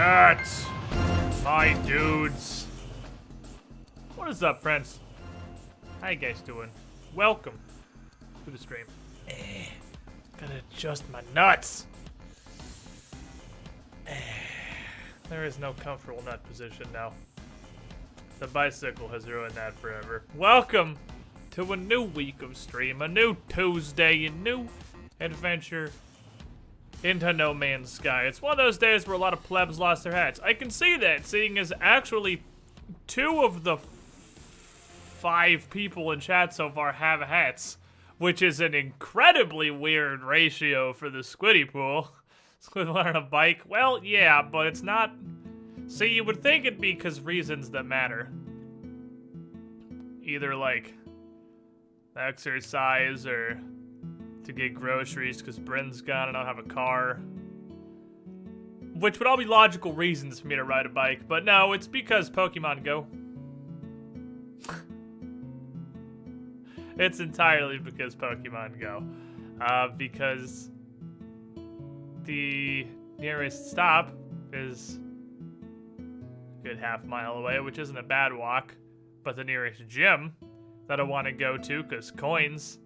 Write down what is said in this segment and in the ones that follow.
nuts! My dudes. What is up, friends? How you guys doing? Welcome to the stream. Gotta adjust my nuts. There is no comfortable nut position now. The bicycle has ruined that forever. Welcome to a new week of stream, a new Tuesday, a new adventure into No Man's Sky. It's one of those days where a lot of plebs lost their hats. I can see that, seeing as actually 2 of the 5 people in chat so far have hats, which is an incredibly weird ratio for the Squiddy pool. Squid on a bike? Well, yeah, but it's not... See, you would think it'd be because reasons that matter. Either, like, exercise or to get groceries because Bryn's gone and I don't have a car. Which would all be logical reasons for me to ride a bike, but no, it's because Pokemon Go. It's entirely because Pokemon Go. Because the nearest stop is a good half-mile away, which isn't a bad walk, but the nearest gym that I want to go to, because coins,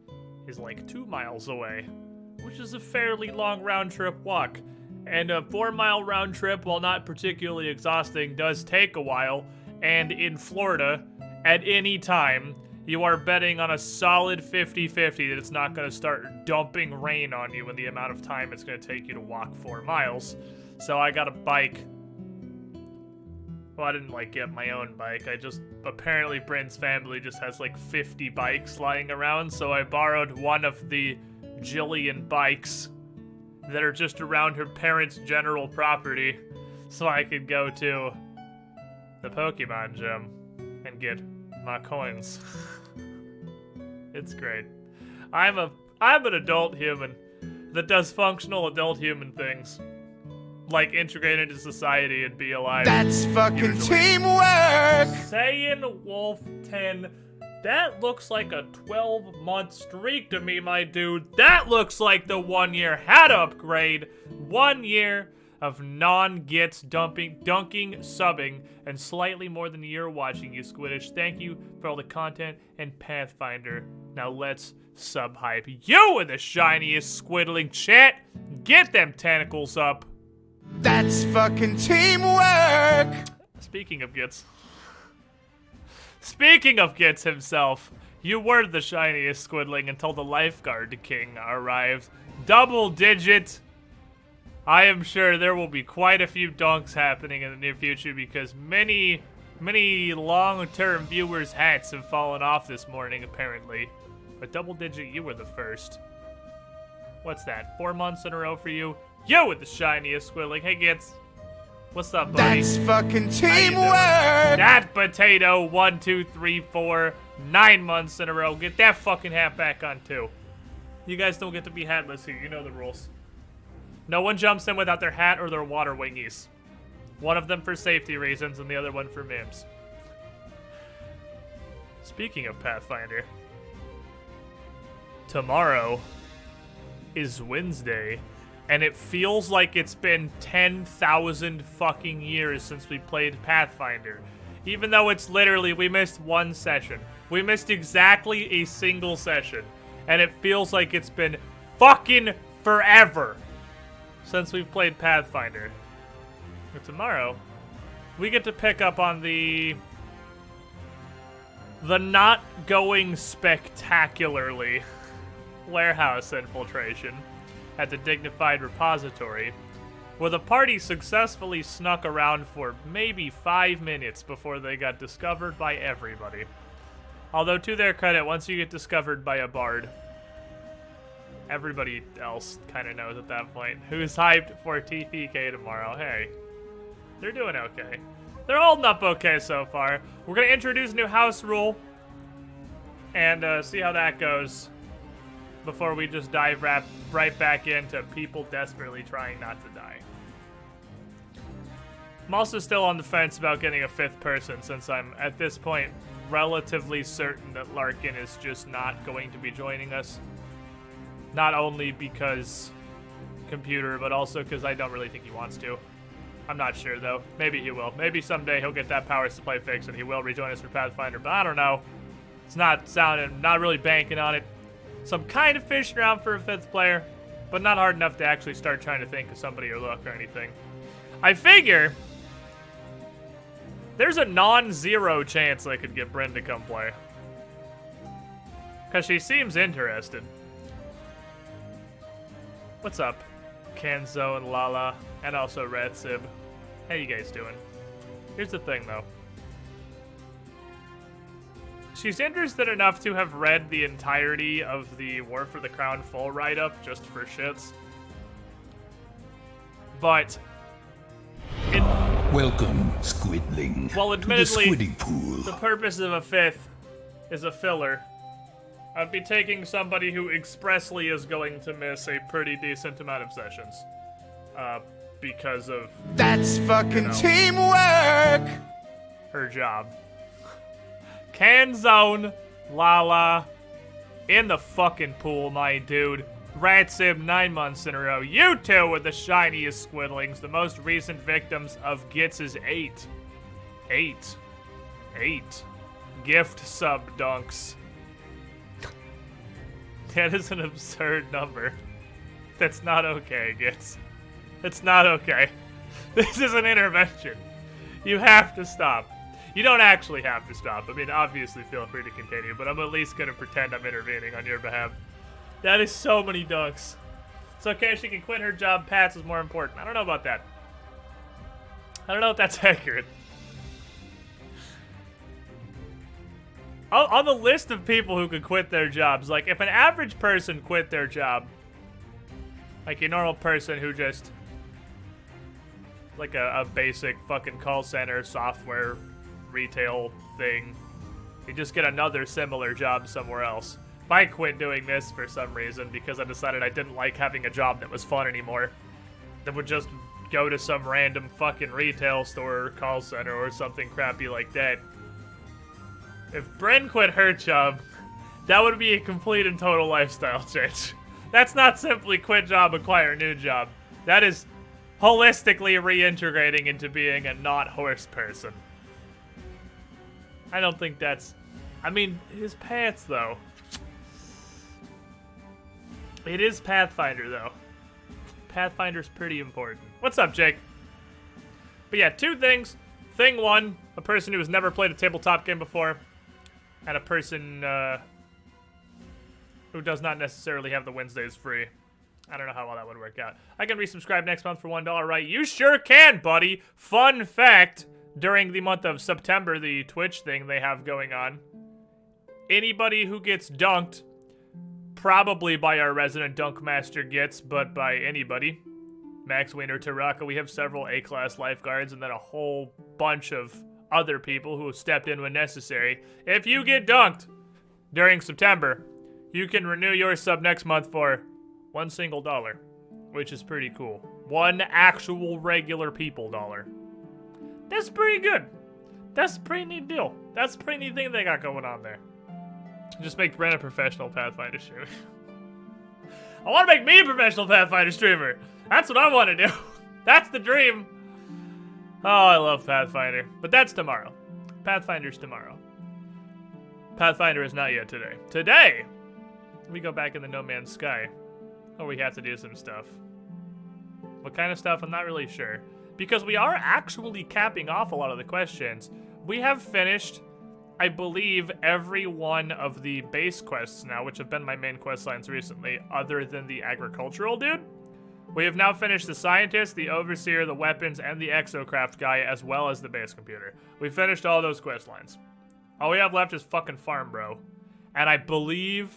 is like 2 miles away, which is a fairly long round-trip walk. And a 4-mile round trip, while not particularly exhausting, does take a while, and in Florida, at any time, you are betting on a solid 50-50 that it's not going to start dumping rain on you in the amount of time it's going to take you to walk 4 miles. So I got a bike. Well, I didn't, like, get my own bike. I just... Apparently, Bryn's family just has, like, 50 bikes lying around, so I borrowed one of the Jillian bikes that are just around her parents' general property so I could go to the Pokemon gym and get my coins. It's great. I'm an adult human that does functional adult human things. Like integrate into society and be alive. That's fucking usually. Teamwork! Saiyan Wolf 10. That looks like a 12-month streak to me, my dude. That looks like the 1-year hat upgrade. 1 year of non-gits dunking, subbing, and slightly more than a year watching you, Squiddish. Thank you for all the content and Pathfinder. Now let's sub-hype you in the shiniest squiddling chat. Get them tentacles up. That's fucking teamwork! Speaking of gits. Speaking of Gits himself, you were the shiniest squiddling until the lifeguard king arrived. Double digit. I am sure there will be quite a few dunks happening in the near future because many long-term viewers' hats have fallen off this morning, apparently. But double digit, you were the first. What's that, 4 months in a row for you? You with the shiniest squiddling. Hey, Gits. What's up, buddy? That's fucking teamwork! That potato, 1, 2, 3, 4, 9 months in a row. Get that fucking hat back on, too. You guys don't get to be hatless here. You know the rules. No one jumps in without their hat or their water wingies. One of them for safety reasons and the other one for memes. Speaking of Pathfinder, tomorrow is Wednesday. And it feels like it's been 10,000 fucking years since we played Pathfinder. Even though it's literally, we missed 1 session. We missed exactly a single session. And it feels like it's been fucking forever since we've played Pathfinder. But tomorrow, we get to pick up on the not going spectacularly warehouse infiltration at the Dignified Repository, where the party successfully snuck around for maybe 5 minutes before they got discovered by everybody. Although, to their credit, once you get discovered by a bard, everybody else kind of knows at that point. Who's hyped for TPK tomorrow? Hey, they're doing okay. They're holding up okay so far. We're going to introduce a new house rule and see how that goes before we just dive right back into people desperately trying not to die. I'm also still on the fence about getting a 5th person, since I'm, at this point, relatively certain that Larkin is just not going to be joining us. Not only because computer, but also because I don't really think he wants to. I'm not sure, though. Maybe he will. Maybe someday he'll get that powers to play fix and he will rejoin us for Pathfinder, but I don't know. It's not sounding, not really banking on it. So I'm kind of fishing around for a 5th player, but not hard enough to actually start trying to think of somebody or look or anything. I figure there's a non-zero chance I could get Bryn to come play. Because she seems interested. What's up? Kenzo and Lala, and also Ratsib. How you guys doing? Here's the thing, though. She's interested enough to have read the entirety of the War for the Crown full write-up just for shits. But welcome, Squidling. Well, admittedly, to the Squiddy Pool. The purpose of a 5th is a filler. I'd be taking somebody who expressly is going to miss a pretty decent amount of sessions. Because of... That's fucking teamwork! Her job. Canzone, Lala, in the fucking pool, my dude. Ratsib 9 months in a row. You two were the shiniest squidlings, the most recent victims of Gitz's 8. 8. Gift sub dunks. That is an absurd number. That's not okay, Gitz. It's not okay. This is an intervention. You have to stop. You don't actually have to stop. I mean, obviously feel free to continue, but I'm at least going to pretend I'm intervening on your behalf. That is so many dunks. It's okay, she can quit her job. Pats is more important. I don't know about that. I don't know if that's accurate. On the list of people who could quit their jobs, like, if an average person quit their job, like a normal person who just, like a basic fucking call center software retail thing, you just get another similar job somewhere else. If I quit doing this for some reason because I decided I didn't like having a job that was fun anymore, that would just go to some random fucking retail store or call center or something crappy like that. If Bryn quit her job, that would be a complete and total lifestyle change. That's not simply quit job, acquire new job. That is holistically reintegrating into being a not horse person. I don't think that's... I mean, his paths, though. It is Pathfinder, though. Pathfinder's pretty important. What's up, Jake? But yeah, 2 things. Thing 1, a person who has never played a tabletop game before, and a person who does not necessarily have the Wednesdays free. I don't know how well that would work out. I can resubscribe next month for $1, right? You sure can, buddy. Fun fact, during the month of September, the Twitch thing they have going on, anybody who gets dunked, probably by our resident dunk master Gitz, but by anybody, Max Wiener, Taraka, we have several A-class lifeguards, and then a whole bunch of other people who have stepped in when necessary. If you get dunked during September, you can renew your sub next month for $1 single, which is pretty cool. 1 actual regular people dollar. That's pretty good. That's a pretty neat deal. That's a pretty neat thing they got going on there. Just make Brent a professional Pathfinder streamer. I want to make me a professional Pathfinder streamer. That's what I want to do. That's the dream. Oh, I love Pathfinder. But that's tomorrow. Pathfinder's tomorrow. Pathfinder is not yet today. Today, we go back in the No Man's Sky. Oh, we have to do some stuff. What kind of stuff? I'm not really sure. Because we are actually capping off a lot of the questions. We have finished, I believe, every one of the base quests now, which have been my main quest lines recently, other than the agricultural dude. We have now finished the scientist, the overseer, the weapons, and the exocraft guy, as well as the base computer. We finished all those quest lines. All we have left is fucking Farm Bro. And I believe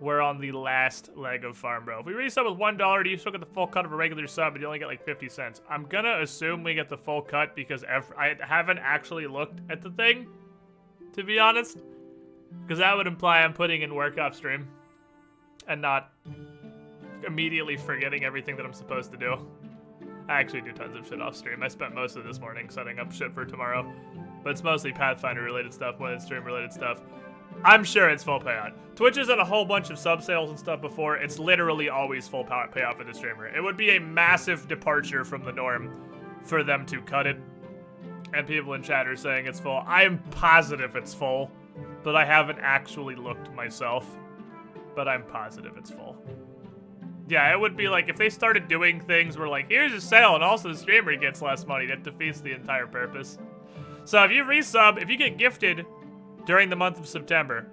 we're on the last leg of Farm Bro. If we resub with $1, do you still get the full cut of a regular sub, and you only get like 50 cents? I'm gonna assume we get the full cut because I haven't actually looked at the thing, to be honest. Because that would imply I'm putting in work off stream and not immediately forgetting everything that I'm supposed to do. I actually do tons of shit off stream. I spent most of this morning setting up shit for tomorrow. But it's mostly Pathfinder related stuff more than stream related stuff. I'm sure it's full payout. Twitch has done a whole bunch of sub sales and stuff before. It's literally always full payout for the streamer. It would be a massive departure from the norm for them to cut it. And people in chat are saying it's full. I am positive it's full, but I haven't actually looked myself. But I'm positive it's full. Yeah, it would be like if they started doing things where like, here's a sale and also the streamer gets less money. That defeats the entire purpose. So if you resub, if you get gifted during the month of September,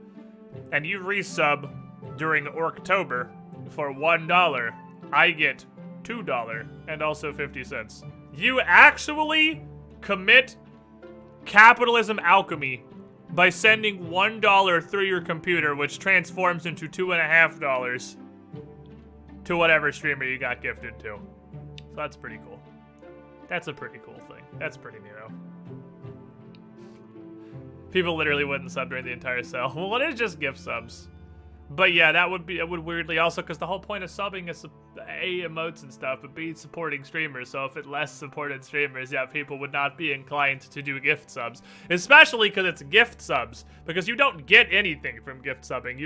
and you resub during October for $1, I get $2 and also 50 cents. You actually commit capitalism alchemy by sending $1 through your computer, which transforms into $2.50 to whatever streamer you got gifted to. So that's pretty cool. That's a pretty cool thing. That's pretty neato. People literally wouldn't sub during the entire sale. Well, it is just gift subs. But yeah, that would weirdly also, because the whole point of subbing is A, emotes and stuff, but B, supporting streamers. So if it less supported streamers, yeah, people would not be inclined to do gift subs. Especially because it's gift subs. Because you don't get anything from gift subbing.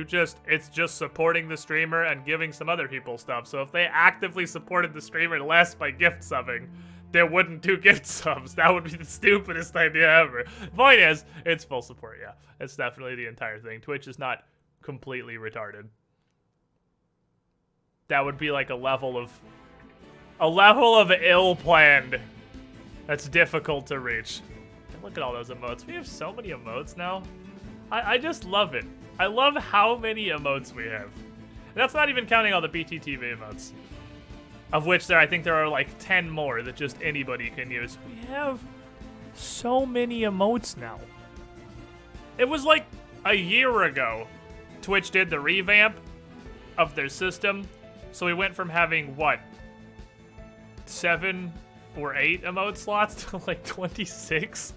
It's just supporting the streamer and giving some other people stuff. So if they actively supported the streamer less by gift subbing, they wouldn't do gift subs. That would be the stupidest idea ever. Point is, it's full support, yeah. It's definitely the entire thing. Twitch is not completely retarded. That would be like a level of ill-planned that's difficult to reach. And look at all those emotes. We have so many emotes now. I just love it. I love how many emotes we have. And that's not even counting all the BTTV emotes. Of which I think there are like 10 more that just anybody can use. We have so many emotes now. It was like a year ago Twitch did the revamp of their system. So we went from having, what, 7 or 8 emote slots to like 26?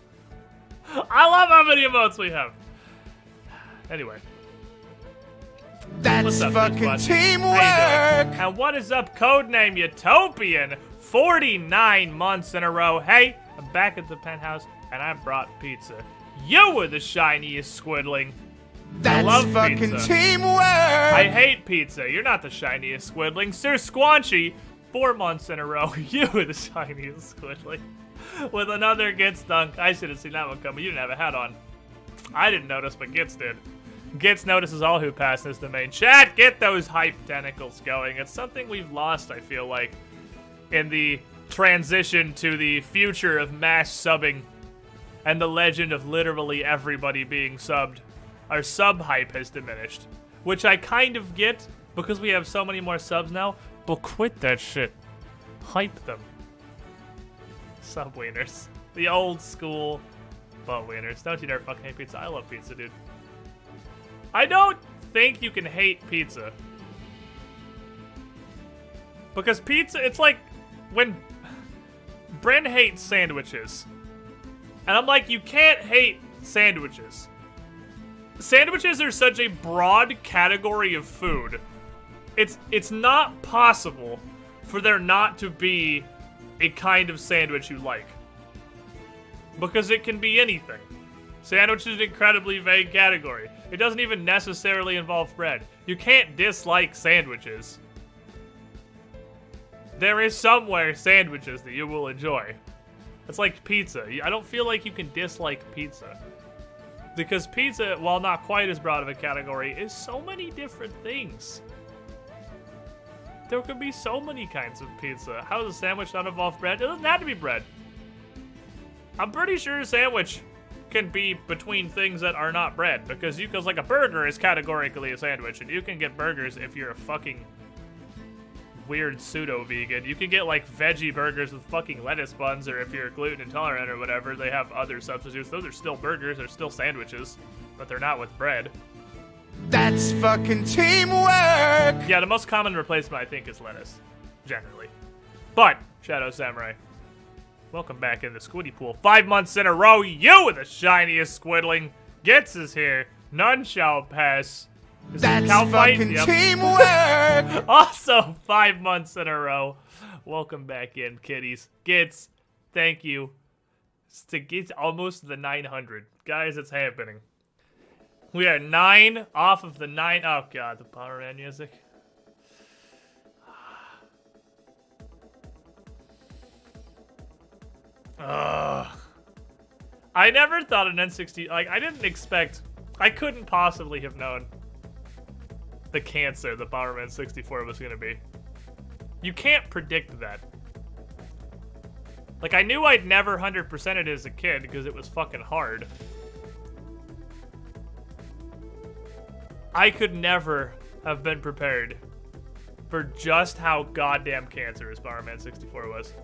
I love how many emotes we have. Anyway. That's up, fucking teamwork! And what is up, codename Utopian? 49 months in a row. Hey, I'm back at the penthouse, and I brought pizza. You were the shiniest squidling. That's I love fucking pizza. teamwork! I hate pizza. You're not the shiniest squidling. Sir Squanchy, 4 months in a row. You were the shiniest squidling. With another Gitz dunk. I should have seen that one coming. You didn't have a hat on. I didn't notice, but Gitz did. Gitz notices all who pass this domain. Chat, get those hype tentacles going. It's something we've lost, I feel like, in the transition to the future of mass subbing and the legend of literally everybody being subbed. Our sub hype has diminished, which I kind of get because we have so many more subs now, but quit that shit. Hype them. Sub wieners. The old school butt wieners. Don't you dare fucking hate pizza. I love pizza, dude. I don't think you can hate pizza. Because pizza, it's like when Bryn hates sandwiches. And I'm like, you can't hate sandwiches. Sandwiches are such a broad category of food. It's not possible for there not to be a kind of sandwich you like. Because it can be anything. Sandwich is an incredibly vague category. It doesn't even necessarily involve bread. You can't dislike sandwiches. There is somewhere sandwiches that you will enjoy. It's like pizza. I don't feel like you can dislike pizza. Because pizza, while not quite as broad of a category, is so many different things. There could be so many kinds of pizza. How does a sandwich not involve bread? It doesn't have to be bread. I'm pretty sure a sandwich can be between things that are not bread, because like a burger is categorically a sandwich, and you can get burgers if you're a fucking weird pseudo-vegan. You can get like veggie burgers with fucking lettuce buns, or if you're gluten intolerant or whatever, they have other substitutes. Those are still burgers, they're still sandwiches, but they're not with bread. That's fucking teamwork! Yeah, the most common replacement I think is lettuce, generally. But, Shadow Samurai, welcome back in the Squiddy Pool. 5 months in a row, you were the shiniest squidling. Gitz is here. None shall pass. Is That's fucking teamwork! Also, 5 months in a row. Welcome back in, kiddies. Gitz, thank you. It's almost the 900. Guys, it's happening. We are 9 off of the 9. Oh, God, the Power Man music. Ugh. I never thought an N60, like, I didn't expect, I couldn't possibly have known the cancer that Bomberman 64 was going to be. You can't predict that. Like, I knew I'd never 100% it as a kid because it was fucking hard. I could never have been prepared for just how goddamn cancerous Bomberman 64 was.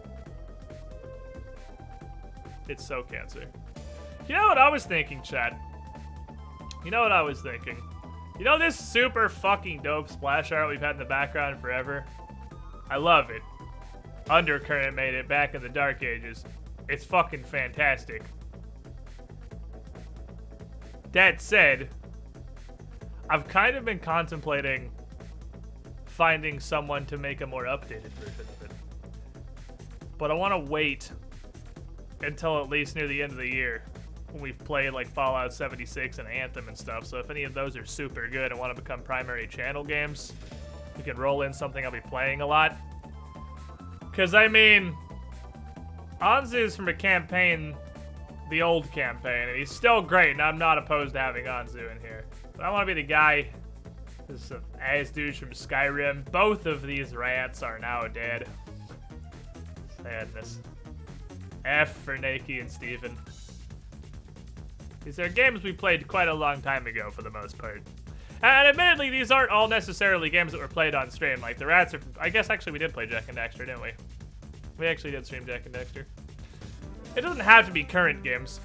It's so cancer. You know what I was thinking, Chad? You know what I was thinking? You know this super fucking dope splash art we've had in the background forever? I love it. Undercurrent made it back in the dark ages. It's fucking fantastic. That said, I've kind of been contemplating finding someone to make a more updated version of it. But I want to wait until at least near the end of the year when we've played like Fallout 76 and Anthem and stuff. So if any of those are super good and want to become primary channel games, we can roll in something I'll be playing a lot. Because, I mean, Anzu's from a campaign, the old campaign, and he's still great, and I'm not opposed to having Anzu in here. But I want to be the guy, this Asdouche from Skyrim. Both of these rats are now dead. Sadness. F for Nakey and Steven. These are games we played quite a long time ago for the most part. And admittedly, these aren't all necessarily games that were played on stream. Like, the rats are... I guess actually we did play Jak and Daxter, didn't we? We actually did stream Jak and Daxter. It doesn't have to be current games.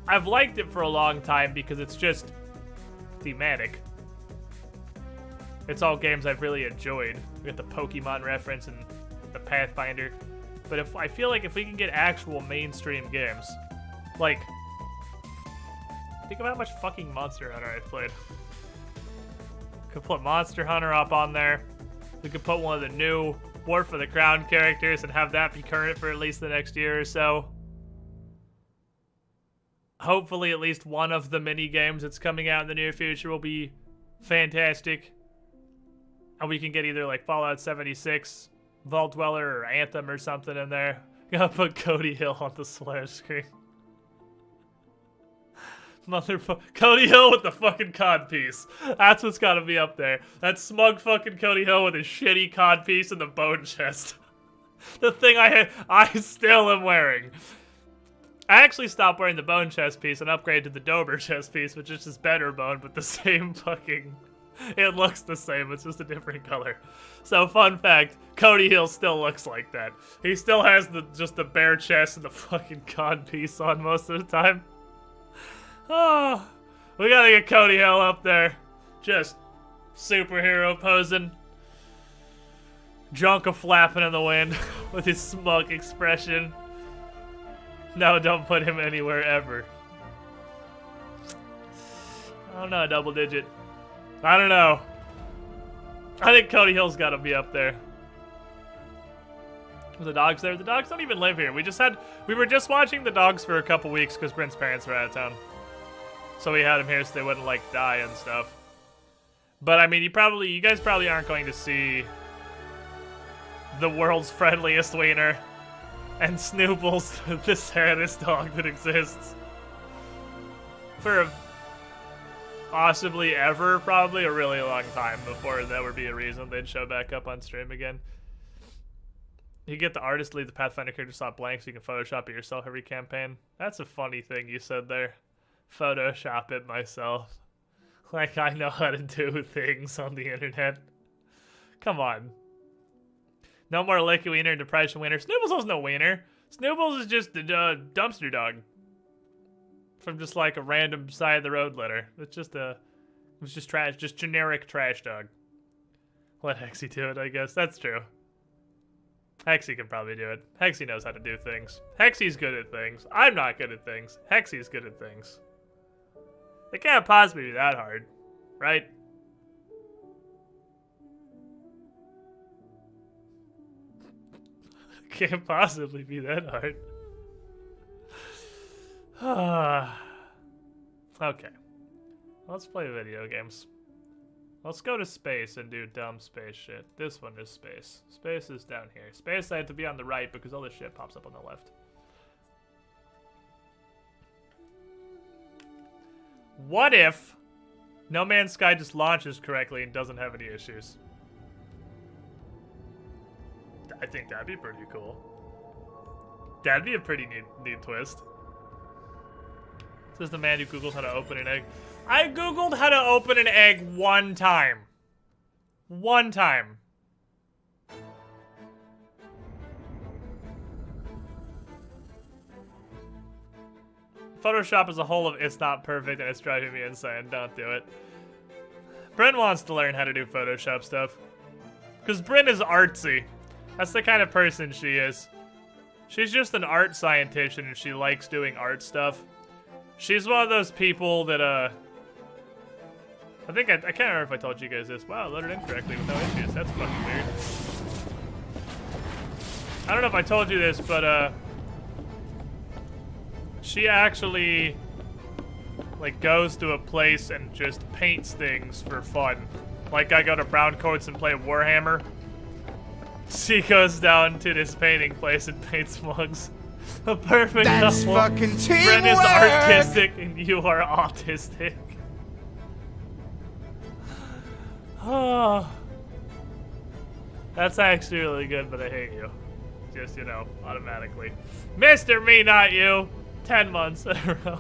I've liked it for a long time because it's just thematic. It's all games I've really enjoyed. We got the Pokemon reference and the Pathfinder. But if I feel like if we can get actual mainstream games, like... Think about how much fucking Monster Hunter I've played. Could put Monster Hunter up on there. We could put one of the new War for the Crown characters and have that be current for at least the next year or so. Hopefully at least one of the mini games that's coming out in the near future will be fantastic. And we can get either like Fallout 76, Vault Dweller, or Anthem or something in there. Gotta put Cody Hill on the splash screen. Motherfucker. Cody Hill with the fucking codpiece. That's what's gotta be up there. That smug fucking Cody Hill with his shitty codpiece and the bone chest. The thing I still am wearing. I actually stopped wearing the bone chest piece and upgraded to the Dober chest piece, which is just better bone, but the same fucking... It looks the same, it's just a different color. So, fun fact, Cody Hill still looks like that. He still has just the bare chest and the fucking codpiece on most of the time. Oh, we gotta get Cody Hill up there. Just superhero posing. Jonka flapping in the wind with his smug expression. No, don't put him anywhere ever. I don't know, double digit. I don't know. I think Cody Hill's gotta be up there. Are the dogs there? The dogs don't even live here. We were just watching the dogs for a couple weeks because Brent's parents were out of town. So we had them here so they wouldn't, like, die and stuff. But, I mean, you guys probably aren't going to see the world's friendliest wiener and Snoople's the saddest dog that exists. For possibly ever, probably a really long time before that would be a reason they'd show back up on stream again. You get the artist leave the Pathfinder character slot blank so you can Photoshop it yourself every campaign. That's a funny thing you said there. Photoshop it myself. Like I know how to do things on the internet. Come on. No more Licky Wiener and Depression Wiener. Snoobles is no wiener. Snoobles is just a dumpster dog. From just like a random side of the road litter. It's just trash, just generic trash dog. Let Hexy do it, I guess. That's true. Hexy can probably do it. Hexy knows how to do things. Hexy's good at things. I'm not good at things. Hexy's good at things. It can't possibly be that hard, right? Can't possibly be that hard. Okay. Let's play video games. Let's go to space and do dumb space shit. This one is space. Space is down here. Space I have to be on the right because all this shit pops up on the left. What if No Man's Sky just launches correctly and doesn't have any issues? I think that'd be pretty cool. That'd be a pretty neat twist. This is the man who Googled how to open an egg. I Googled how to open an egg one time. One time. Photoshop as a whole, it's not perfect and it's driving me insane. Don't do it. Bryn wants to learn how to do Photoshop stuff. Because Bryn is artsy. That's the kind of person she is. She's just an art scientist and she likes doing art stuff. She's one of those people that, I can't remember if I told you guys this. Wow, loaded in correctly with no issues. That's fucking weird. I don't know if I told you this, but, she actually, like, goes to a place and just paints things for fun. Like, I go to Brown Coats and play Warhammer. She goes down to this painting place and paints mugs. A perfect That's couple. fucking teamwork. Bryn is artistic and you are autistic. Oh. That's actually really good, but I hate you. Just, you know, automatically. Mr. Me, not you. 10 months in a row.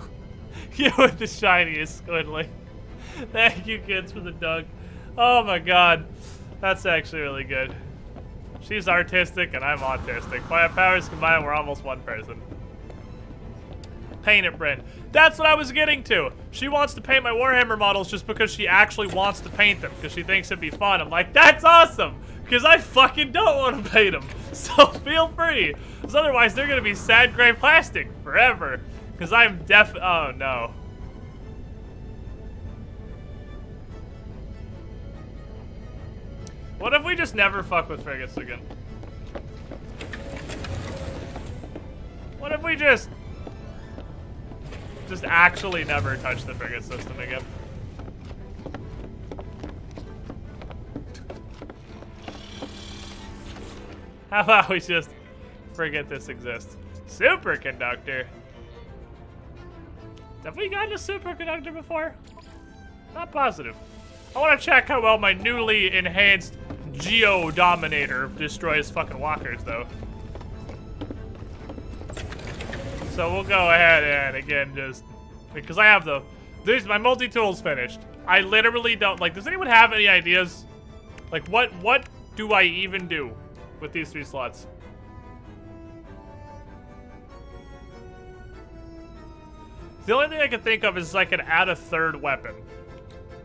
You with the shiniest squidly. Thank you, kids, for the dunk. Oh my god. That's actually really good. She's artistic and I'm autistic. By our powers combined, we're almost one person. Paint it, Bryn. That's what I was getting to. She wants to paint my Warhammer models just because she actually wants to paint them, because she thinks it'd be fun. I'm like, that's awesome, because I fucking don't want to paint them. So feel free, because otherwise they're gonna be sad gray plastic forever. Because I'm oh no. What if we just never fuck with frigates again? What if we just actually never touch the frigate system again? How about we just forget this exists? Superconductor. Have we gotten a superconductor before? Not positive. I want to check how well my newly enhanced Geo Dominator destroys fucking walkers, though. So we'll go ahead and again just because I have my multi-tool's finished. I literally don't does anyone have any ideas? Like what do I even do with these 3 slots? The only thing I can think of is I could add a 3rd weapon.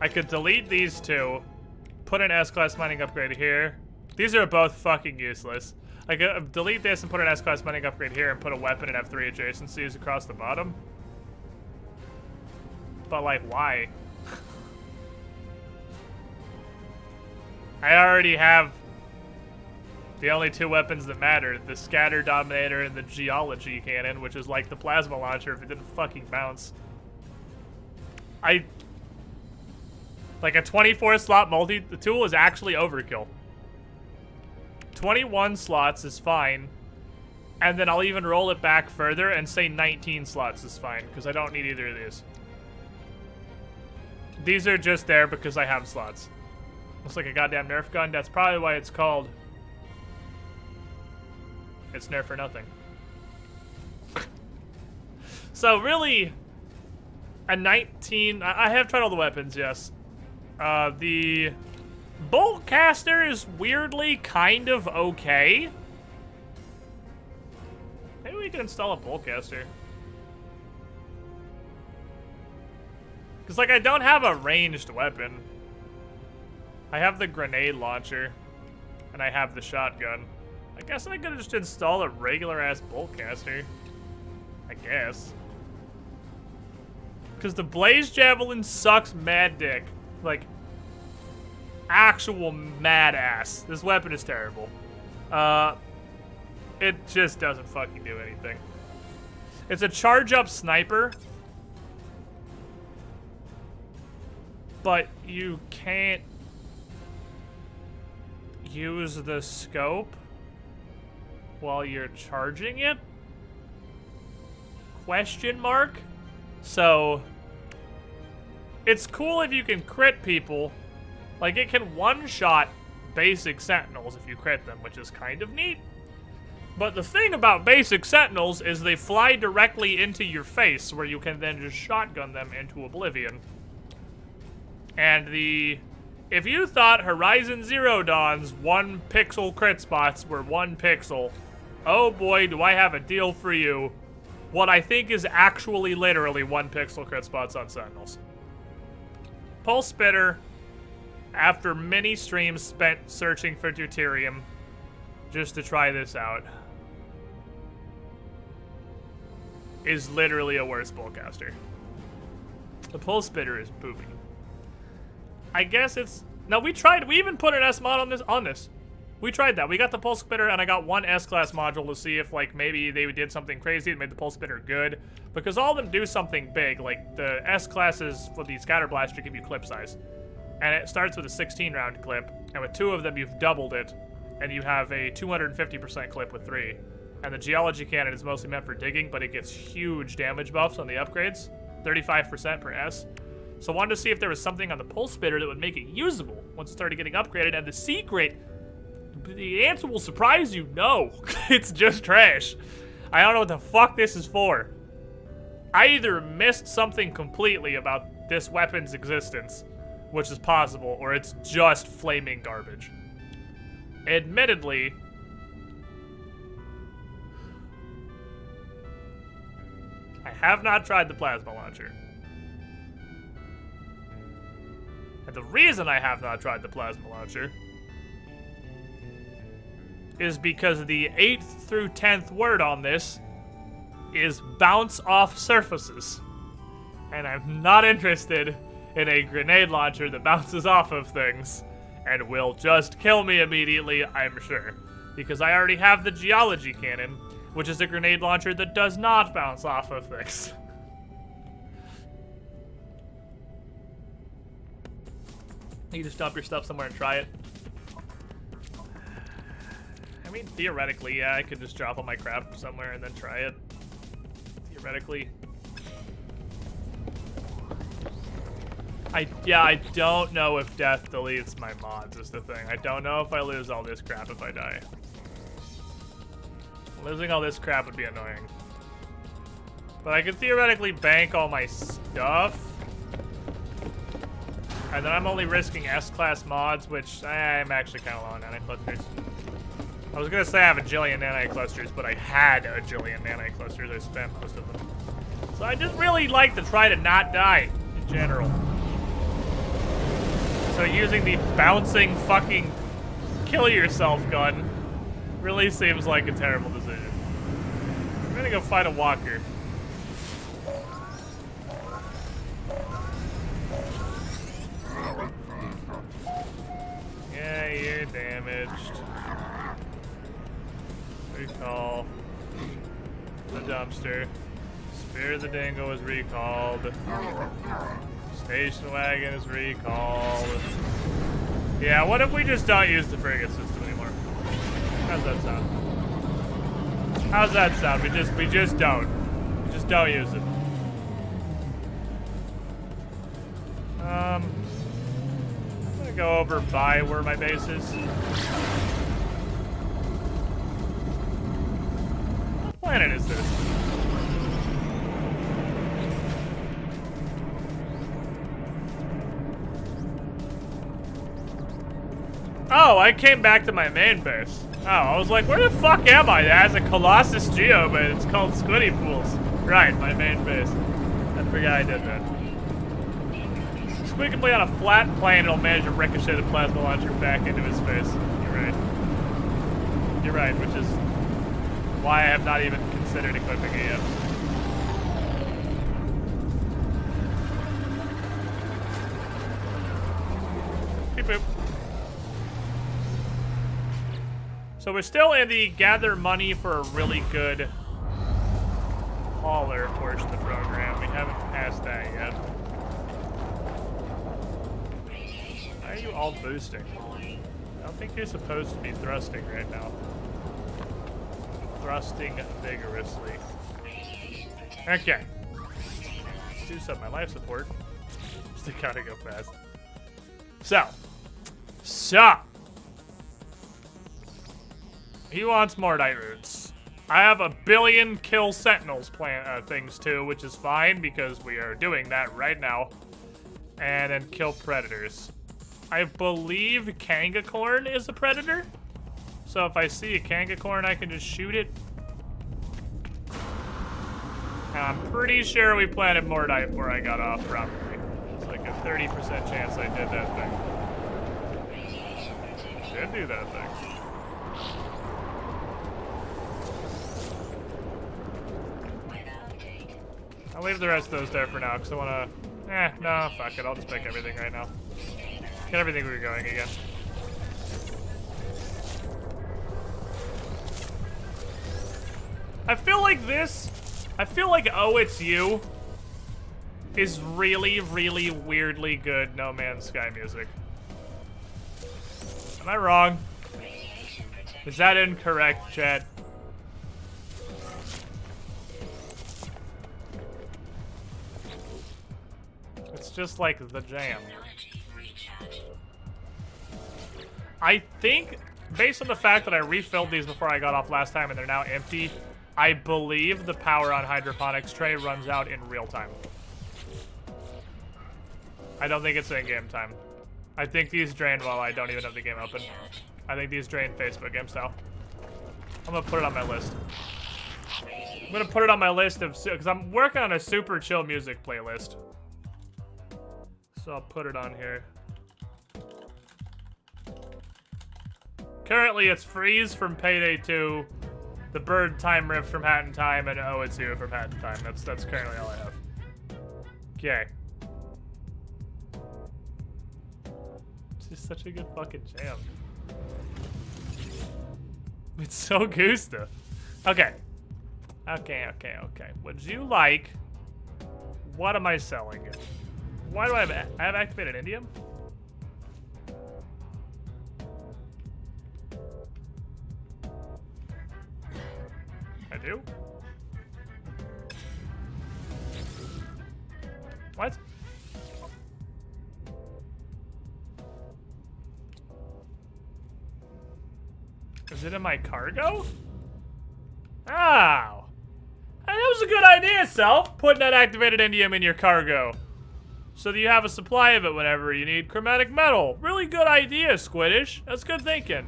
I could delete these 2, put an S-Class mining upgrade here. These are both fucking useless. I could delete this and put an S-Class mining upgrade here and put a weapon and have 3 adjacencies across the bottom. But, like, why? I already have the only 2 weapons that matter, the Scatter Dominator and the Geology Cannon, which is like the Plasma Launcher if it didn't fucking bounce. Like a 24-slot multi-tool is actually overkill. 21 slots is fine. And then I'll even roll it back further and say 19 slots is fine, because I don't need either of these. These are just there because I have slots. Looks like a goddamn Nerf gun. That's probably why it's called... It's Nerf for nothing. So really, a 19... I have tried all the weapons, yes. The bolt caster is weirdly kind of okay. Maybe we can install a bolt caster. Because, like, I don't have a ranged weapon. I have the grenade launcher. And I have the shotgun. I guess I could just install a regular-ass bolt caster. I guess. Because the Blaze Javelin sucks mad dick. Like, actual mad ass. This weapon is terrible. It just doesn't fucking do anything. It's a charge-up sniper. But you can't use the scope while you're charging it? Question mark? So, It's cool if you can crit people. Like, it can one-shot basic sentinels if you crit them, which is kind of neat. But the thing about basic sentinels is they fly directly into your face, where you can then just shotgun them into oblivion. And if you thought Horizon Zero Dawn's 1 pixel crit spots were 1 pixel, oh boy, do I have a deal for you. What I think is actually literally 1 pixel crit spots on sentinels. Pulse Spitter, after many streams spent searching for deuterium just to try this out, is literally a worse spellcaster. The Pulse Spitter is poopy. I guess it's... No, we even put an S mod on this. We tried that. We got the Pulse Spitter, and I got 1 S-Class module to see if, like, maybe they did something crazy that made the Pulse Spitter good. Because all of them do something big. Like, the S-Classes for the Scatter Blaster give you clip size. And it starts with a 16-round clip, and with 2 of them, you've doubled it, and you have a 250% clip with 3. And the Geology Cannon is mostly meant for digging, but it gets huge damage buffs on the upgrades. 35% per S. So I wanted to see if there was something on the Pulse Spitter that would make it usable once it started getting upgraded. And the secret, the answer will surprise you. No, it's just trash. I don't know what the fuck this is for. I either missed something completely about this weapon's existence, which is possible, or it's just flaming garbage. Admittedly, I have not tried the plasma launcher. And the reason I have not tried the plasma launcher is because the 8th through 10th word on this is bounce off surfaces. And I'm not interested in a grenade launcher that bounces off of things and will just kill me immediately, I'm sure. Because I already have the Geology Cannon, which is a grenade launcher that does not bounce off of things. You just dump your stuff somewhere and try it. I mean, theoretically, yeah, I could just drop all my crap somewhere and then try it. Theoretically. I don't know if death deletes my mods is the thing. I don't know if I lose all this crap if I die. Losing all this crap would be annoying. But I could theoretically bank all my stuff. And then I'm only risking S-Class mods, which I'm actually kind of low on nanoclusters. I was going to say I have a jillion nanoclusters, but I had a jillion nanoclusters. I spent most of them. So I just really like to try to not die, in general. So using the bouncing fucking kill yourself gun really seems like a terrible decision. I'm gonna go fight a walker. Yeah, you're damaged. Recall the dumpster. Spear of the Dingo is recalled. Station wagon is recalled. Yeah, what if we just don't use the frigate system anymore? How's that sound? How's that sound? We just don't. We just don't use it. I'm gonna go over by where my base is. What planet is this? Oh, I came back to my main base. Oh, I was like, where the fuck am I? That has a Colossus Geo, but it's called Squiddy Pools. Right, my main base. I forgot I did that. Squid can play on a flat plane, it'll manage to ricochet the plasma launcher back into his face. You're right. You're right, which is why I have not even considered equipping it yet. Beep boop. So we're still in the gather money for a really good hauler portion of the program. We haven't passed that yet. Why are you all boosting? I don't think you're supposed to be thrusting right now. Thrusting vigorously. Okay. Let's do some of my life support. They gotta go fast. So. He wants Mordite roots. I have a billion kill sentinels things too, which is fine because we are doing that right now. And then kill predators. I believe Kangacorn is a predator. So if I see a Kangacorn, I can just shoot it. And I'm pretty sure we planted Mordite before I got off properly. It's like a 30% chance I did that thing. Did do that thing. I'll leave the rest of those there for now, because I want to... no, fuck it. I'll just make everything right now. Get everything going again. I feel like Oh It's You is really, really weirdly good No Man's Sky music. Am I wrong? Is that incorrect, chat? It's just like the jam. I think, based on the fact that I refilled these before I got off last time and they're now empty, I believe the power on hydroponics tray runs out in real time. I don't think it's in-game time. I think these drain while I don't even have the game open. I think these drain Facebook game style. I'm gonna put it on my list. I'm gonna put it on my list of, because I'm working on a super chill music playlist. So I'll put it on here. Currently it's Freeze from Payday 2, the Bird Time Rift from Hat in Time, and Oh It's You from Hat in Time. That's currently all I have. Okay. This is such a good fucking jam. It's so Gusta. Okay. Okay. Would you like... What am I selling? Why do I have activated indium? I do? What? Is it in my cargo? Oh. Hey, that was a good idea, Self. Putting that activated indium in your cargo. So that you have a supply of it whenever you need chromatic metal. Really good idea, Squiddish. That's good thinking.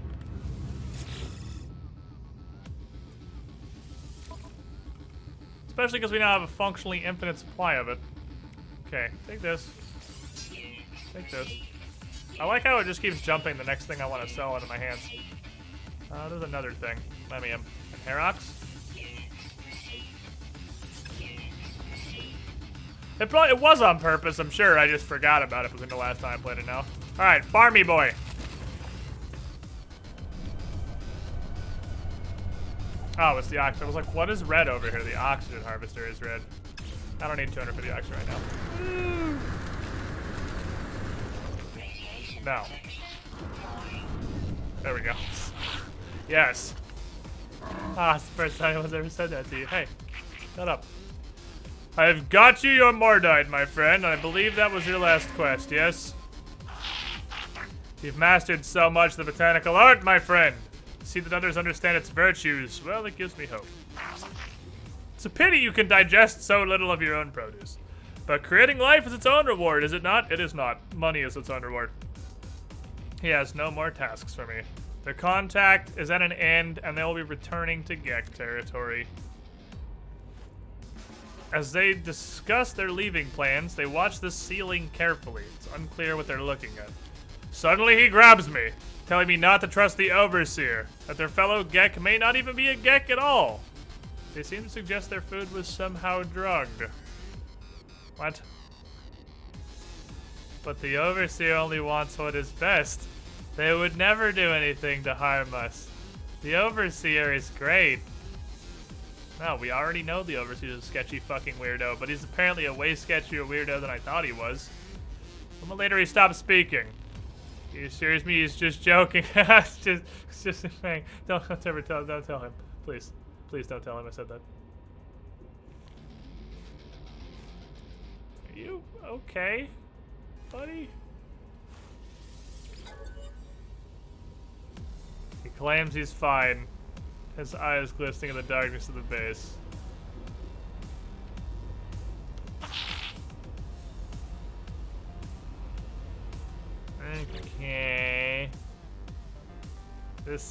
Especially because we now have a functionally infinite supply of it. Okay, take this. Take this. I like how it just keeps jumping the next thing I want to sell into my hands. There's another thing. Lemium. Herox. It was on purpose, I'm sure. I just forgot about it between the last time I played it now. Alright, Farmy Boy. Oh, it's the oxygen. I was like, what is red over here? The oxygen harvester is red. I don't need 250 oxygen right now. No. There we go. Yes. Ah, it's the first time anyone's ever said that to you. Hey, shut up. I've got you your Mordite, my friend. I believe that was your last quest, yes? You've mastered so much the botanical art, my friend. See that others understand its virtues. Well, it gives me hope. It's a pity you can digest so little of your own produce. But creating life is its own reward, is it not? It is not. Money is its own reward. He has no more tasks for me. Their contact is at an end, and they will be returning to Gek territory. As they discuss their leaving plans, they watch the ceiling carefully. It's unclear what they're looking at. Suddenly he grabs me, telling me not to trust the Overseer, that their fellow Gek may not even be a Gek at all. They seem to suggest their food was somehow drugged. What? But the Overseer only wants what is best. They would never do anything to harm us. The Overseer is great. No, we already know the Overseer is a sketchy fucking weirdo, but he's apparently a way sketchier weirdo than I thought he was. A moment later, he stopped speaking. He assures me he's just joking. it's just a thing. Don't ever tell him. Please. Please don't tell him I said that. Are you okay? buddy? He claims he's fine. His eyes glistening in the darkness of the base. Okay. This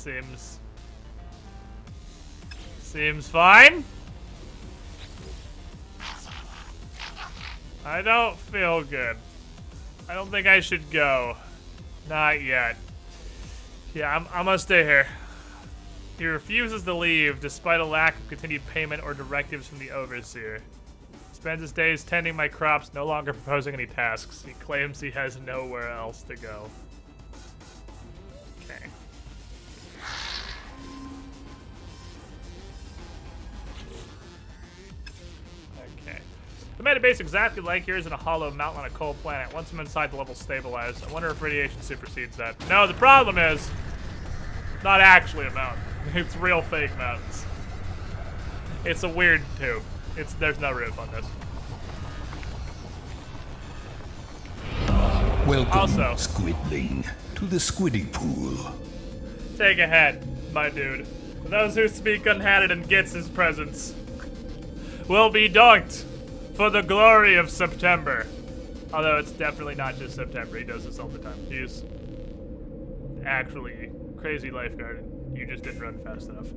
seems fine. I don't feel good. I don't think I should go. Not yet. Yeah, I'm gonna stay here. He refuses to leave despite a lack of continued payment or directives from the overseer. Spends his days tending my crops, no longer proposing any tasks. He claims he has nowhere else to go. Okay. Okay. The metabase exactly like yours in a hollow mountain on a cold planet. Once I'm inside, the level's stabilized. I wonder if radiation supersedes that. No, the problem is not actually a mountain. It's real fake mountains. It's a weird tube. There's no roof on this. Welcome, Also, Squidling, to the Squiddy Pool. take a hat, my dude. For those who speak unhatted and gets his presence will be docked for the glory of September. Although it's definitely not just September. He does this all the time. He's actually crazy lifeguard, and you just didn't run fast enough.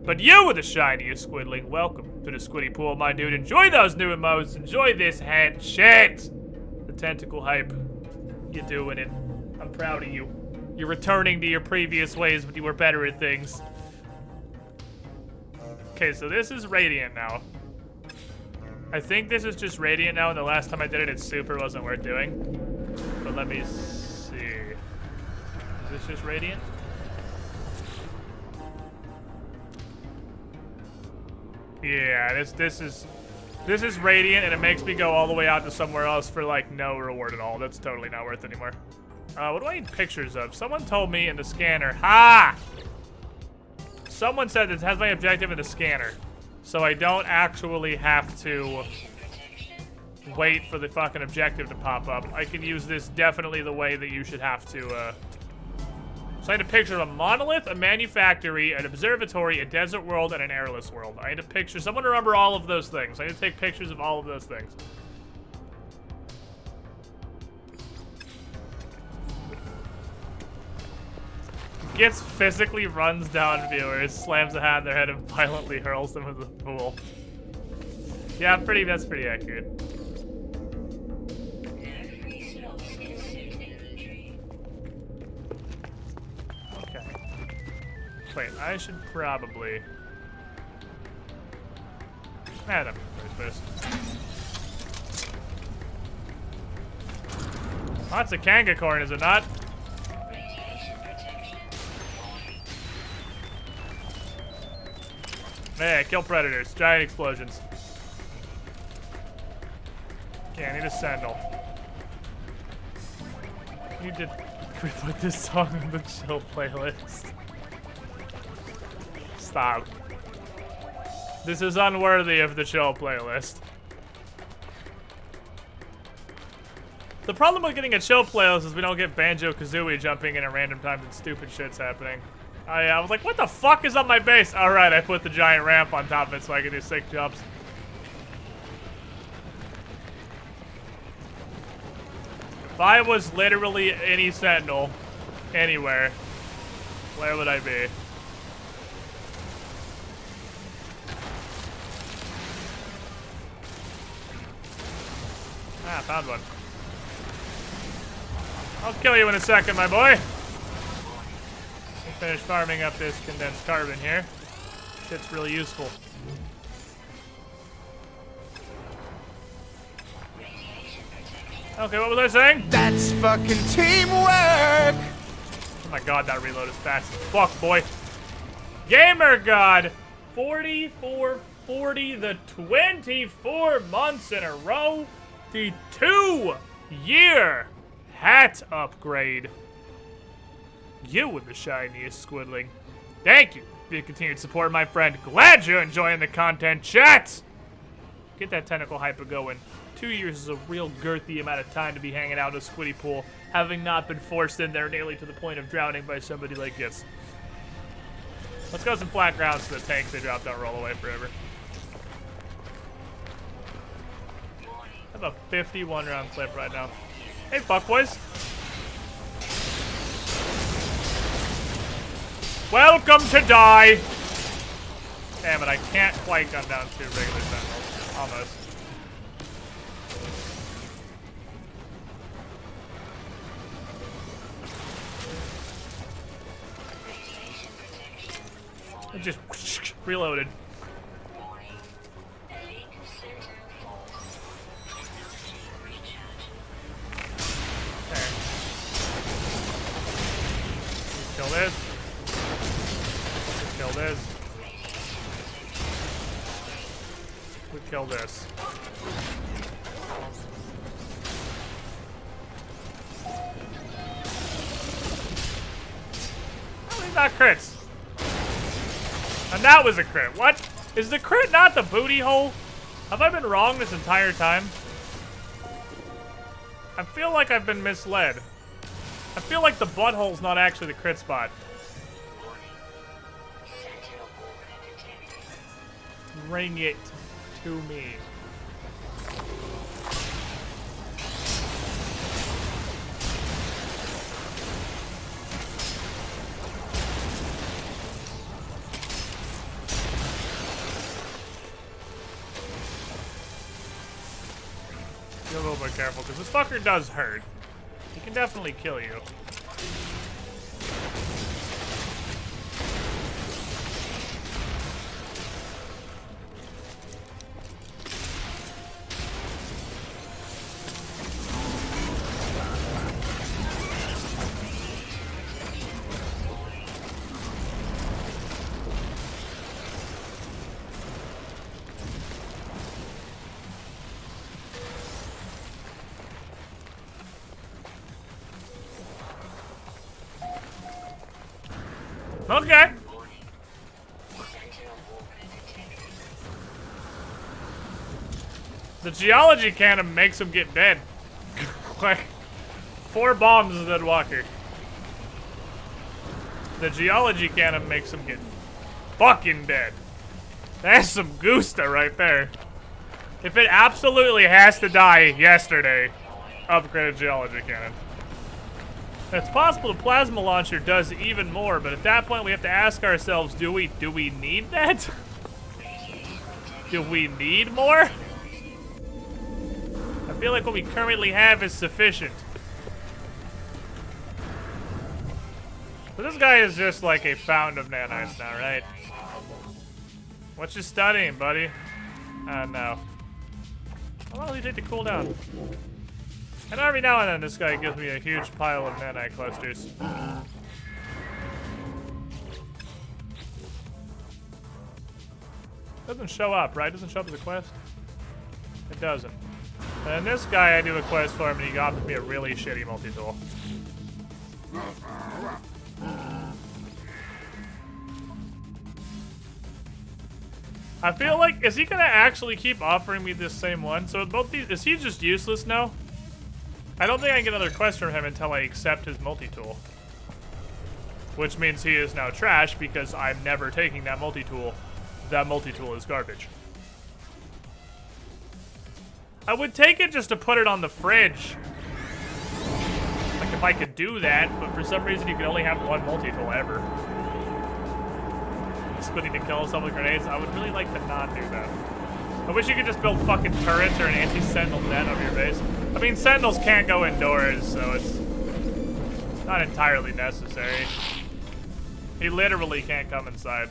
But you were the shiniest Squidling. Welcome to the Squiddy Pool, my dude. Enjoy those new emotes. Enjoy this hat. Shit! The tentacle hype. You're doing it. I'm proud of you. You're returning to your previous ways, but you were better at things. Okay, so this is Radiant now. I think this is just Radiant now, and the last time I did it, it super wasn't worth doing. But let me see. Is this just Radiant? Yeah, this is Radiant, and it makes me go all the way out to somewhere else for like no reward at all. That's totally not worth it anymore. What do I need pictures of? Someone told me in the scanner. Ha! Someone said it has my objective in the scanner, so I don't actually have to wait for the fucking objective to pop up. I can use this definitely the way that you should have to. So I need a picture of a monolith, a manufactory, an observatory, a desert world, and an airless world. I need a picture. Someone remember all of those things. I need to take pictures of all of those things. Gets physically runs down viewers, slams a hat in their head, and violently hurls them into the pool. Yeah, that's pretty accurate. Wait, I should probably... Adam, first. Lots of Kangacorn, is it not? Hey, kill predators. Giant explosions. Okay, I need a sandal. Can we put this song in the chill playlist? Stop. This is unworthy of the chill playlist. The problem with getting a chill playlist is we don't get Banjo-Kazooie jumping in at random times and stupid shit's happening. I was like, what the fuck is on my base? Alright, I put the giant ramp on top of it so I can do sick jumps. If I was literally any sentinel, anywhere, where would I be? Ah, found one. I'll kill you in a second, my boy. Finish farming up this condensed carbon here. Shit's really useful. Okay, what was I saying? That's fucking teamwork! Oh my god, that reload is fast as fuck, boy. Gamer God! 4440, the 24 months in a row. The 2-year hat upgrade. You were the shiniest Squidling. Thank you for your continued support, my friend. Glad you're enjoying the content, chat! Get that tentacle hyper going. 2 years is a real girthy amount of time to be hanging out in a squiddy pool, having not been forced in there nearly to the point of drowning by somebody like this. Let's go some flat grounds to the tank they dropped don't roll away forever. I have a 51 round clip right now. Hey, fuckboys. Welcome to die! Damn it, I can't quite gun down 2 regular sentinels. Almost. It just whoosh, reloaded. There. Kill this. Kill this. We kill this. How many not crits? And that was a crit. What? Is the crit not the booty hole? Have I been wrong this entire time? I feel like I've been misled. I feel like the butthole's not actually the crit spot. Bring it to me. Be a little bit careful, because this fucker does hurt. He can definitely kill you. Okay. The geology cannon makes him get dead. Like 4 bombs is a dead walker. The geology cannon makes him get fucking dead. That's some gusta right there. If it absolutely has to die yesterday, upgrade geology cannon. It's possible the plasma launcher does even more, but at that point we have to ask ourselves, do we need that? Do we need more? I feel like what we currently have is sufficient. But this guy is just like a fountain of nanites now, right? What you studying, buddy? No. How long does he take to cool down? And every now and then, this guy gives me a huge pile of nanite clusters. Doesn't show up, right? Doesn't show up as a quest? It doesn't. And this guy, I do a quest for him, and he offers me a really shitty multi-tool. I feel like, is he gonna actually keep offering me this same one? So with both these, is he just useless now? I don't think I can get another quest from him until I accept his multi-tool. Which means he is now trash because I'm never taking that multi-tool. That multi-tool is garbage. I would take it just to put it on the fridge. Like if I could do that, but for some reason you can only have one multi-tool ever. Splitting to kill someone with grenades, I would really like to not do that. I wish you could just build fucking turrets or an anti-sentinel net over your base. I mean, sentinels can't go indoors, so it's not entirely necessary. He literally can't come inside.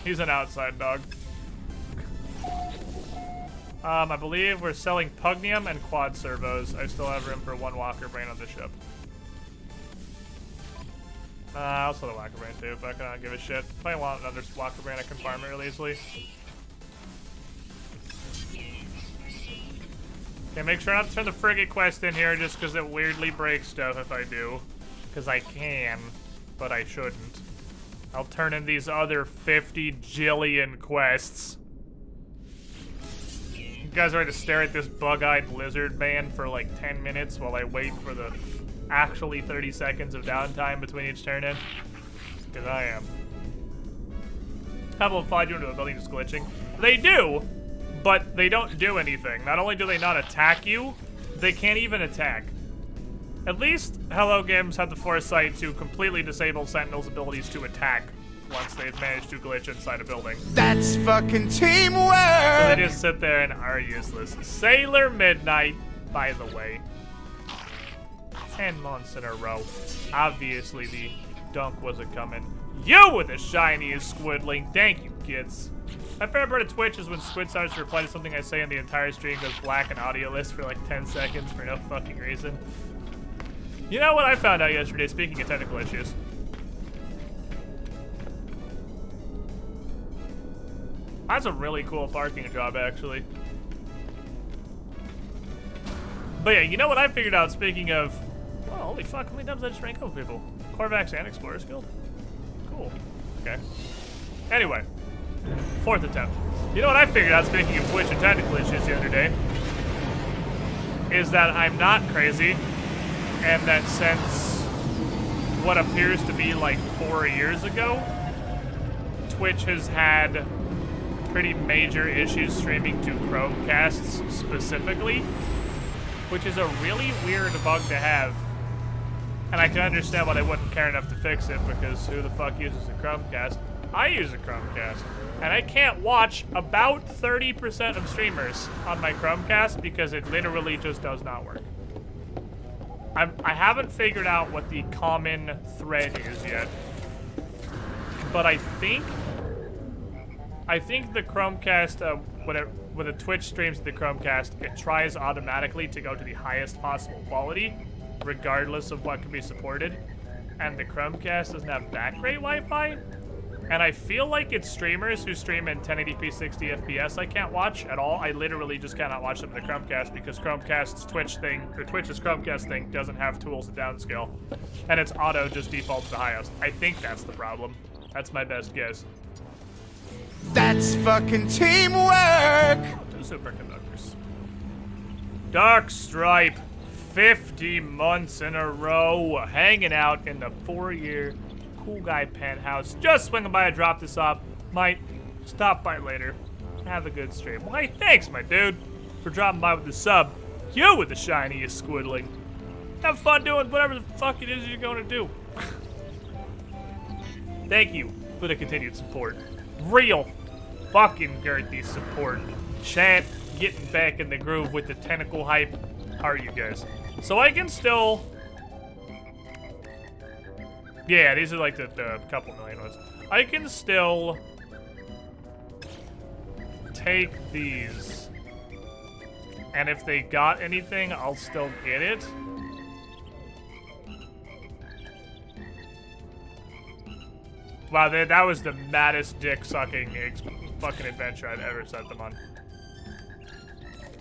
He's an outside dog. I believe we're selling Pugnium and quad servos. I still have room for 1 Walker Brain on the ship. I'll sell the Walker Brain too, but I don't give a shit. If I want another Walker Brain, I can farm it really easily. Okay, make sure not to turn the frigate quest in here just because it weirdly breaks stuff if I do. Because I can, but I shouldn't. I'll turn in these other 50 jillion quests. You guys are ready to stare at this bug-eyed lizard man for like 10 minutes while I wait for the actually 30 seconds of downtime between each turn in? Because I am. How about fly you into a building just glitching? They do, but they don't do anything. Not only do they not attack you, they can't even attack. At least Hello Games had the foresight to completely disable Sentinel's abilities to attack once they've managed to glitch inside a building. That's fucking teamwork! So they just sit there and are useless. Sailor Midnight, by the way. 10 months in a row. Obviously the dunk wasn't coming. You were the shiniest squidling. Thank you, kids. My favorite part of Twitch is when Squid starts to reply to something I say and the entire stream goes black and audio list for like 10 seconds for no fucking reason. You know what I found out yesterday, speaking of technical issues? That's a really cool parking job, actually. But yeah, you know what I figured out, speaking of... Oh, holy fuck, how many times did I just rank over people? Corvax and Explorers Guild? Cool. Okay. Anyway. 4th attempt. You know what I figured out, speaking of Twitch and technical issues the other day? Is that I'm not crazy, and that since what appears to be like 4 years ago, Twitch has had pretty major issues streaming to Chromecasts specifically, which is a really weird bug to have. And I can understand why they wouldn't care enough to fix it, because who the fuck uses a Chromecast? I use a Chromecast, and I can't watch about 30% of streamers on my Chromecast because it literally just does not work. I haven't figured out what the common thread is yet, but I think the Chromecast, when the Twitch streams the Chromecast, it tries automatically to go to the highest possible quality, regardless of what can be supported. And the Chromecast doesn't have that great Wi-Fi. And I feel like it's streamers who stream in 1080p 60 FPS I can't watch at all. I literally just cannot watch them in the Chromecast because Chromecast's Twitch's Chromecast thing doesn't have tools to downscale. And its auto just defaults to highest. I think that's the problem. That's my best guess. That's fucking teamwork! Oh, 2 superconductors. Dark Stripe, 50 months in a row, hanging out in the 4-year Cool Guy penthouse. Just swinging by to drop this off. Might stop by later. Have a good stream. Why, thanks, my dude, for dropping by with the sub. You with the shiniest squidling. Have fun doing whatever the fuck it is you're going to do. Thank you for the continued support. Real fucking girthy support. Chat getting back in the groove with the tentacle hype. How are you guys? So I can still... Yeah, these are like the couple million ones. I can still take these, and if they got anything, I'll still get it. Wow, that was the maddest dick-sucking fucking adventure I've ever set them on.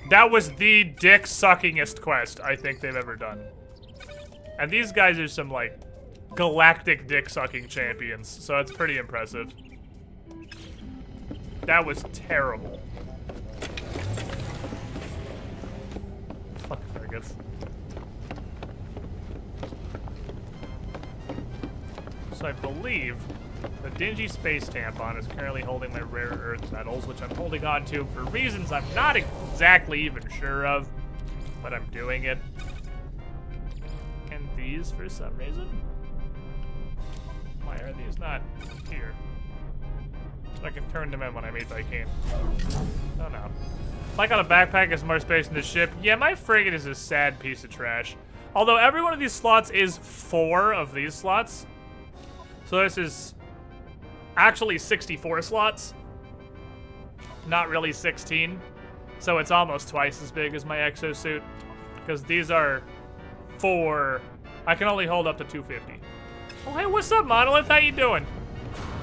That was the dick-suckingest quest I think they've ever done. And these guys are some, like, galactic dick-sucking champions, so it's pretty impressive. That was terrible. Fuck targets. So I believe the Dingy Space Tampon is currently holding my rare earth metals, which I'm holding on to for reasons I'm not exactly even sure of, but I'm doing it. And these, for some reason? Why are these not here? So I can turn them in when I meet Vy'keen. Oh no. Like on a backpack has more space in the ship. Yeah, my frigate is a sad piece of trash. Although every one of these slots is 4 of these slots. So this is actually 64 slots. Not really 16. So it's almost twice as big as my exosuit. Because these are 4. I can only hold up to 250. Oh, hey, what's up, Monolith? How you doing?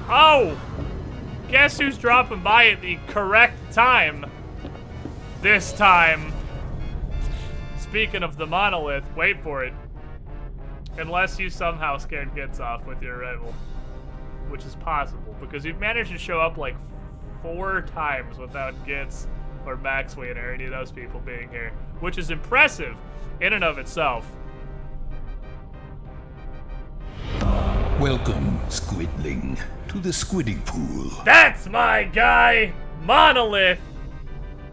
Oh! Guess who's dropping by at the correct time? This time. Speaking of the Monolith, wait for it. Unless you somehow scared Gits off with your arrival. Which is possible, because you've managed to show up like 4 times without Gits or Maxway or any of those people being here, which is impressive in and of itself. Welcome, Squidling, to the Squiddy Pool. That's my guy, Monolith.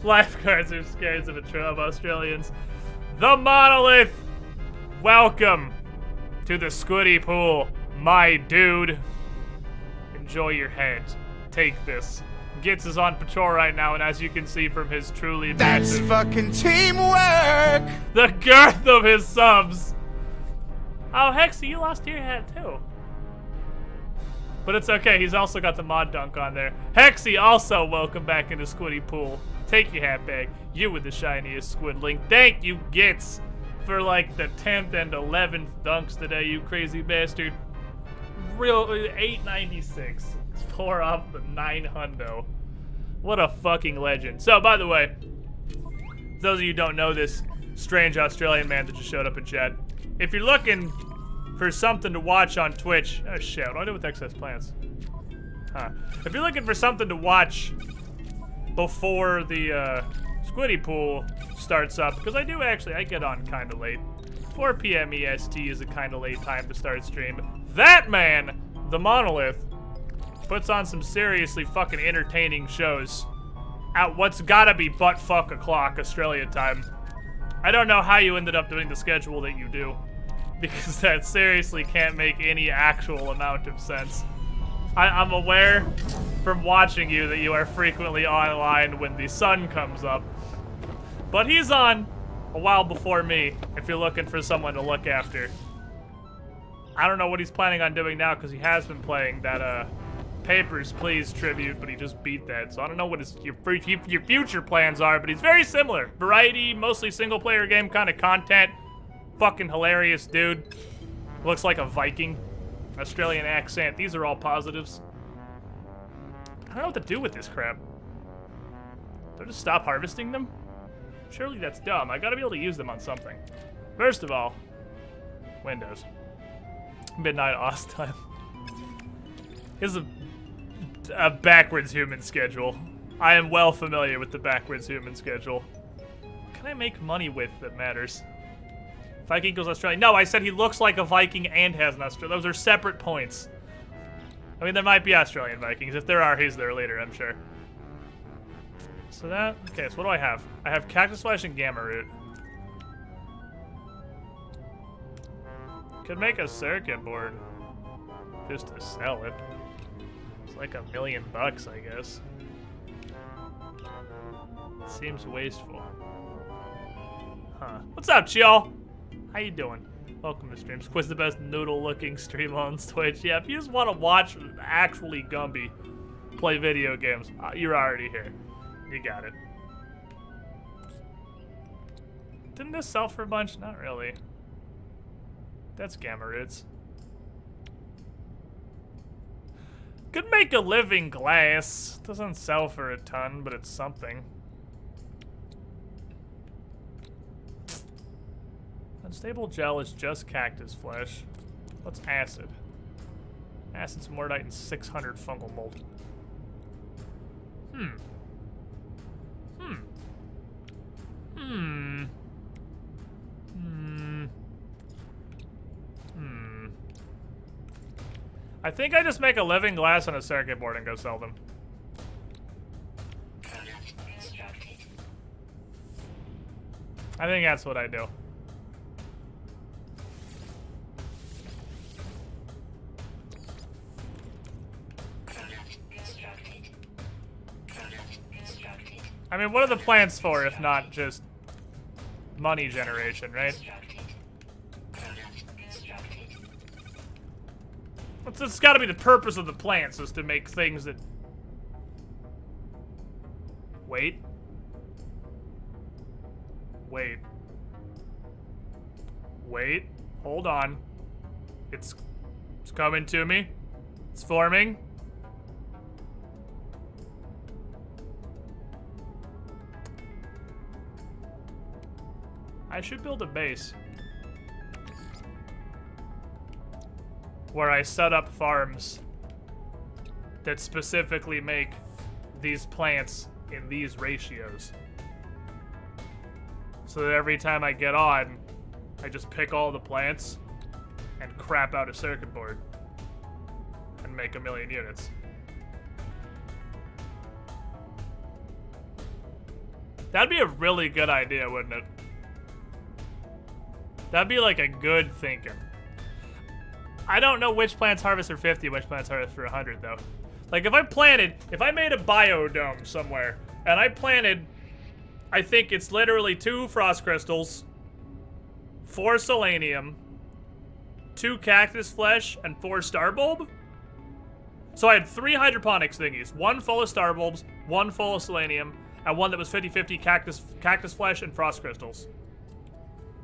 Lifeguards are scared of Australians. The Monolith. Welcome to the Squiddy Pool, my dude. Enjoy your head. Take this. Gitz is on patrol right now, and as you can see from his truly That's massive, fucking teamwork. the girth of his subs. Oh, Hexy, you lost your head too. But it's okay, he's also got the mod dunk on there. Hexy, also welcome back into Squiddy Pool. Take your hat back. You with the shiniest squidling. Thank you, Gitz, for like the 10th and 11th dunks today, you crazy bastard. Real 896. 4 off the 900. What a fucking legend. So, by the way, those of you who don't know this strange Australian man that just showed up in chat, if you're looking for something to watch on Twitch, oh shit, what do I do with excess plants? Huh. If you're looking for something to watch before the Squiddy Pool starts up, because I get on kind of late. 4 p.m. EST is a kind of late time to start stream. That man, the Monolith, puts on some seriously fucking entertaining shows at what's gotta be butt-fuck o'clock Australia time. I don't know how you ended up doing the schedule that you do, because that seriously can't make any actual amount of sense. I'm aware from watching you that you are frequently online when the sun comes up, but he's on a while before me if you're looking for someone to look after. I don't know what he's planning on doing now, because he has been playing that Papers, Please tribute, but he just beat that, so I don't know what your future plans are, but he's very similar. Variety, mostly single-player game kind of content. Fucking hilarious dude. Looks like a Viking. Australian accent. These are all positives. I don't know what to do with this crap. Do I just stop harvesting them? Surely that's dumb. I gotta be able to use them on something. First of all, Windows. Midnight Oz time. Here's a backwards human schedule. I am well familiar with the backwards human schedule. What can I make money with that matters? Viking equals Australian. No, I said he looks like a Viking and has an Australian. Those are separate points. I mean, there might be Australian Vikings. If there are, he's there later, I'm sure. So that, okay, so what do I have? I have Cactus Flash and Gamma Root. Could make a circuit board just to sell it. It's like $1 million, I guess. Seems wasteful. Huh. What's up, y'all? How you doing? Welcome to stream. Squiz the best noodle-looking stream on Twitch. Yeah, if you just want to watch actually Gumby play video games, you're already here. You got it. Didn't this sell for a bunch? Not really. That's Gamma Roots. Could make a living glass. Doesn't sell for a ton, but it's something. Unstable gel is just cactus flesh. What's acid? Acid, Mordite, and 600 fungal mold. I think I just make a living glass on a circuit board and go sell them. I think that's what I do. I mean, what are the plants for if not just money generation, right? It's gotta be the purpose of the plants, is to make things that... Wait. Wait. Wait. Hold on. It's coming to me. It's forming. I should build a base where I set up farms that specifically make these plants in these ratios. So that every time I get on, I just pick all the plants and crap out a circuit board and make 1,000,000 units. That'd be a really good idea, wouldn't it? That'd be like a good thinking. I don't know which plants harvest for 50, which plants harvest for 100 though. Like if I made a biodome somewhere and I planted, I think it's literally 2 frost crystals, 4 selenium, 2 cactus flesh, and 4 star bulb. So I had 3 hydroponics thingies, 1 full of star bulbs, 1 full of selenium, and 1 that was 50-50 cactus flesh and frost crystals.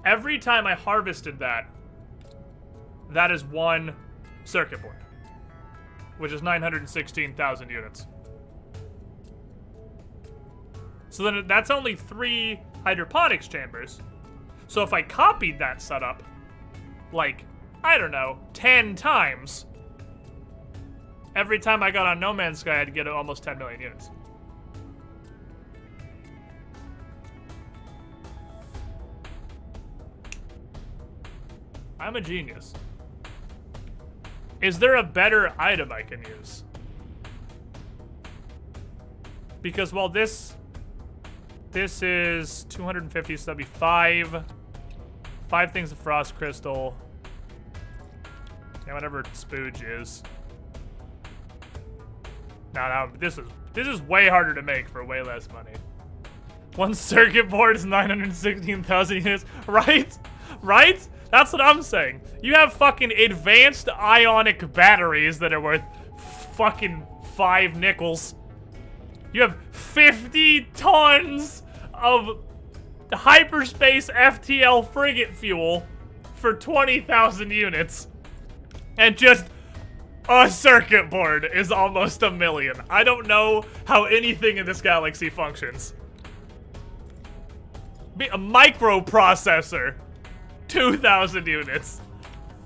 Every time I harvested that is 1 circuit board, which is 916,000 units. So then that's only 3 hydroponics chambers. So if I copied that setup, like, I don't know, 10 times, every time I got on No Man's Sky, I'd get almost 10 million units. I'm a genius. Is there a better item I can use? Because, well, this is 250, so that'd be 5 things of frost crystal. Yeah, whatever spooge is. No, this is way harder to make for way less money. 1 circuit board is 916,000 units, right? Right? That's what I'm saying. You have fucking advanced ionic batteries that are worth fucking 5 nickels. You have 50 tons of hyperspace FTL frigate fuel for 20,000 units. And just a circuit board is almost 1,000,000. I don't know how anything in this galaxy functions. A microprocessor, 2,000 units.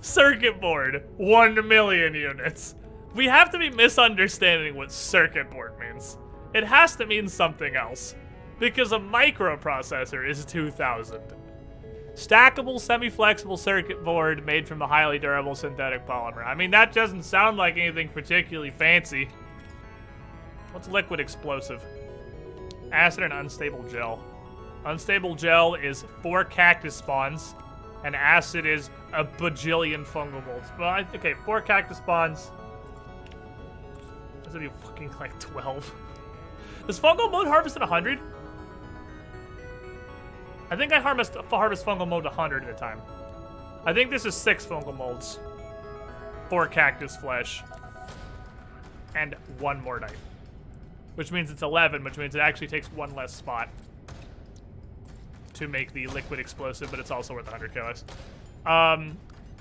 Circuit board, 1,000,000 units. We have to be misunderstanding what circuit board means. It has to mean something else, because a microprocessor is 2,000. Stackable, semi-flexible circuit board made from a highly durable synthetic polymer. I mean, that doesn't sound like anything particularly fancy. What's liquid explosive? Acid and unstable gel. Unstable gel is 4 cactus spawns, and acid is a bajillion fungal molds. Well, okay, 4 cactus spawns. This would be fucking like 12. Does fungal mold harvest at 100? I think I harvest fungal mold 100 at a time. I think this is 6 fungal molds, 4 cactus flesh, and 1 mordite. Which means it's 11, which means it actually takes 1 less spot to make the liquid explosive, but it's also worth 100 kilos.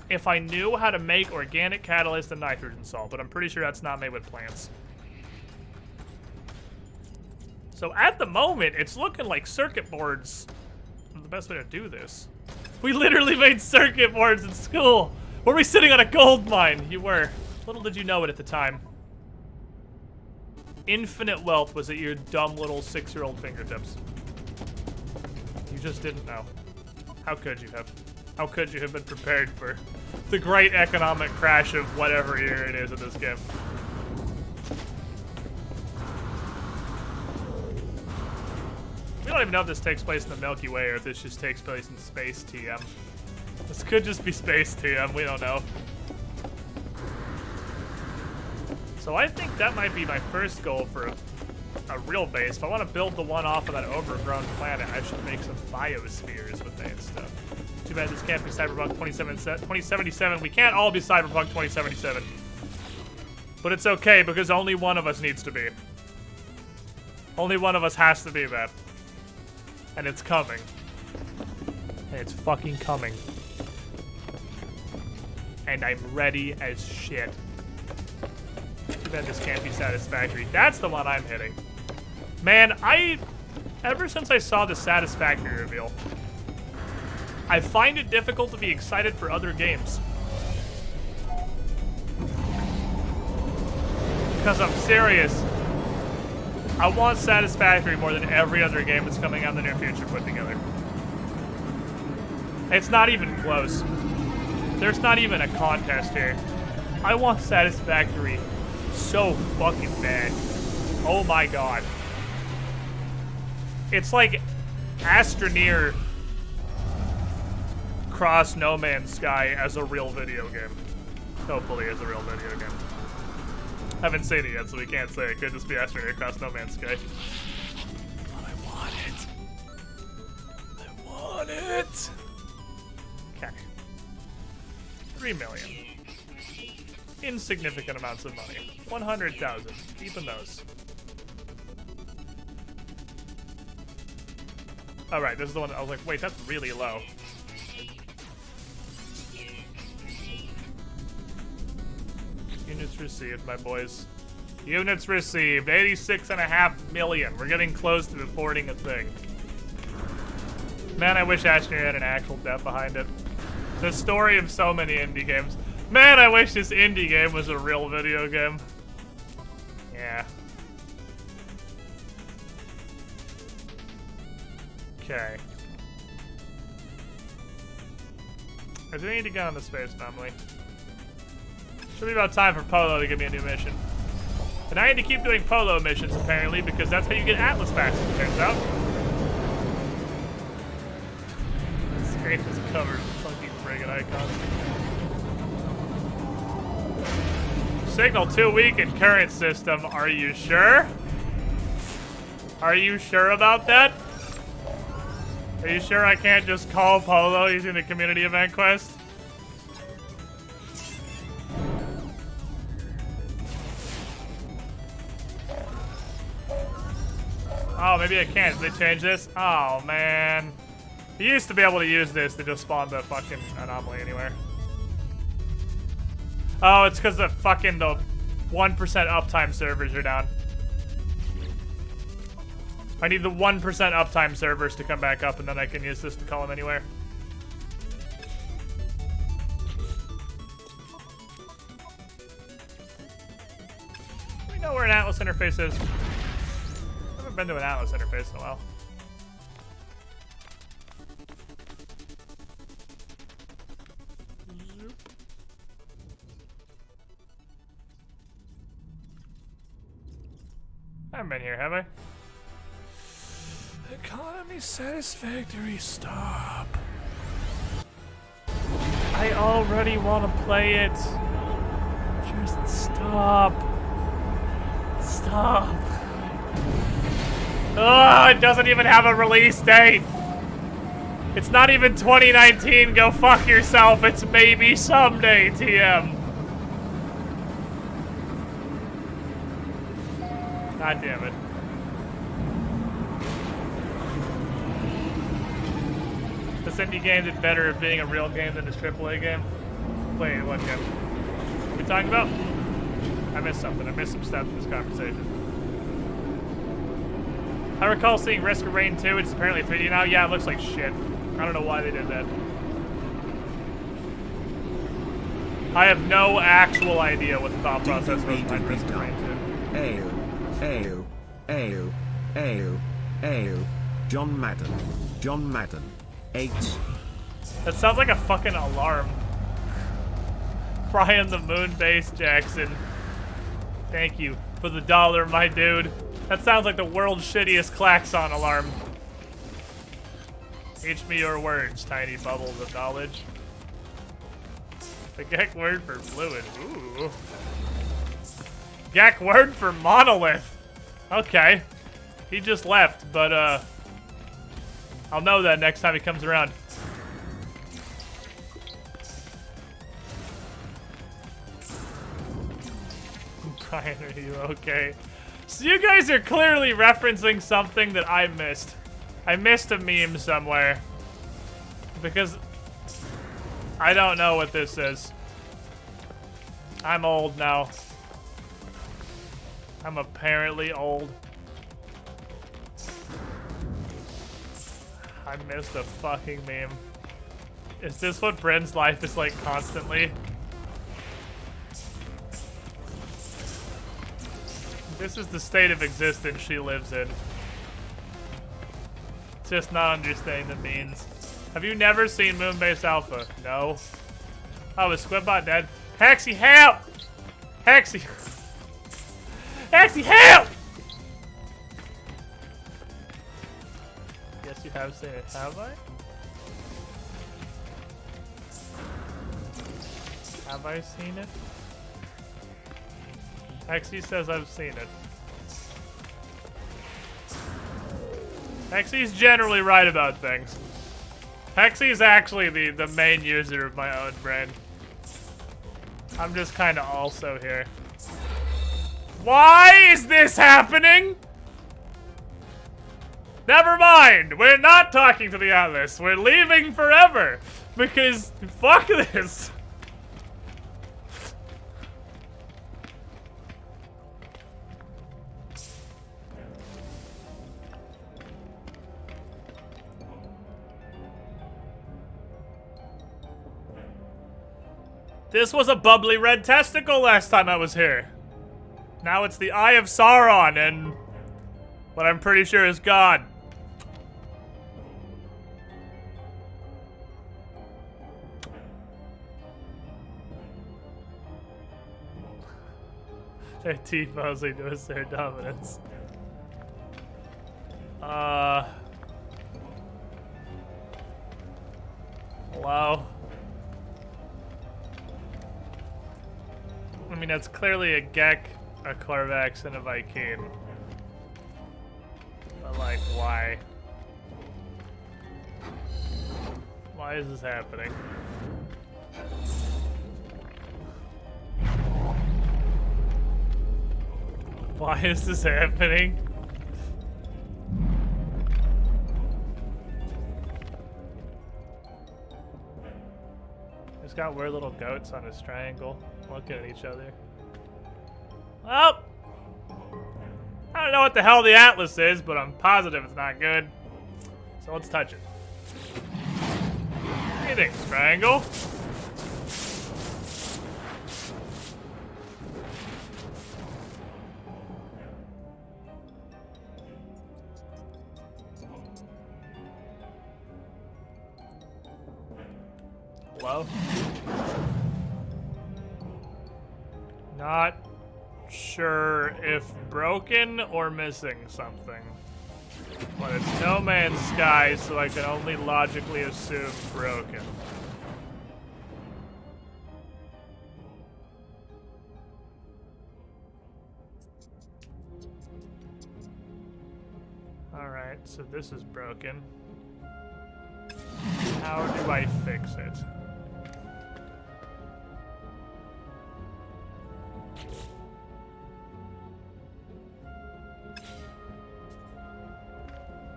If I knew how to make organic catalyst and nitrogen salt, but I'm pretty sure that's not made with plants. So at the moment, it's looking like circuit boards are the best way to do this. We literally made circuit boards in school. Were we sitting on a gold mine? You were. Little did you know it at the time. Infinite wealth was at your dumb little 6-year-old fingertips. You just didn't know. How could you have? How could you have been prepared for the great economic crash of whatever year it is in this game? We don't even know if this takes place in the Milky Way or if this just takes place in space TM. This could just be space TM, we don't know. So I think that might be my first goal for a real base. If I want to build the one off of that overgrown planet, I should make some biospheres with that stuff. Too bad this can't be Cyberpunk 2077. We can't all be Cyberpunk 2077. But it's okay, because only one of us needs to be. Only one of us has to be that. And it's coming. And it's fucking coming. And I'm ready as shit. Too bad this can't be Satisfactory. That's the one I'm hitting. Man, ever since I saw the Satisfactory reveal, I find it difficult to be excited for other games. Because I'm serious. I want Satisfactory more than every other game that's coming out in the near future put together. It's not even close. There's not even a contest here. I want Satisfactory so fucking bad. Oh my god. It's like Astroneer cross No Man's Sky as a real video game. Hopefully as a real video game. Haven't seen it yet, so we can't say it could just be Astroneer cross No Man's Sky. But I want it. I want it. Okay. 3 million. Insignificant amounts of money. 100,000. Keeping those. Alright, this is the one I was like, wait, that's really low. Units received, my boys. Units received. 86.5 million. We're getting close to affording a thing. Man, I wish Astroneer had an actual depth behind it. The story of so many indie games. Man, I wish this indie game was a real video game. Yeah. Okay. I do need to go on the space anomaly. Should be about time for Polo to give me a new mission. And I need to keep doing Polo missions, apparently, because that's how you get Atlas passes, it turns out. This screen is covered with funky friggin' icons. Signal too weak in current system. Are you sure? Are you sure about that? Are you sure I can't just call Polo using the community event quest? Oh, maybe I can't. Did they change this? Oh, man. You used to be able to use this to just spawn the fucking anomaly anywhere. Oh, it's because the 1% uptime servers are down. I need the 1% uptime servers to come back up, and then I can use this to call them anywhere. We know where an Atlas interface is. I haven't been to an Atlas interface in a while. I haven't been here, have I? Economy Satisfactory, stop. I already want to play it. Just stop. Stop. Oh, it doesn't even have a release date. It's not even 2019. Go fuck yourself. It's maybe someday, TM. God damn it. This indie game did better at being a real game than this AAA game. Wait, what game? What are we talking about? I missed something. I missed some steps in this conversation. I recall seeing Risk of Rain 2, which is apparently 3D now. Yeah, it looks like shit. I don't know why they did that. I have no actual idea what the thought process was behind Risk of Rain 2. Ayo. John Madden. 8. That sounds like a fucking alarm. Brian the Moon Base Jackson. Thank you for the $1, my dude. That sounds like the world's shittiest klaxon alarm. Teach me your words, tiny bubbles of knowledge. The Gek word for fluid. Ooh. Gek word for monolith. Okay. He just left, but I'll know that next time he comes around. Brian, are you okay? So you guys are clearly referencing something that I missed. I missed a meme somewhere. Because I don't know what this is. I'm old now. I'm apparently old. I missed a fucking meme. Is this what Bryn's life is like constantly? This is the state of existence she lives in. Just not understanding the means. Have you never seen Moonbase Alpha? No. Oh, is Squidbot dead? Hexy, help! Hexy! Hexy, help! Yes, you have seen it. Have I? Have I seen it? Hexy says I've seen it. Hexy's generally right about things. Hexy's actually the main user of my own brain. I'm just kind of also here. Why is this happening? Never mind. We're not talking to the Atlas. We're leaving forever. Because fuck this. This was a bubbly red testicle last time I was here. Now it's the Eye of Sauron and what I'm pretty sure is God. They're T-posing to assert dominance. Hello? I mean, that's clearly a Gek, a Corvax, and a Vy'keen. But, like, why? Why is this happening? Why is this happening? He's got weird little goats on his triangle, looking at each other. Well, I don't know what the hell the Atlas is, but I'm positive it's not good. So let's touch it. What do you think, triangle? Hello? Not sure if broken or missing something. But it's No Man's Sky, so I can only logically assume broken. Alright, so this is broken. How do I fix it?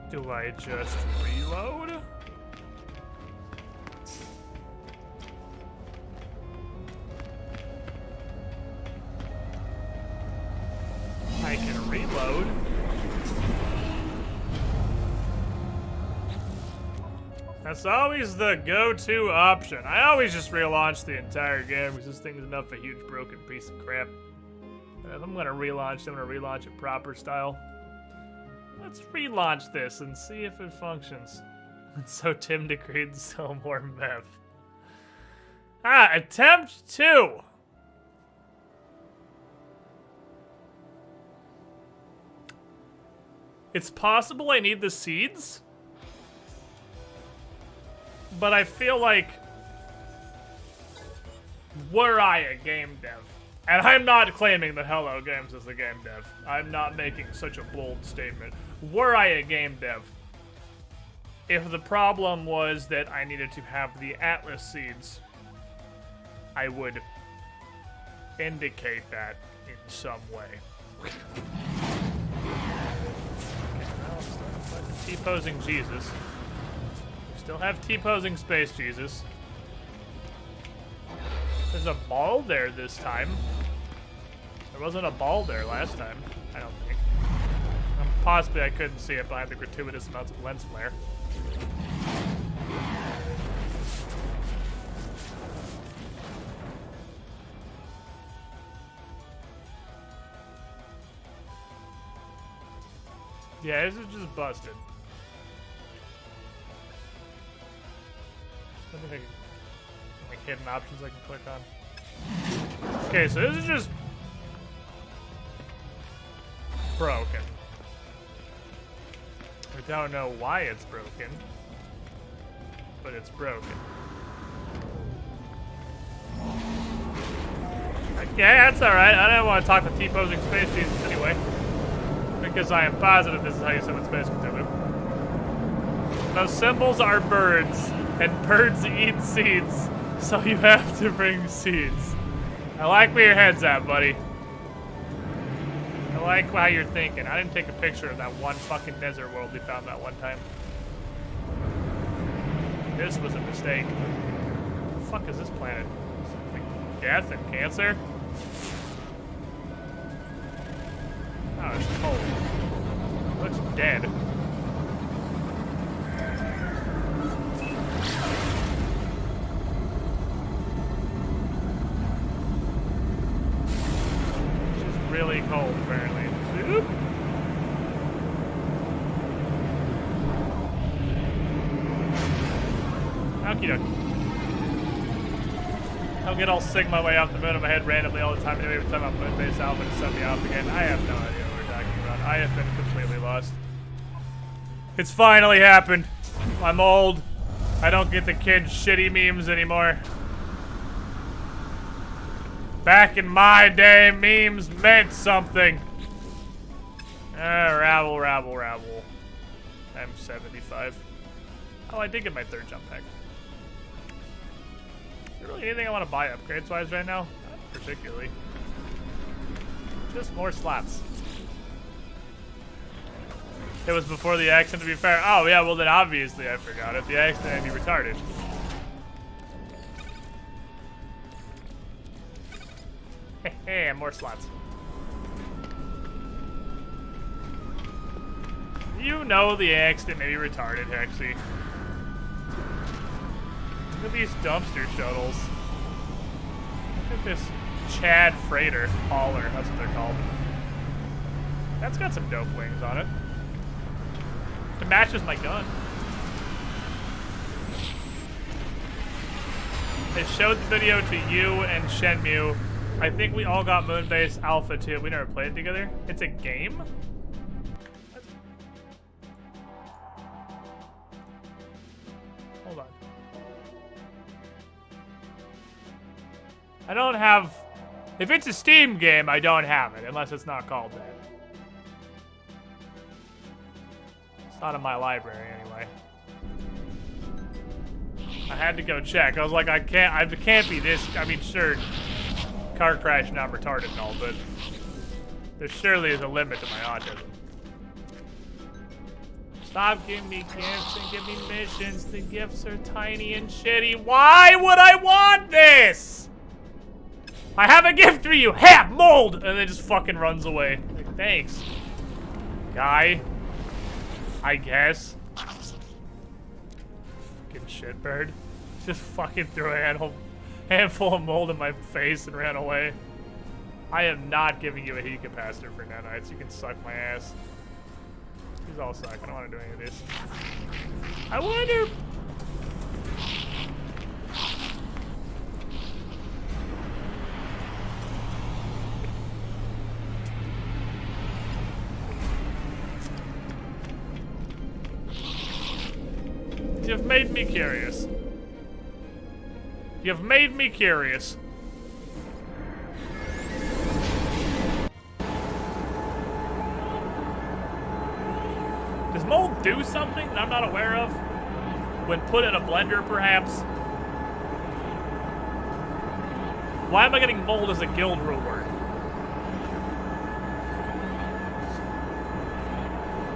Do I just reload? I can reload. That's always the go-to option. I always just relaunch the entire game because this thing's enough a huge broken piece of crap. And if I'm gonna relaunch, I'm gonna relaunch it proper style. Let's relaunch this and see if it functions. So Tim decreed so more meth. Attempt 2. It's possible I need the seeds, but I feel like were I a game dev, and I'm not claiming that Hello Games is a game dev. I'm not making such a bold statement. Were I a game dev, if the problem was that I needed to have the Atlas seeds, I would indicate that in some way. Okay, now I'm starting with T-posing Jesus. We still have T-posing Space Jesus. There's a ball there this time. There wasn't a ball there last time, I don't think. Possibly I couldn't see it behind the gratuitous amounts of lens flare. Yeah, this is just busted. I think I can, like hidden options I can click on. Okay, so this is just broken. I don't know why it's broken, but it's broken. Okay, that's alright. I don't want to talk to T-posing Space Jesus anyway. Because I am positive this is how you summon Space Cthulhu. Those symbols are birds, and birds eat seeds, so you have to bring seeds. I like where your head's at, buddy. I like how you're thinking. I didn't take a picture of that one fucking desert world we found that one time. This was a mistake. What the fuck is this planet? Like death and cancer? Oh, it's cold. It looks dead. It's really cold, apparently. Oop. Okie dokie. I'll get all sick my way off the moon in my head randomly all the time. Anyway, every time I'm moon base alpha to set me off again. I have no idea what we're talking about. I have been completely lost. It's finally happened. I'm old. I don't get the kids' shitty memes anymore. Back in my day, memes meant something. Rabble, rabble, rabble. I'm 75. Oh, I did get my third jump pack. Is there really anything I want to buy upgrades-wise right now? Not particularly. Just more slots. It was before the accident, to be fair. Oh, yeah, well then obviously I forgot it. The accident made me retarded. Hey, more slots. You know the accident made me retarded, Hexy. Look at these dumpster shuttles. Look at this Chad freighter hauler. That's what they're called. That's got some dope wings on it. It matches my gun. I showed the video to you and Shenmue. I think we all got Moonbase Alpha too. We never played it together. It's a game? What? Hold on. I don't have... If it's a Steam game, I don't have it, unless it's not called that. It's not in my library, anyway. I had to go check. I was like, it can't be this. I mean, sure, car crash, not retarded and all, but there surely is a limit to my autism. Stop giving me gifts and give me missions. The gifts are tiny and shitty. Why would I want this? I have a gift for you. Ha! Mold! And then just fucking runs away. Like, thanks, guy. I guess. Fucking shitbird. Just fucking threw a handful of mold in my face and ran away. I am not giving you a heat capacitor for nanites. You can suck my ass. These all suck. I don't want to do any of this. I wonder... You've made me curious. You've made me curious. Does mold do something that I'm not aware of? When put in a blender, perhaps? Why am I getting mold as a guild rule word?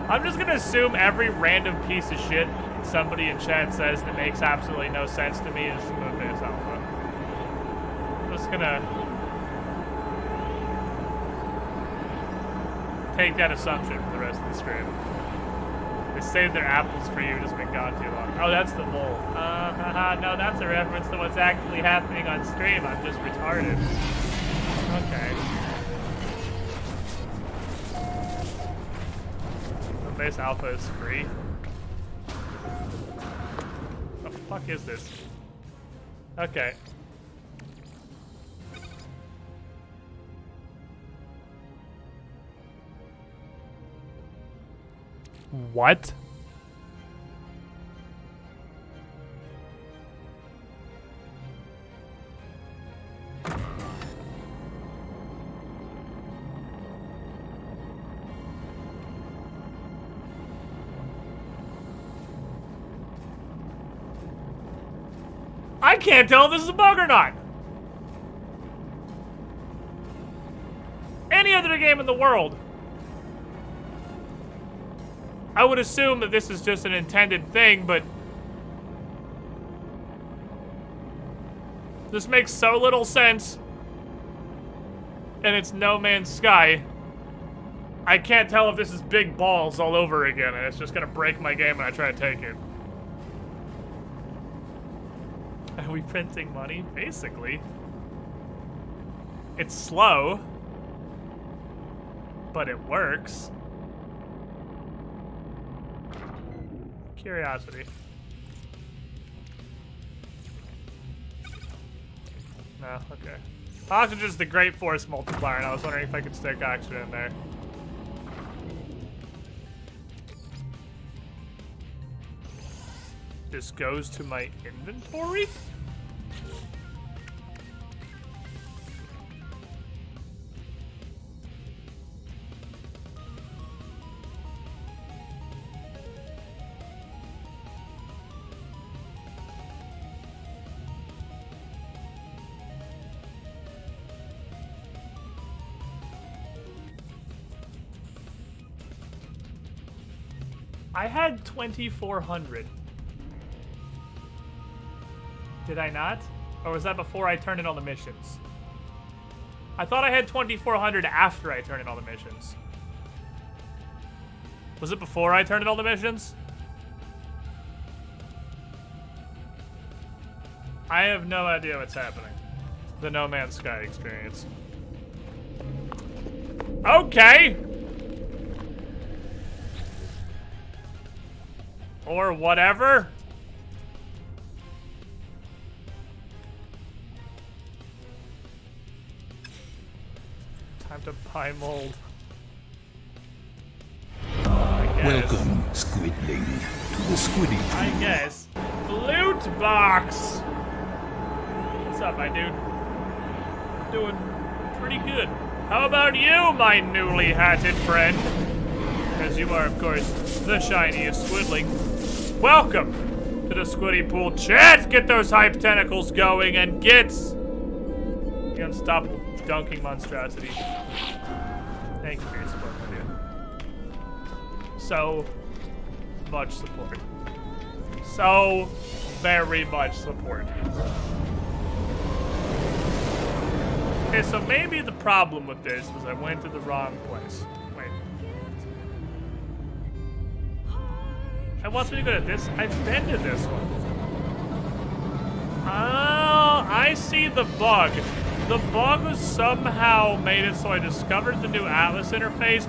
I'm just gonna assume every random piece of shit somebody in chat says that makes absolutely no sense to me is Moonbase Alpha. I'm just gonna take that assumption for the rest of the stream. They saved their apples for you, just been gone too long. Oh, that's the mole. No, that's a reference to what's actually happening on stream. I'm just retarded. Okay. database alpha is free. The fuck is this? Okay. What? I can't tell if this is a bug or not. Any other game in the world, I would assume that this is just an intended thing, but this makes so little sense, and it's No Man's Sky. I can't tell if this is big balls all over again, and it's just gonna break my game when I try to take it. Are we printing money? Basically. It's slow, but it works. Curiosity. No, okay. Oxygen's the Great Force multiplier, and I was wondering if I could stick oxygen in there. This goes to my inventory? I had 2,400. Did I not? Or was that before I turned in all the missions? I thought I had 2,400 after I turned in all the missions. Was it before I turned in all the missions? I have no idea what's happening. The No Man's Sky experience. Okay! Or whatever. Time to buy mold. Welcome, Squidling, to the Squiddy Pool. I guess. Loot box! What's up, my dude? Doing pretty good. How about you, my newly hatted friend? Because you are, of course, the shiniest Squidling. Welcome to the Squiddy Pool. Chat! Get those hype tentacles going and get the unstoppable dunking monstrosity. Thank you for your support, my dude. So much support. So very much support. Okay, so maybe the problem with this was I went to the wrong place. Wait. It wants me to go to this? I've been to this one. Oh, I see the bug. The bug somehow made it so I discovered the new Atlas interface,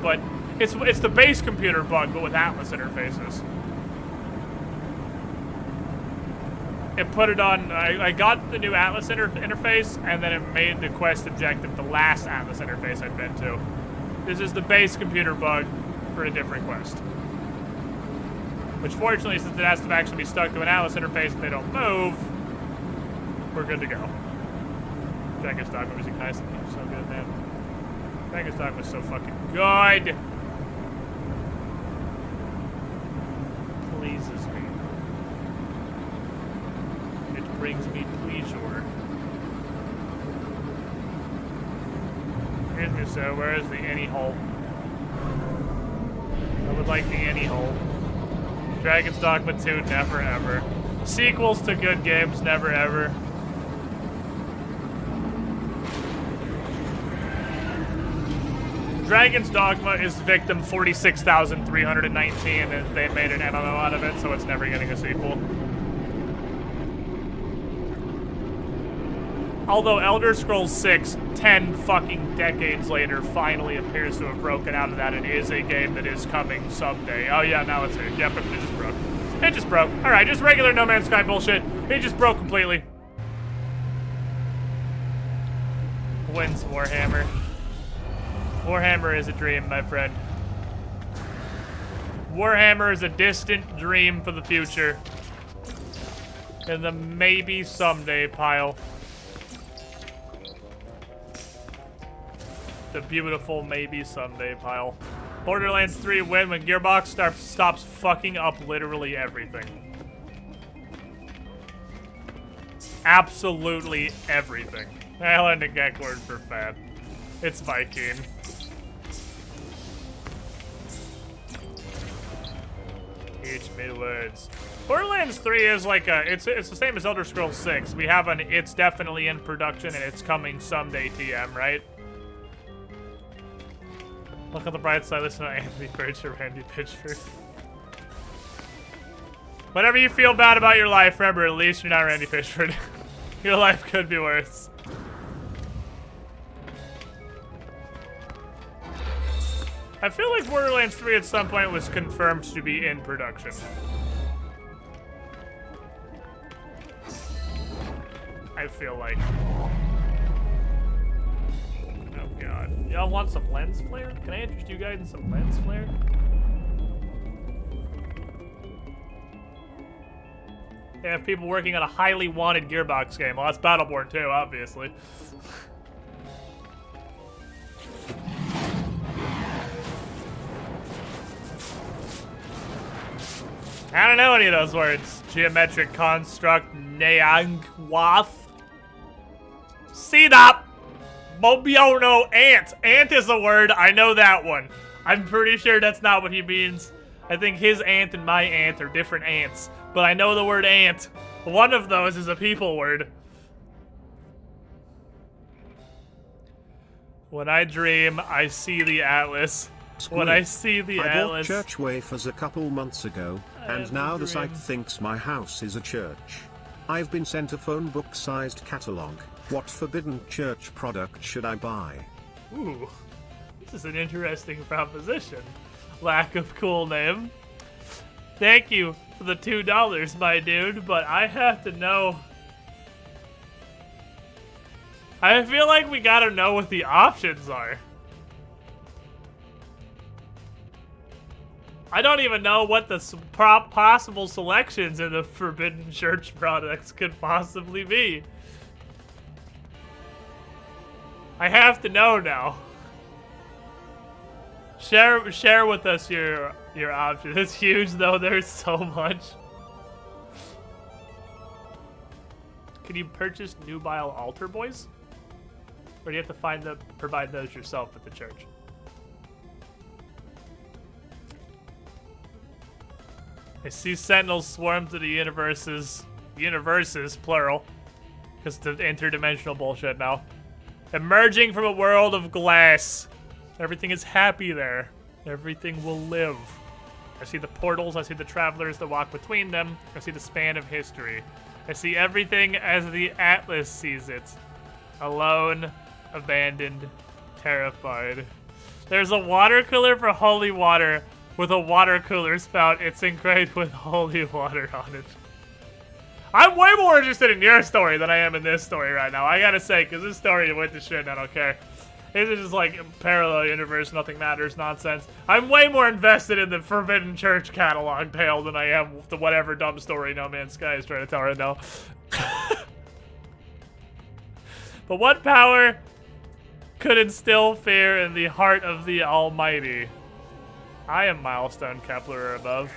but it's the base computer bug, but with Atlas interfaces. It put it on. I got the new Atlas interface, and then it made the quest objective the last Atlas interface I'd been to. This is the base computer bug for a different quest. Which, fortunately, since it has to actually be stuck to an Atlas interface and they don't move, we're good to go. Dragon's Dogma was nice. So good, man. Dragon's Dogma was so fucking good. Pleases me. It brings me pleasure. Excuse me, sir. Where is the any hole? I would like the any hole. Dragon's Dogma 2, never ever. Sequels to good games, never ever. Dragon's Dogma is victim 46,319, and they made an MMO out of it, so it's never getting a sequel. Although Elder Scrolls 6, 10 fucking decades later, finally appears to have broken out of that and is a game that is coming someday. Oh yeah, now it's here. Yep, it just broke. It just broke. Alright, just regular No Man's Sky bullshit. It just broke completely. Wins Warhammer. Warhammer is a dream, my friend. Warhammer is a distant dream for the future. In the maybe someday pile. The beautiful maybe someday pile. Borderlands 3 win when Gearbox stops fucking up literally everything. Absolutely everything. I learned a gag word for fat. It's Viking. Teach me words. Borderlands 3 is like it's the same as Elder Scrolls 6. We have an it's definitely in production and it's coming someday TM, right? Look on the bright side, listen to Anthony Birch or Randy Pitchford. Whenever you feel bad about your life, remember, at least you're not Randy Pitchford. Your life could be worse. I feel like Borderlands 3 at some point was confirmed to be in production. I feel like. Oh god. Y'all want some lens flare? Can I interest you guys in some lens flare? They have people working on a highly wanted Gearbox game. Well, that's Battleborn 2, obviously. I don't know any of those words. Geometric construct, Neangwath. Sidop. Mobiono ant. Ant is a word. I know that one. I'm pretty sure that's not what he means. I think his aunt and my aunt are different ants. But I know the word ant. One of those is a people word. When I dream, I see the Atlas. When I see the Atlas. I bought church wafers a couple months ago, and now the site thinks my house is a church. I've been sent a phone book-sized catalog. What forbidden church product should I buy? Ooh, this is an interesting proposition. Lack of cool name. Thank you for the $2, my dude, but I have to know. I feel like we gotta know what the options are. I don't even know what the possible selections in the Forbidden Church products could possibly be. I have to know now. Share with us your options. It's huge though. There's so much. Can you purchase nubile altar boys, or do you have to provide those yourself at the church? I see sentinels swarm through the universes, plural, because it's interdimensional bullshit now. Emerging from a world of glass. Everything is happy there. Everything will live. I see the portals, I see the travelers that walk between them, I see the span of history. I see everything as the Atlas sees it. Alone, abandoned, terrified. There's a water cooler for holy water with a water cooler spout. It's engraved with holy water on it. I'm way more interested in your story than I am in this story right now. I gotta say, because this story went to shit and I don't care. This is just like parallel universe, nothing matters nonsense. I'm way more invested in the Forbidden Church catalog tale than I am with the whatever dumb story No Man's Sky is trying to tell right now. But what power could instill fear in the heart of the Almighty? I am Milestone Kepler or above.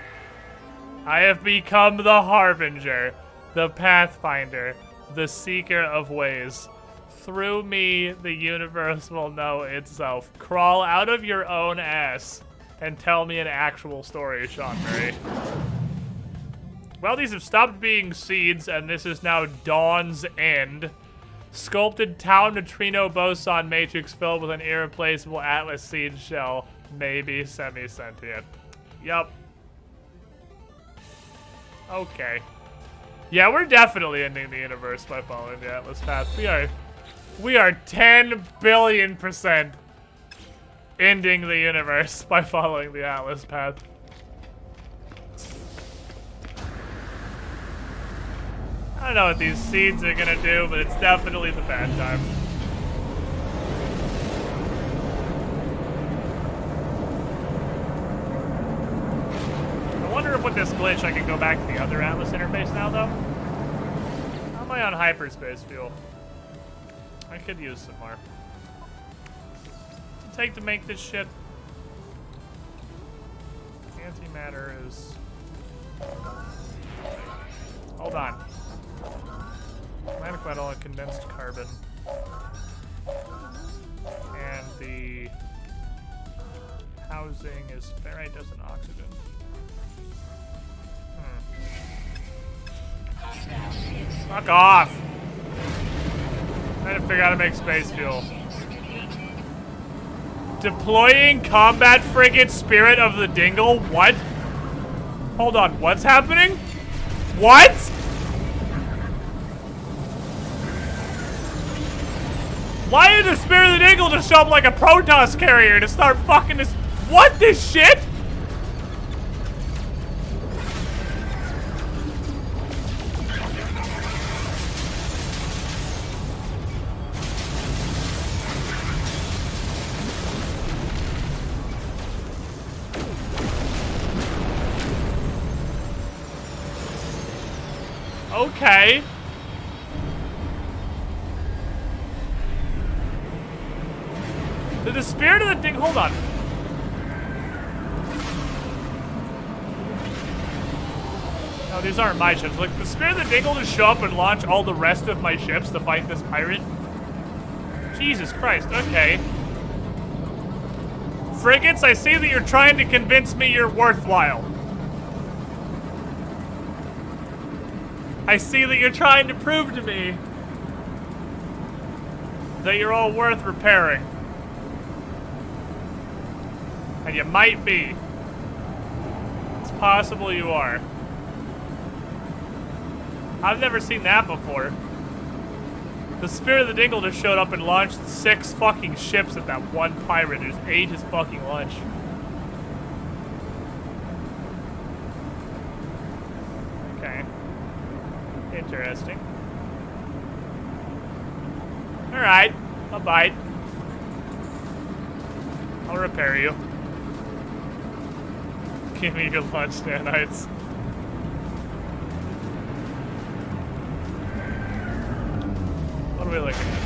I have become the Harbinger, the Pathfinder, the Seeker of Ways. Through me, the universe will know itself. Crawl out of your own ass and tell me an actual story, Sean Murray. Well, these have stopped being seeds, and this is now Dawn's End. Sculpted Tau neutrino boson matrix filled with an irreplaceable Atlas seed shell. Maybe semi-sentient. Yup. Okay. Yeah, we're definitely ending the universe by following the Atlas path. We are 10 billion% ending the universe by following the Atlas path. I don't know what these seeds are gonna do, but it's definitely the bad time. I wonder if with this glitch I can go back to the other Atlas interface now, though. How am I on hyperspace fuel? I could use some more. What's it take to make this shit? Antimatter is... Hold on. Magnetic metal and condensed carbon. And the housing is ferrite, dust, and oxygen. Fuck off! I'm trying to figure out how to make space fuel. Deploying combat frigate Spirit of the Dingle? What? Hold on, what's happening? What? Why did the Spirit of the Dingle just show up like a Protoss carrier to start fucking this? What this shit? Okay. Did the Spirit of the Dingle... Hold on. No, these aren't my ships. Like, the Spirit of the Dingle just show up and launch all the rest of my ships to fight this pirate? Jesus Christ, okay. Frigates, I see that you're trying to convince me you're worthwhile. I see that you're trying to prove to me that you're all worth repairing. And you might be. It's possible you are. I've never seen that before. The Spirit of the Dingle just showed up and launched 6 fucking ships at that one pirate who just ate his fucking lunch. Okay. Interesting. Alright, I'll bite. I'll repair you. Give me your lunch, nanites. What are we looking at?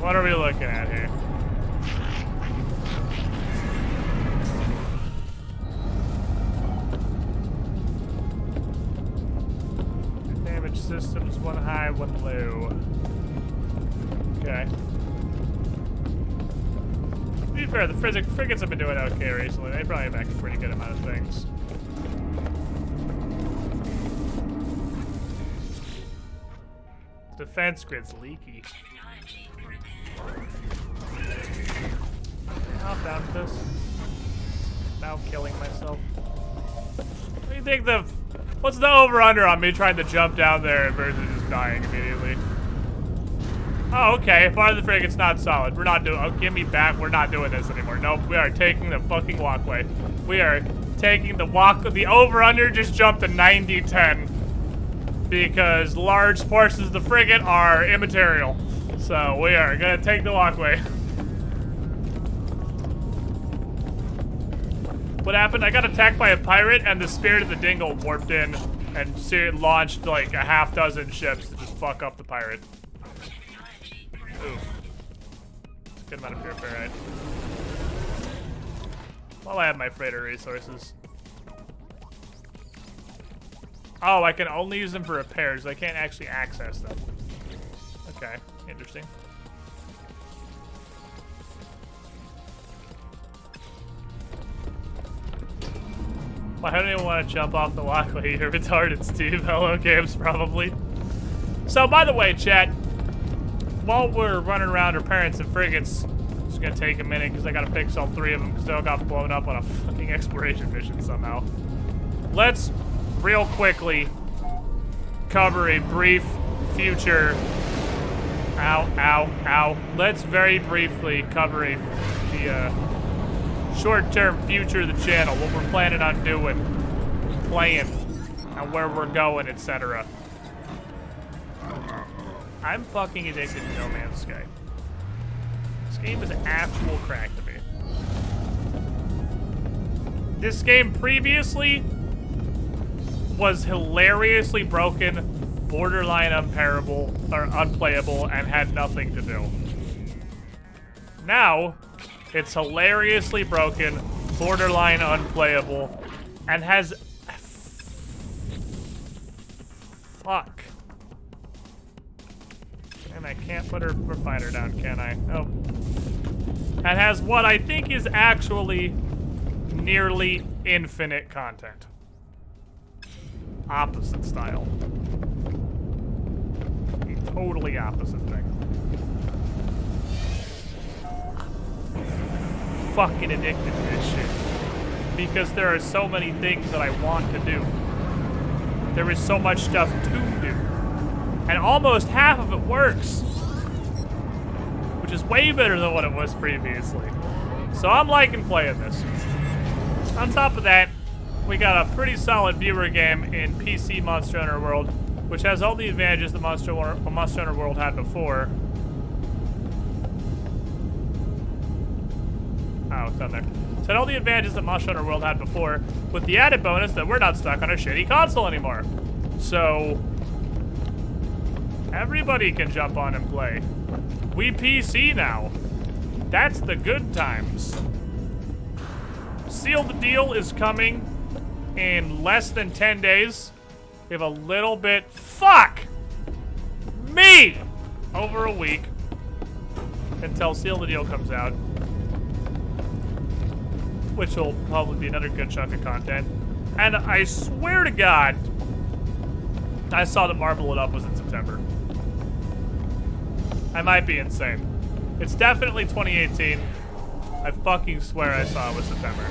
What are we looking at here? Damage systems, 1 high, 1 low. Okay. To be fair, the frigates have been doing okay recently. They probably back a pretty good amount of things. Defense grid's leaky. I'll found this. Now killing myself. What do you think what's the over-under on me trying to jump down there versus just dying immediately? Oh, okay. Part of the frigate's not solid. We're not doing... Oh, give me back. We're not doing this anymore. Nope. We are taking the fucking walkway. We are taking the walk... The over-under just jumped to 90-10. Because large portions of the frigate are immaterial. So we are gonna take the walkway. What happened? I got attacked by a pirate and the Spirit of the Dingle warped in and launched like a half dozen ships to just fuck up the pirate. Oof. Good amount of pure ferrite. While I have my freighter resources. Oh, I can only use them for repairs. I can't actually access them. Okay, interesting. Well, I don't even want to jump off the walkway. You're retarded, Steve. Hello, games, probably. So, by the way, chat, while we're running around repairing some frigates, just gonna take a minute because I gotta fix all 3 of them because they all got blown up on a fucking exploration mission somehow. Let's real quickly cover a brief future. Ow, ow, ow. Let's very briefly cover the short-term future of the channel, what we're planning on doing, playing, and where we're going, etc. I'm fucking addicted to No Man's Sky. This game is actual crack to me. This game previously was hilariously broken, borderline unplayable, and had nothing to do. Now, it's hilariously broken, borderline unplayable, and has... Fuck. And I can't put her refiner down, can I? Oh. And has what I think is actually nearly infinite content. Opposite style. A totally opposite thing. Fucking addicted to this shit. Because there are so many things that I want to do. There is so much stuff to do. And almost half of it works. Which is way better than what it was previously. So I'm liking playing this. On top of that, we got a pretty solid viewer game in PC Monster Hunter World, which has all the advantages that Monster Hunter World had before. Oh, it's down there. So it had all the advantages that Monster Hunter World had before, with the added bonus that we're not stuck on a shitty console anymore. So everybody can jump on and play. We PC now. That's the good times. Seal the Deal is coming in less than 10 days. We have a little bit... Fuck! Me! Over a week. Until Seal the Deal comes out. Which will probably be another good chunk of content. And I swear to God, I saw that Marble It Up was in September. I might be insane. It's definitely 2018. I fucking swear I saw it was September.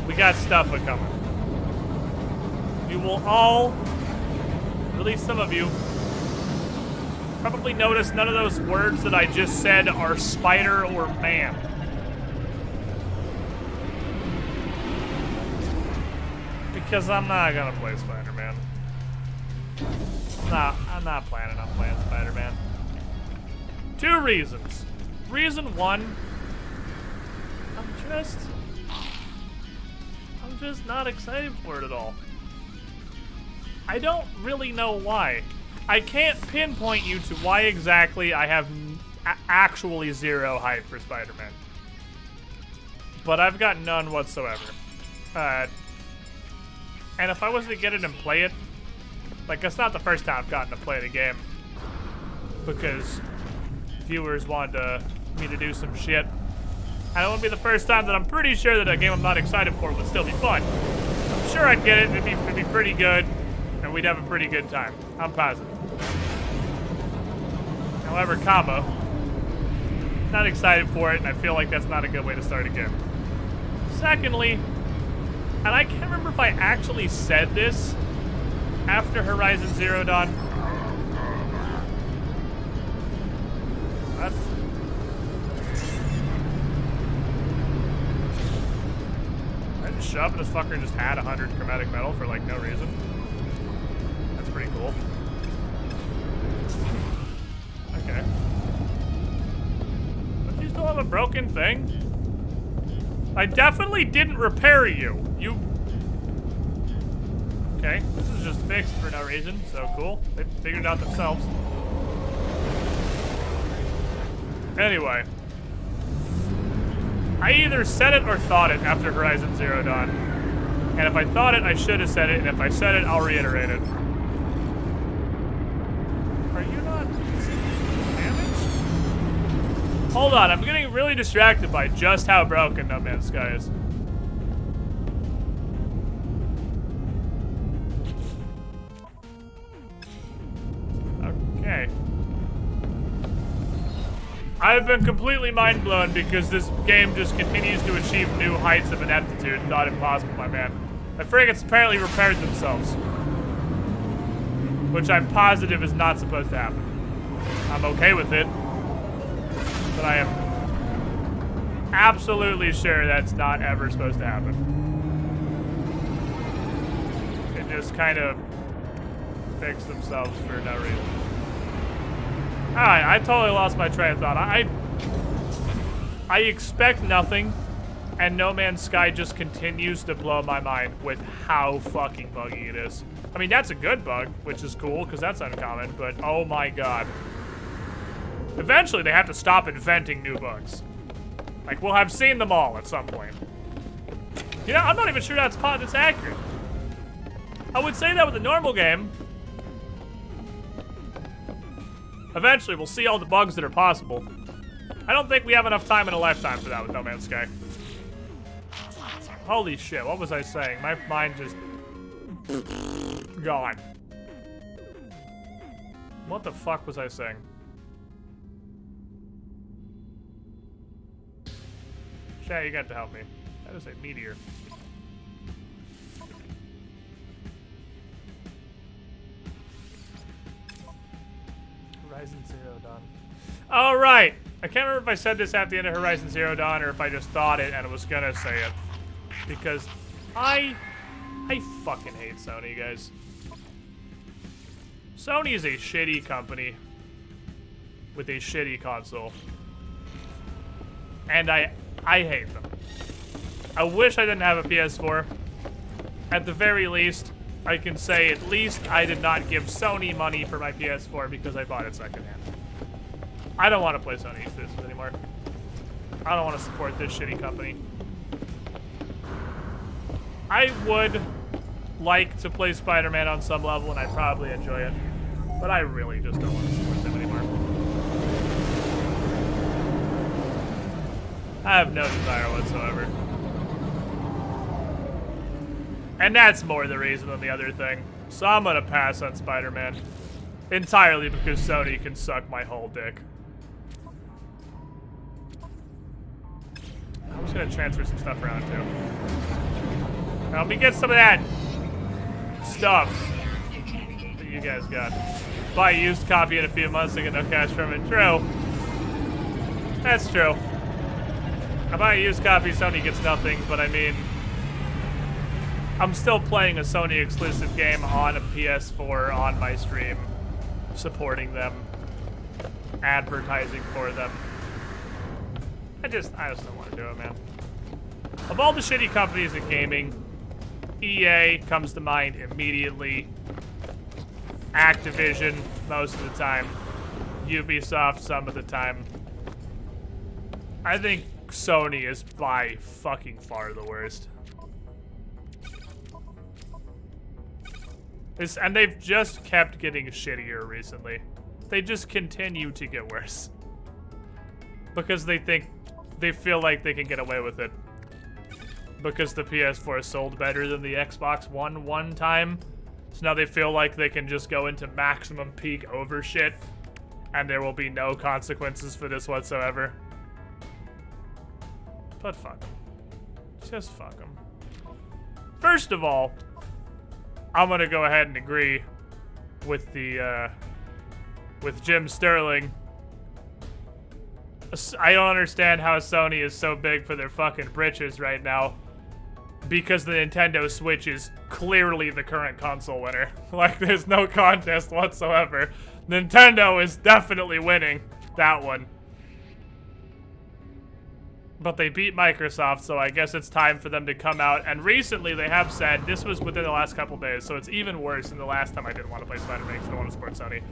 We got stuff coming. You will all, at least some of you, probably notice none of those words that I just said are spider or man. Because I'm not gonna play Spider-Man. Nah, I'm not planning on playing Spider-Man. 2 reasons. Reason 1, I'm just not excited for it at all. I don't really know why. I can't pinpoint you to why exactly I have actually 0 hype for Spider-Man. But I've got none whatsoever. And if I was to get it and play it, like, that's not the first time I've gotten to play the game. Because viewers wanted me to do some shit. And it wouldn't be the first time that I'm pretty sure that a game I'm not excited for would still be fun. I'm sure I'd get it, it'd be pretty good, and we'd have a pretty good time. I'm positive. However, not excited for it, and I feel like that's not a good way to start a game. Secondly, and I can't remember if I actually said this after Horizon Zero Dawn. What? I just shoved and this fucker just had 100 chromatic metal for like no reason. That's pretty cool. Okay. Don't you still have a broken thing? I definitely didn't repair you. Okay, this is just fixed for no reason, so cool. They figured it out themselves. Anyway. I either said it or thought it after Horizon Zero Dawn. And if I thought it, I should have said it, and if I said it, I'll reiterate it. Are you not damaged? Hold on, I'm getting really distracted by just how broken No Man's Sky is. Okay. I've been completely mind blown because this game just continues to achieve new heights of ineptitude. Not impossible, my man. My frigates apparently repaired themselves, which I'm positive is not supposed to happen. I'm okay with it, but I am absolutely sure that's not ever supposed to happen. It just kind of fix themselves for no reason. Alright, I totally lost my train of thought. I expect nothing, and No Man's Sky just continues to blow my mind with how fucking buggy it is. I mean, that's a good bug, which is cool, because that's uncommon, but oh my god. Eventually, they have to stop inventing new bugs. Like, we'll have seen them all at some point. You know, I'm not even sure that's accurate. I would say that with a normal game. Eventually, we'll see all the bugs that are possible. I don't think we have enough time in a lifetime for that with No Man's Sky. Holy shit, what was I saying? My mind just... gone. What the fuck was I saying? Chat, you got to help me. That is a meteor. Horizon Zero Dawn. All right. I can't remember if I said this at the end of Horizon Zero Dawn or if I just thought it and was gonna say it. Because I fucking hate Sony, guys. Sony is a shitty company with a shitty console. And I hate them. I wish I didn't have a PS4. At the very least, I can say at least I did not give Sony money for my PS4 because I bought it secondhand. I don't want to play Sony exclusives anymore. I don't want to support this shitty company. I would like to play Spider-Man on some level, and I'd probably enjoy it. But I really just don't want to support them anymore. I have no desire whatsoever. And that's more the reason than the other thing. So I'm gonna pass on Spider-Man. Entirely because Sony can suck my whole dick. I'm just gonna transfer some stuff around too. Now, let me get some of that stuff that you guys got. Buy a used copy in a few months and get no cash from it. True. That's true. I buy a used copy, Sony gets nothing, but I mean, I'm still playing a Sony exclusive game on a PS4 on my stream, supporting them, advertising for them. I just don't want to do it, man. Of all the shitty companies in gaming, EA comes to mind immediately. Activision, most of the time. Ubisoft, some of the time. I think Sony is by fucking far the worst. And they've just kept getting shittier recently. They just continue to get worse. Because they feel like they can get away with it. Because the PS4 sold better than the Xbox one time. So now they feel like they can just go into maximum peak over shit. And there will be no consequences for this whatsoever. But fuck them. Just fuck them. First of all, I'm gonna go ahead and agree with the, with Jim Sterling. I don't understand how Sony is so big for their fucking britches right now. Because the Nintendo Switch is clearly the current console winner. Like, there's no contest whatsoever. Nintendo is definitely winning that one. But they beat Microsoft, so I guess it's time for them to come out. And recently they have said, this was within the last couple days, so it's even worse than the last time I didn't want to play Spider-Man because I don't want to support Sony.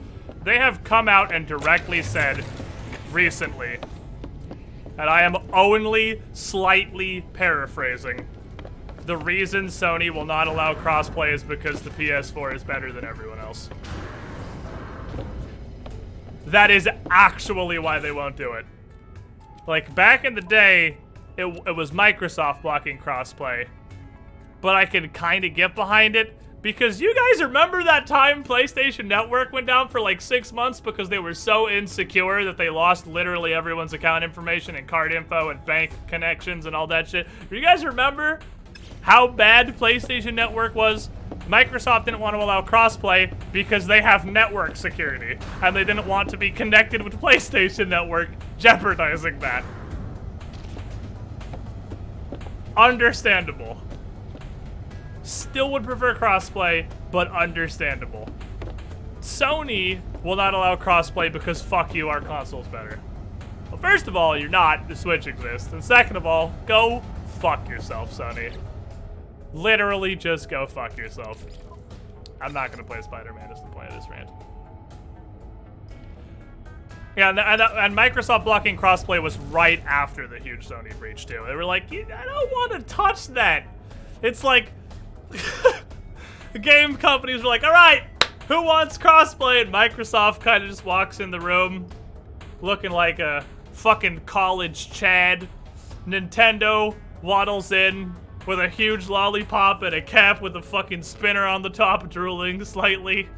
They have come out and directly said, recently, and I am only slightly paraphrasing, the reason Sony will not allow crossplay is because the PS4 is better than everyone else. That is actually why they won't do it. Like, back in the day, it was Microsoft blocking crossplay. But I can kind of get behind it. Because you guys remember that time PlayStation Network went down for like 6 months because they were so insecure that they lost literally everyone's account information and card info and bank connections and all that shit? Do you guys remember how bad PlayStation Network was? Microsoft didn't want to allow crossplay because they have network security, and they didn't want to be connected with PlayStation Network, jeopardizing that. Understandable. Still would prefer crossplay, but understandable. Sony will not allow crossplay because fuck you, our console's better. Well, first of all, you're not, the Switch exists, and second of all, go fuck yourself, Sony. Literally just go fuck yourself. I'm not gonna play Spider-Man is the point of this rant. Yeah, and Microsoft blocking crossplay was right after the huge Sony breach too. They were like, I don't want to touch that. It's like, the game companies were like, all right, who wants crossplay? And Microsoft kind of just walks in the room looking like a fucking college Chad. Nintendo waddles in with a huge lollipop and a cap with a fucking spinner on the top, drooling slightly.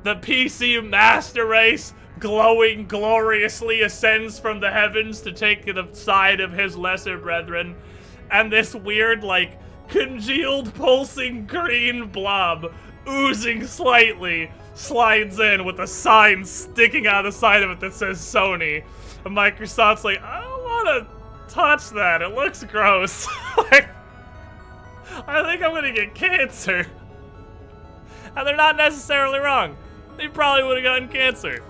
The PC Master Race, glowing gloriously, ascends from the heavens to take the side of his lesser brethren. And this weird, like, congealed, pulsing green blob, oozing slightly, slides in with a sign sticking out the side of it that says Sony. And Microsoft's like, I don't want to touch that. It looks gross. Like, I think I'm gonna get cancer. And they're not necessarily wrong. They probably would have gotten cancer.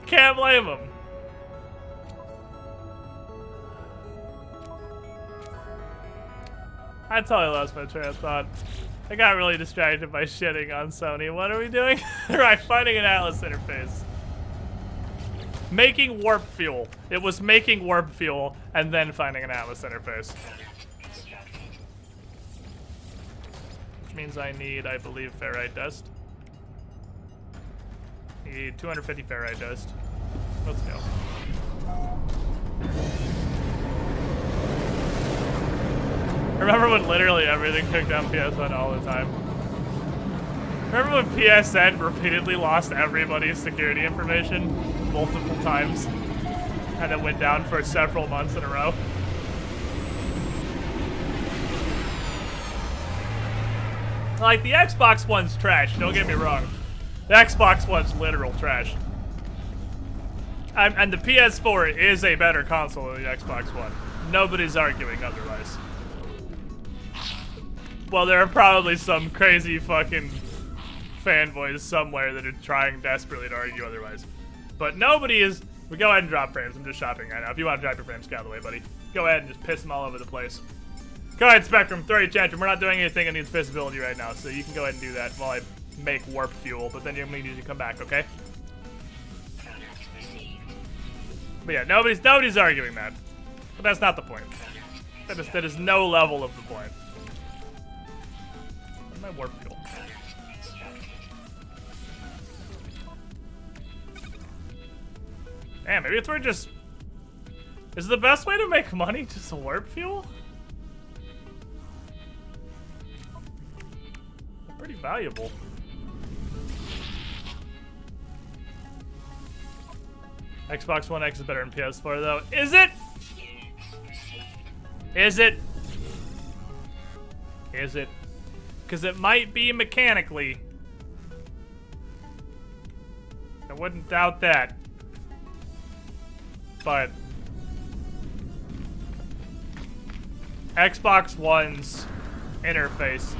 Can't blame them. I totally lost my train of thought. I got really distracted by shitting on Sony. What are we doing? Right, finding an Atlas interface. Making warp fuel. It was making warp fuel and then finding an Atlas interface. Which means I need, I believe, ferrite dust. Need 250 ferrite dust. Let's go. Remember when literally everything took down PSN all the time? Remember when PSN repeatedly lost everybody's security information multiple times? And it went down for several months in a row? Like, the Xbox One's trash, don't get me wrong. The Xbox One's literal trash. And the PS4 is a better console than the Xbox One. Nobody's arguing otherwise. Well, there are probably some crazy fucking fanboys somewhere that are trying desperately to argue otherwise. But nobody is... Well, go ahead and drop frames. I'm just shopping right now. If you want to drop your frames, get out of the way, buddy. Go ahead and just piss them all over the place. Go ahead, Spectrum. Throw your tantrum. We're not doing anything that needs visibility right now, so you can go ahead and do that while I make warp fuel. But then you're going to need to come back, okay? But yeah, nobody's arguing that. But that's not the point. That is no level of the point. Where's my warp fuel? Damn, maybe it's where just... Is the best way to make money just a warp fuel? They're pretty valuable. Xbox One X is better than PS4 though. Is it? Is it? Is it? Because it might be mechanically. I wouldn't doubt that. But Xbox One's interface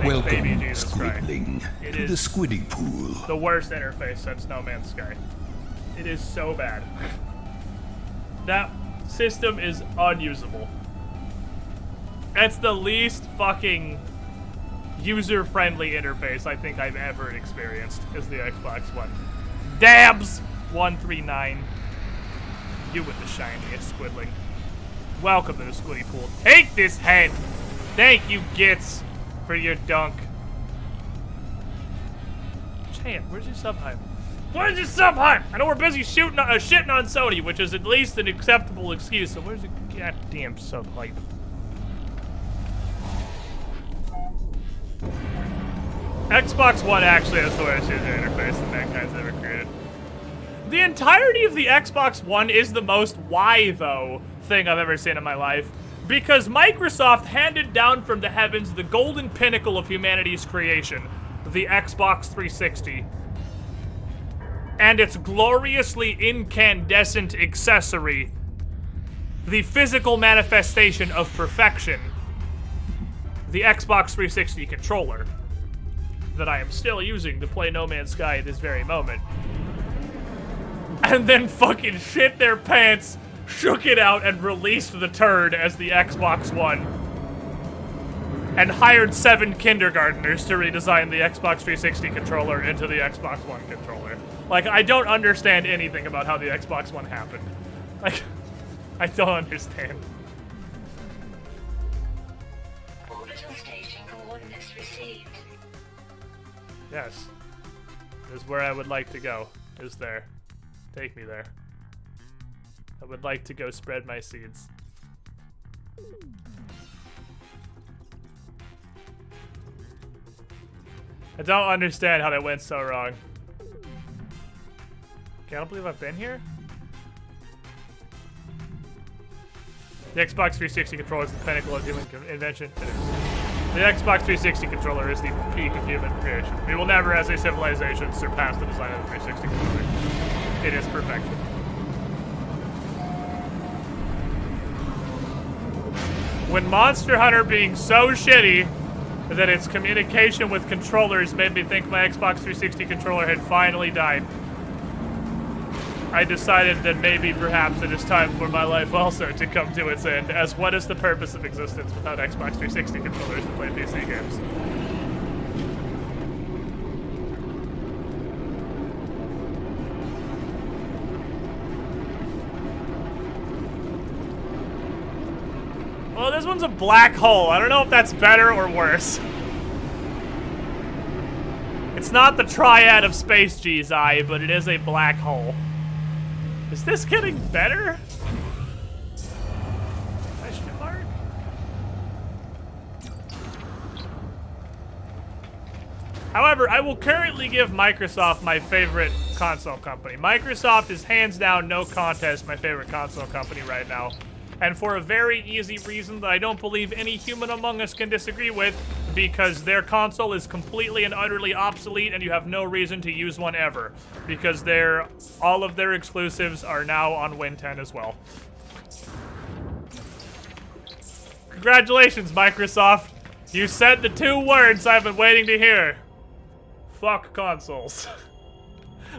makes baby Welcome, Jesus cry. Squidling, It to is the Squiddy Pool. the worst interface since No Man's Sky. It is so bad. That system is unusable. That's the least fucking user-friendly interface I think I've ever experienced, is the Xbox One. Dabs139. You with the shiniest Squidling. Welcome to the Squiddy Pool. Take this head! Thank you, Gits, for your dunk. Chan, where's your sub hype? Where's your sub hype? I know we're busy shitting on Sony, which is at least an acceptable excuse, so where's your goddamn sub hype? Xbox One actually has the worst user interface that mankind's ever created. The entirety of the Xbox One is the most why, though, thing I've ever seen in my life. Because Microsoft handed down from the heavens the golden pinnacle of humanity's creation, the Xbox 360. And its gloriously incandescent accessory, the physical manifestation of perfection, the Xbox 360 controller, that I am still using to play No Man's Sky at this very moment. And then fucking shit their pants, shook it out, and released the turd as the Xbox One. And hired 7 kindergartners to redesign the Xbox 360 controller into the Xbox One controller. Like, I don't understand anything about how the Xbox One happened. Like, I don't understand. Orbital staging coordinates received. Yes. Is where I would like to go. Is there. Take me there. I would like to go spread my seeds. I don't understand how that went so wrong. Okay, I don't believe I've been here. The Xbox 360 controller is the pinnacle of human invention. It is. The Xbox 360 controller is the peak of human creation. We will never, as a civilization, surpass the design of the 360 controller. It is perfection. When Monster Hunter being so shitty that its communication with controllers made me think my Xbox 360 controller had finally died, I decided that maybe perhaps it is time for my life also to come to its end, as what is the purpose of existence without Xbox 360 controllers to play PC games? Well, this one's a black hole. I don't know if that's better or worse. It's not the triad of Space G's eye, but it is a black hole. Is this getting better? Question mark? However, I will currently give Microsoft my favorite console company. Microsoft is hands down, no contest, my favorite console company right now. And for a very easy reason that I don't believe any human among us can disagree with, because their console is completely and utterly obsolete and you have no reason to use one ever. Because all of their exclusives are now on Win 10 as well. Congratulations, Microsoft. You said the 2 words I've been waiting to hear. Fuck consoles.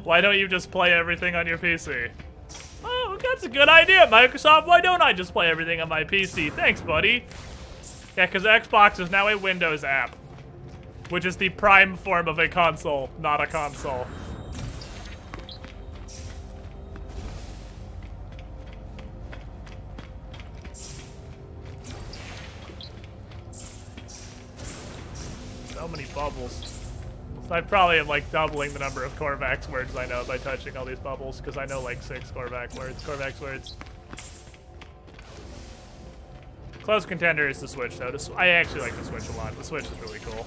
Why don't you just play everything on your PC? Oh, that's a good idea, Microsoft. Why don't I just play everything on my PC? Thanks, buddy. Yeah, because Xbox is now a Windows app, which is the prime form of a console, not a console. So many bubbles. So I probably am like doubling the number of Korvax words I know by touching all these bubbles, because I know like 6 Korvax words. Close contender is the Switch, though. I actually like the Switch a lot. The Switch is really cool.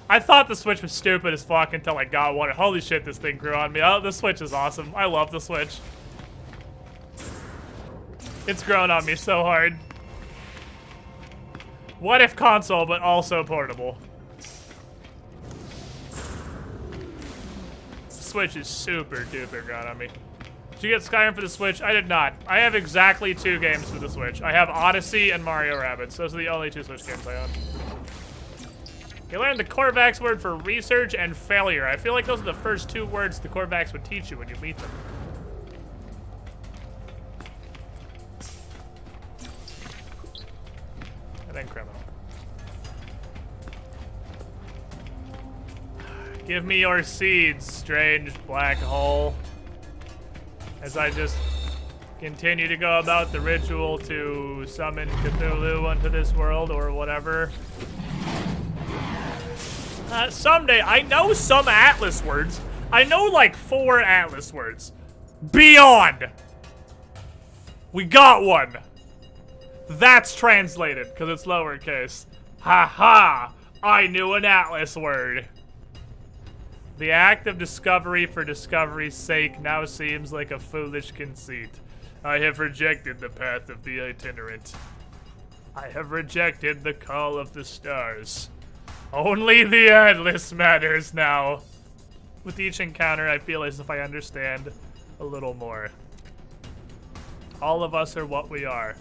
I thought the Switch was stupid as fuck until I got one. Holy shit, this thing grew on me. Oh, the Switch is awesome. I love the Switch. It's grown on me so hard. What if console, but also portable? Switch is super duper grown on me. Did you get Skyrim for the Switch? I did not. I have exactly 2 games for the Switch. I have Odyssey and Mario Rabbids. Those are the only 2 Switch games I own. You learned the Korvax word for research and failure. I feel like those are the first 2 words the Korvax would teach you when you meet them. And then criminal. Give me your seeds, strange black hole. As I just continue to go about the ritual to summon Cthulhu onto this world or whatever. Someday, I know some Atlas words. I know like 4 Atlas words. Beyond! We got one! That's translated, because it's lowercase. Ha ha! I knew an Atlas word. The act of discovery for discovery's sake now seems like a foolish conceit. I have rejected the path of the itinerant. I have rejected the call of the stars. Only the Atlas matters now. With each encounter, I feel as if I understand a little more. All of us are what we are.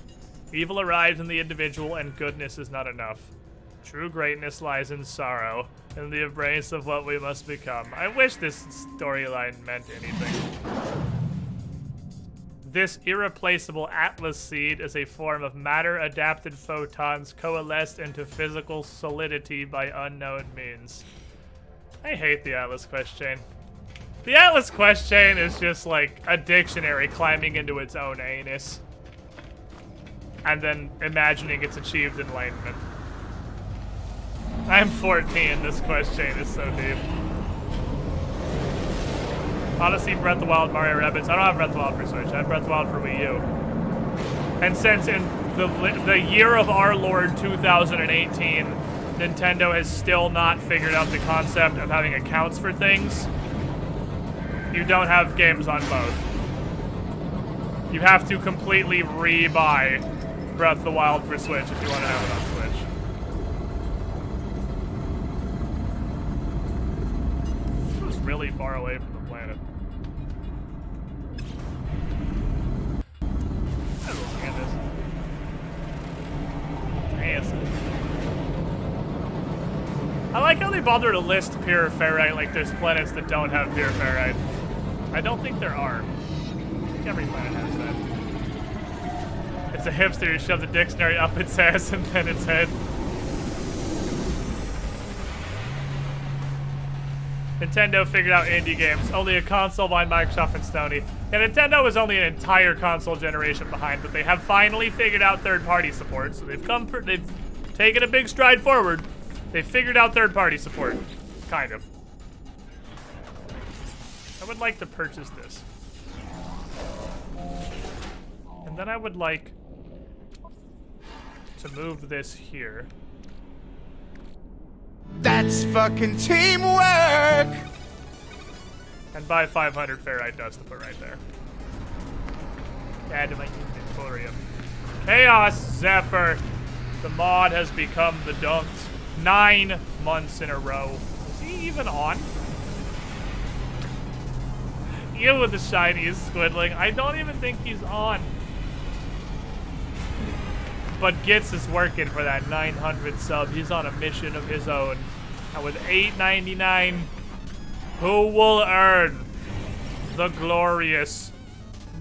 Evil arrives in the individual, and goodness is not enough. True greatness lies in sorrow, in the embrace of what we must become. I wish this storyline meant anything. This irreplaceable Atlas seed is a form of matter-adapted photons coalesced into physical solidity by unknown means. I hate the Atlas quest chain. The Atlas quest chain is just like a dictionary climbing into its own anus. And then imagining it's achieved enlightenment. I'm 14, this quest chain is so deep. Odyssey, Breath of the Wild, Mario Rabbids. I don't have Breath of the Wild for Switch, I have Breath of the Wild for Wii U. And since in the year of our Lord 2018, Nintendo has still not figured out the concept of having accounts for things, you don't have games on both. You have to completely re-buy Breath of the Wild for Switch if you want to have it on Switch. It was really far away from the planet. I don't understand this. Yes. I like how they bother to list pure ferrite like there's planets that don't have pure ferrite. I don't think there are. I think every planet has that. It's a hipster who shoved a dictionary up its ass and then its head. Nintendo figured out indie games. Only a console behind Microsoft and Sony. And Nintendo is only an entire console generation behind, but they have finally figured out third-party support. So they've taken a big stride forward. They figured out third-party support. Kind of. I would like to purchase this. And then I would like to move this here. That's fucking teamwork! And buy 500 ferrite dust to put right there. Add to my inventorium. Chaos Zephyr! The mod has become the dunks 9 months in a row. Is he even on? You with the shiniest squidling. I don't even think he's on. But Gitz is working for that 900 sub. He's on a mission of his own. And with $8.99, who will earn the glorious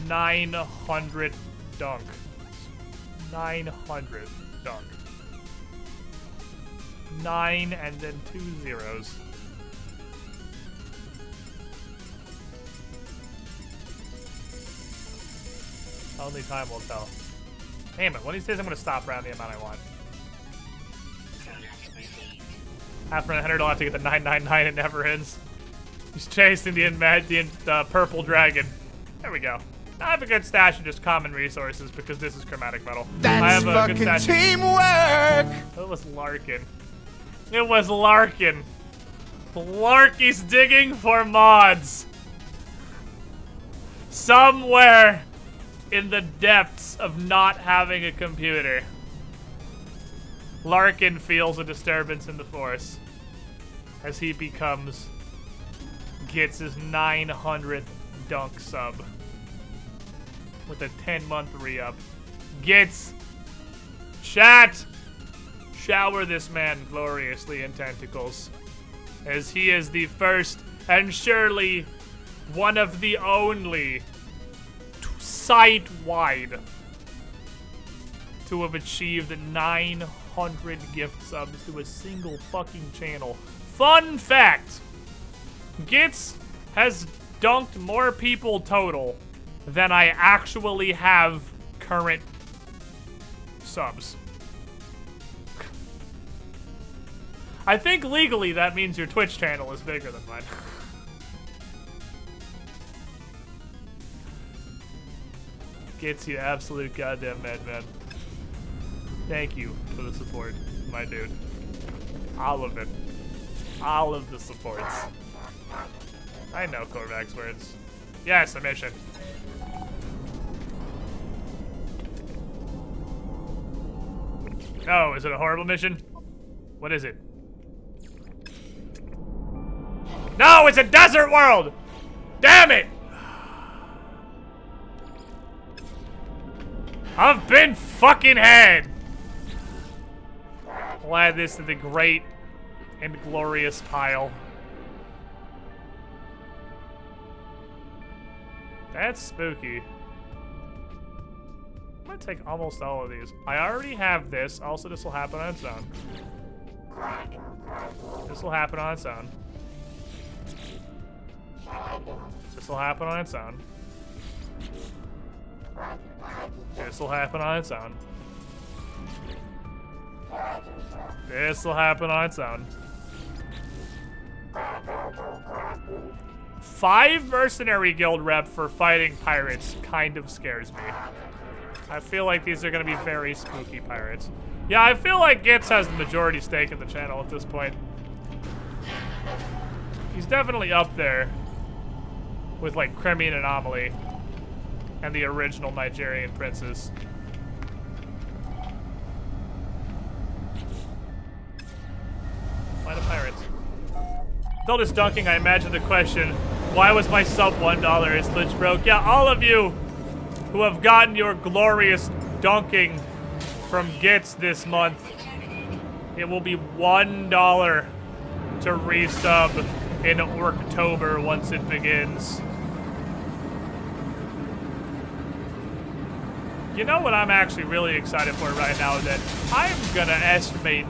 900 dunk? 900 dunk. 9 and then 2 zeros. Only time will tell. Damn it, one of these days I'm gonna stop around the amount I want. After 100, I'll have to get the 999, it never ends. He's chasing the purple dragon. There we go. I have a good stash of just common resources because this is chromatic metal. That's fucking teamwork! It was Larkin. It was Larkin. Larky's digging for mods. Somewhere in the depths of not having a computer, Larkin feels a disturbance in the force as he becomes Gitz's 900th dunk sub with a 10-month re-up. Gitz, chat, shower this man gloriously in tentacles, as he is the first and surely one of the only site-wide to have achieved 900 gift subs to a single fucking channel. Fun fact! Gitz has dunked more people total than I actually have current subs. I think legally that means your Twitch channel is bigger than mine. Gets you absolute goddamn madman. Thank you for the support, my dude. All of it. All of the supports. I know Korvac's words. Yes, a mission. No, is it a horrible mission? What is it? No, it's a desert world! Damn it! I've been fucking had! We'll add this to the great and glorious pile. That's spooky. I'm gonna take almost all of these. I already have this. Also, this will happen on its own. This will happen on its own. This will happen on its own. This will happen on its own. This will happen on its own. 5 mercenary guild rep for fighting pirates kind of scares me. I feel like these are gonna be very spooky pirates. Yeah, I feel like Gitz has the majority stake in the channel at this point. He's definitely up there with like Crimean Anomaly and the original Nigerian princes. Fight the pirates. With all this dunking, I imagine the question, why was my sub $1 as Twitch broke? Yeah, all of you who have gotten your glorious dunking from Gitz this month, it will be $1 to resub in October once it begins. You know what I'm actually really excited for right now that I'm gonna estimate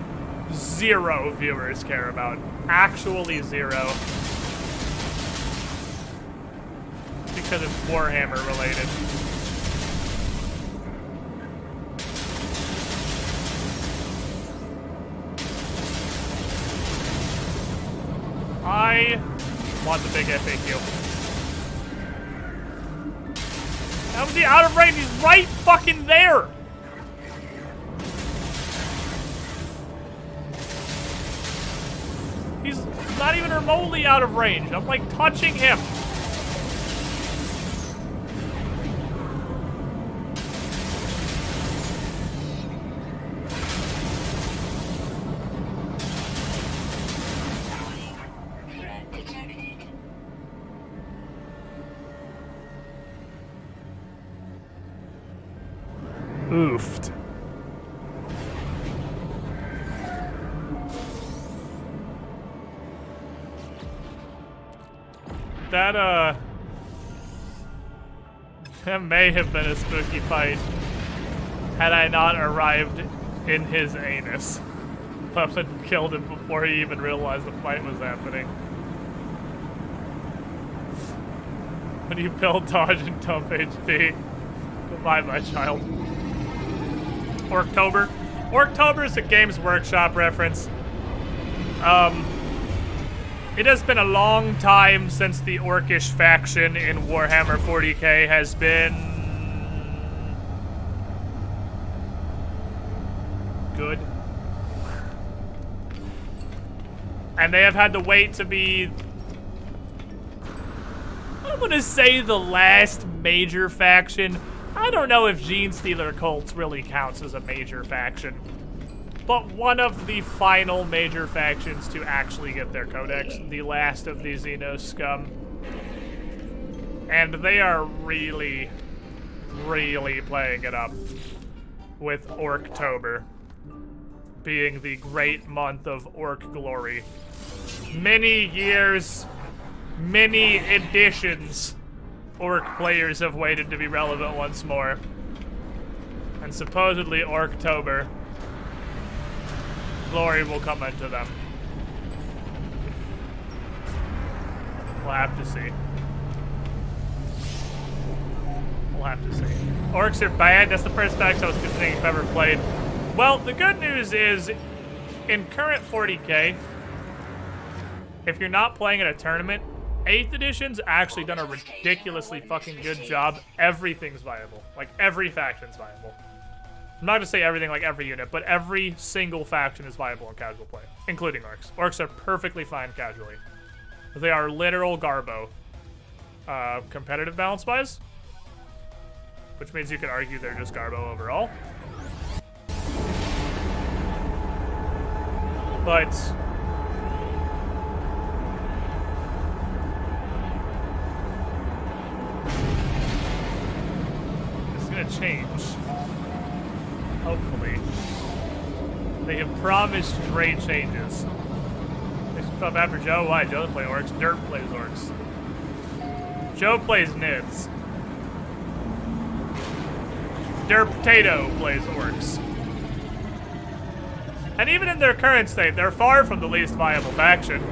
0 viewers care about. Actually 0. Because it's Warhammer related. I want the big FAQ. How was he out of range? He's right fucking there! He's not even remotely out of range. I'm like touching him. Threat detected. Oofed. That may have been a spooky fight had I not arrived in his anus. Puffin killed him before he even realized the fight was happening. When you build dodge and dump HP. Goodbye, my child. Orktober. Orktober is a Games Workshop reference. It has been a long time since the Orcish faction in Warhammer 40k has been good. And they have had to wait to be, I'm gonna say, the last major faction. I don't know if Genestealer cults really counts as a major faction, but one of the final major factions to actually get their codex, the last of the Xenos scum. And they are really, really playing it up with Orktober being the great month of Orc glory. Many years, many editions, Orc players have waited to be relevant once more. And supposedly Orktober, glory will come into them. We'll have to see. We'll have to see. Orcs are bad. That's the first faction I was considering if I've ever played. Well, the good news is, in current 40k, if you're not playing at a tournament, 8th edition's actually done a ridiculously fucking good job. Everything's viable. Like, every faction's viable. I'm not going to say everything like every unit, but every single faction is viable in casual play, including Orcs. Orcs are perfectly fine casually. They are literal Garbo. Competitive balance-wise, which means you could argue they're just Garbo overall. But it's gonna change. Hopefully. They have promised great changes. They should come after Joe. Why? Joe doesn't play Orcs. Derp plays Orcs. Joe plays Nibs. Derp Potato plays Orcs. And even in their current state, they're far from the least viable faction.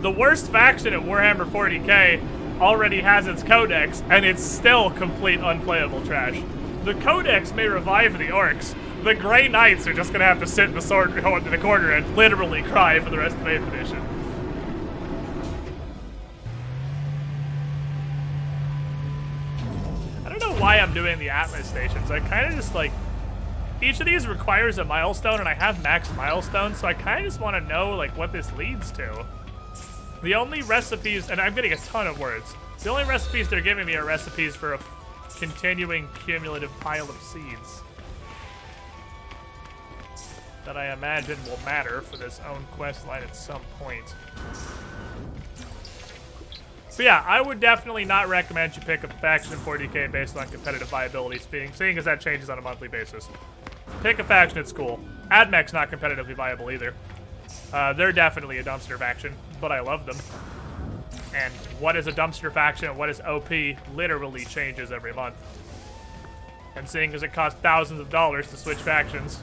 The worst faction at Warhammer 40k already has its codex, and it's still complete unplayable trash. The codex may revive the Orcs. The Grey Knights are just gonna have to sit in the corner and literally cry for the rest of 8th edition. I don't know why I'm doing the Atlas stations. I kind of just like, each of these requires a milestone, and I have max milestones, so I kind of just want to know like what this leads to. The only recipes, and I'm getting a ton of words, the only recipes they're giving me are recipes for a continuing cumulative pile of seeds that I imagine will matter for this own quest line at some point. But yeah, I would definitely not recommend you pick a faction in 40k based on competitive viability, seeing as that changes on a monthly basis. Pick a faction at school. AdMech's not competitively viable either. They're definitely a dumpster faction, but I love them. And what is a dumpster faction and what is OP literally changes every month. And seeing as it costs thousands of dollars to switch factions,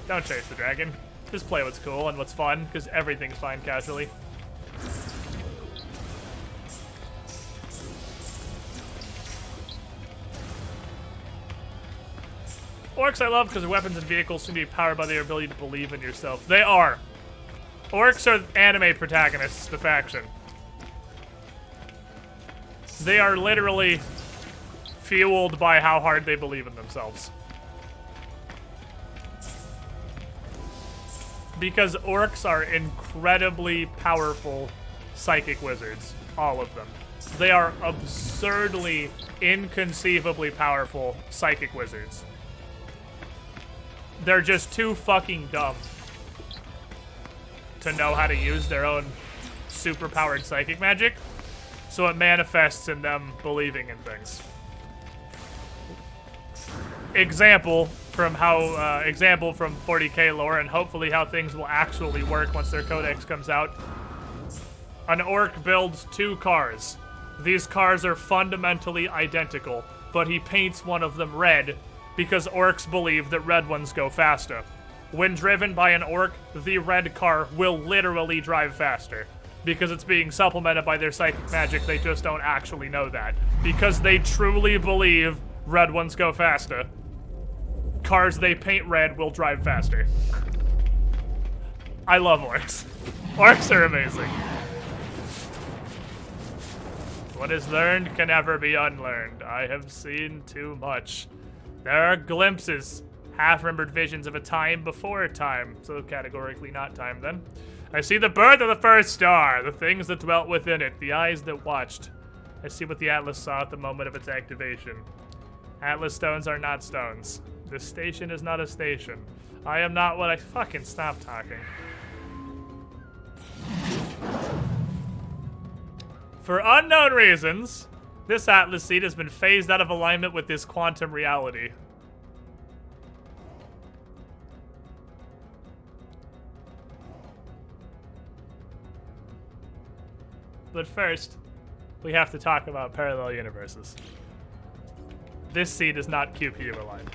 don't chase the dragon. Just play what's cool and what's fun, because everything's fine casually. Orcs I love because their weapons and vehicles seem to be powered by their ability to believe in yourself. They are. Orcs are anime protagonists, the faction. They are literally fueled by how hard they believe in themselves. Because orcs are incredibly powerful psychic wizards. All of them. They are absurdly, inconceivably powerful psychic wizards. They're just too fucking dumb to know how to use their own super-powered psychic magic, so it manifests in them believing in things. Example from 40k lore, and hopefully how things will actually work once their codex comes out. An orc builds 2 cars. These cars are fundamentally identical, but he paints one of them red because orcs believe that red ones go faster. When driven by an orc, the red car will literally drive faster. Because it's being supplemented by their psychic magic, they just don't actually know that. Because they truly believe red ones go faster. Cars they paint red will drive faster. I love orcs. Orcs are amazing. What is learned can never be unlearned. I have seen too much. There are glimpses, half-remembered visions of a time before time. So categorically not time then. I see the birth of the first star, the things that dwelt within it, the eyes that watched. I see what the Atlas saw at the moment of its activation. Atlas stones are not stones. This station is not a station. I am not what I fucking stop talking. For unknown reasons, this Atlas seed has been phased out of alignment with this quantum reality. But first, we have to talk about parallel universes. This seed is not QPU aligned.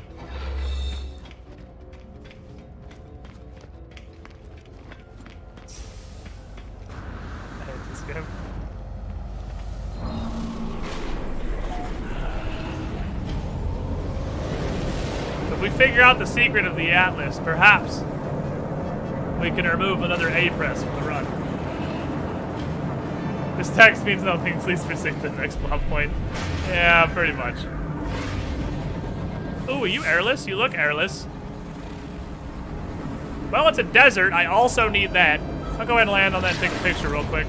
I hate this game. If we figure out the secret of the Atlas, perhaps we can remove another A-press from the run. This text means nothing. Please proceed to the next plot point. Yeah, pretty much. Ooh, are you airless? You look airless. Well, it's a desert. I also need that. I'll go ahead and land on that and take a picture real quick.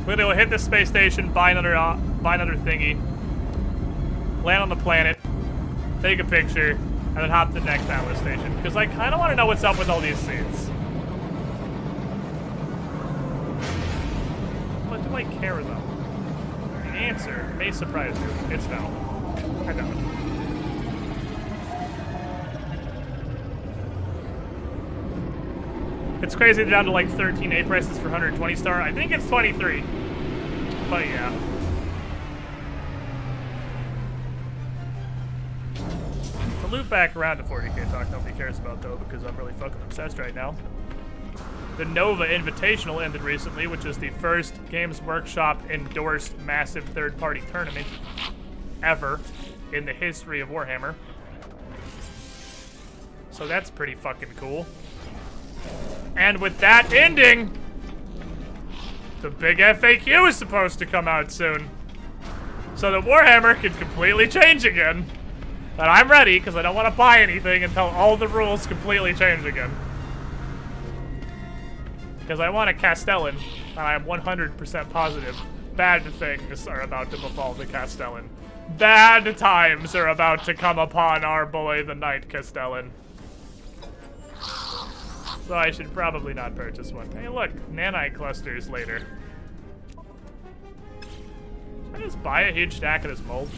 We're gonna go hit the space station, buy another thingy, land on the planet, take a picture, and then hop to the next analyst station. Because I kind of want to know what's up with all these scenes. What do I care about? The answer may surprise you. It's no. I don't. It's crazy they're down to like 13 A prices for 120 star. I think it's 23. But yeah. The loop back around to 40k talk nobody cares about though because I'm really fucking obsessed right now. The Nova Invitational ended recently, which is the first Games Workshop endorsed massive third-party tournament ever in the history of Warhammer. So that's pretty fucking cool. And with that ending, the big FAQ is supposed to come out soon. So that Warhammer can completely change again. But I'm ready, because I don't want to buy anything until all the rules completely change again. Because I want a Castellan, and I am 100% positive bad things are about to befall the Castellan. Bad times are about to come upon our boy, the Knight Castellan. So I should probably not purchase one. Hey look, nanite clusters later. Can I just buy a huge stack of this mold?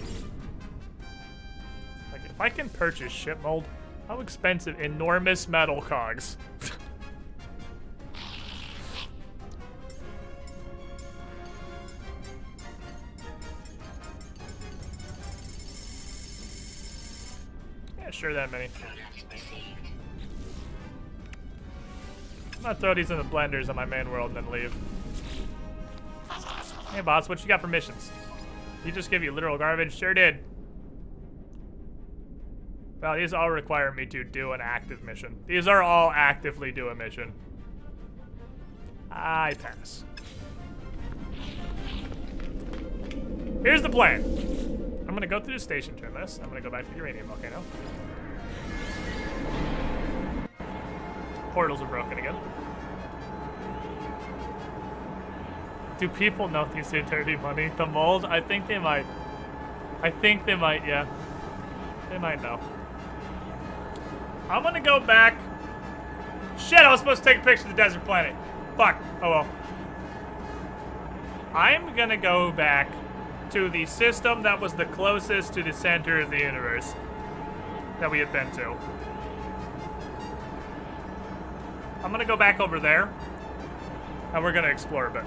Like, if I can purchase ship mold, how expensive? Enormous metal cogs. Yeah, sure that many. I'm gonna throw these in the blenders on my main world and then leave. Hey boss, what you got for missions? He just give you literal garbage? Sure did. Well, these all require me to do an active mission. These are all actively do a mission. I pass. Here's the plan. I'm gonna go through the station turn this. I'm gonna go back to the uranium volcano. Portals are broken again. Do people know these are dirty money? The mold? I think they might. I think they might, yeah. They might know. I'm gonna go back. Shit, I was supposed to take a picture of the desert planet. Fuck. Oh well. I'm gonna go back to the system that was the closest to the center of the universe that we had been to. I'm gonna go back over there, and we're gonna explore a bit.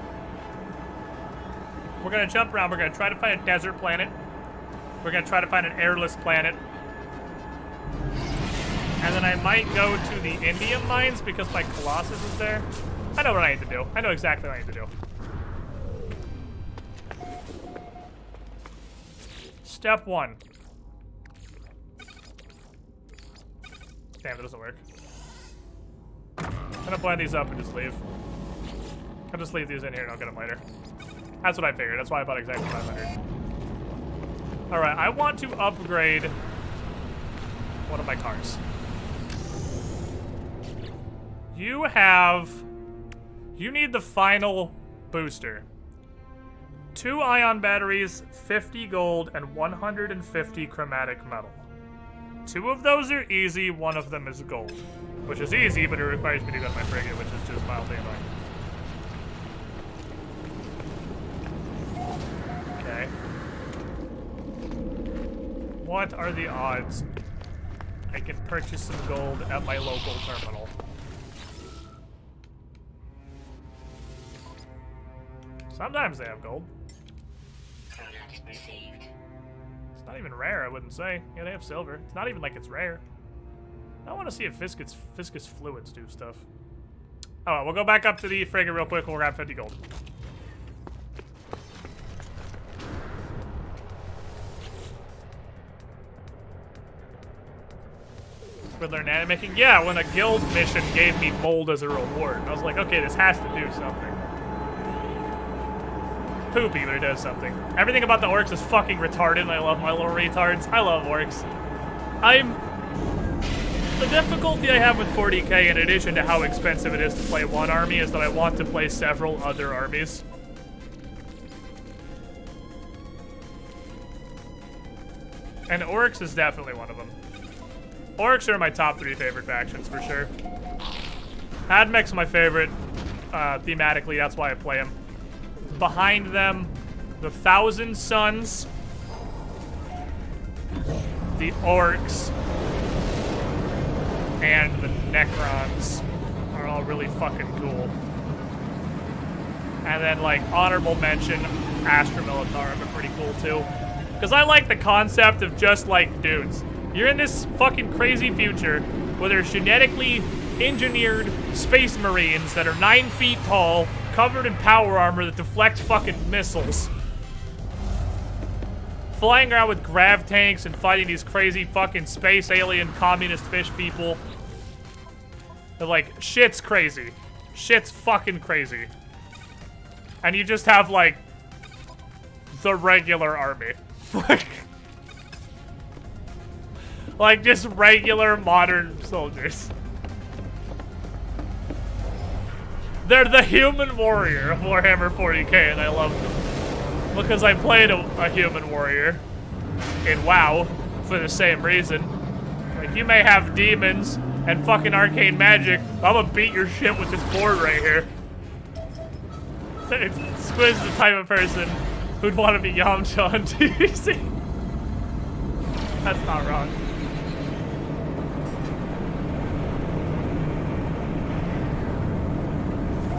We're gonna jump around, we're gonna try to find a desert planet. We're gonna try to find an airless planet. And then I might go to the indium mines because my Colossus is there. I know what I need to do. I know exactly what I need to do. Step 1. Damn, that doesn't work. I'm gonna blend these up and just leave. I'll just leave these in here and I'll get them later. That's what I figured. That's why I bought exactly 500. Alright, I want to upgrade one of my cars. You need the final booster. 2 ion batteries, 50 gold, and 150 chromatic metal. 2 of those are easy, 1 of them is gold. Which is easy, but it requires me to go to my frigate, which is just mildly annoying. Okay. What are the odds I can purchase some gold at my local terminal? Sometimes they have gold. It's not even rare, I wouldn't say. Yeah, they have silver. It's not even like it's rare. I want to see if viscous fluids do stuff. Oh, well, we'll go back up to the frigate real quick. We'll grab 50 gold. Riddler nanomaking? Yeah, when a guild mission gave me mold as a reward. I was like, okay, this has to do something. poopy, but it does something. Everything about the orcs is fucking retarded, and I love my little retards. I love orcs. The difficulty I have with 40k, in addition to how expensive it is to play one army, is that I want to play several other armies. And orcs is definitely one of them. Orcs are my top 3 favorite factions, for sure. Admech's my favorite, thematically, that's why I play them. Behind them, the Thousand Sons, the Orcs, and the Necrons are all really fucking cool. And then, like, honorable mention, Astra Militarum are pretty cool, too. Because I like the concept of just, like, dudes. You're in this fucking crazy future where there's genetically engineered space marines that are 9 feet tall, covered in power armor that deflects fucking missiles. Flying around with grav tanks and fighting these crazy fucking space alien communist fish people. They're like, shit's crazy. Shit's fucking crazy. And you just have, like, the regular army. Like, just regular modern soldiers. They're the human warrior of Warhammer 40k, and I love them. Because I played a human warrior in WoW for the same reason. Like, you may have demons and fucking arcane magic, but I'm gonna beat your shit with this board right here. Squid's the type of person who'd want to be Yamcha on TVC. That's not wrong.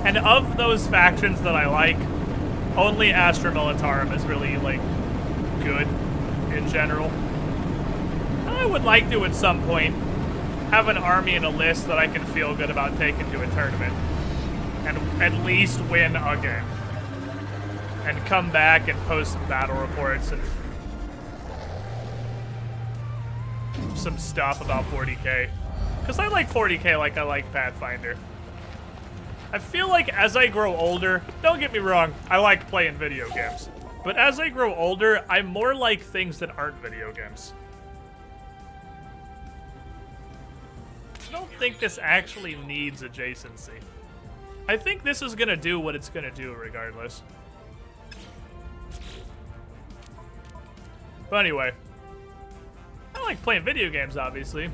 And of those factions that I like, only Astra Militarum is really, like, good in general. I would like to, at some point, have an army and a list that I can feel good about taking to a tournament. And at least win a game. And come back and post some battle reports and some stuff about 40k. Because I like 40k like I like Pathfinder. I feel like as I grow older, don't get me wrong, I like playing video games. But as I grow older, I more like things that aren't video games. I don't think this actually needs adjacency. I think this is gonna do what it's gonna do regardless. But anyway, I like playing video games, obviously.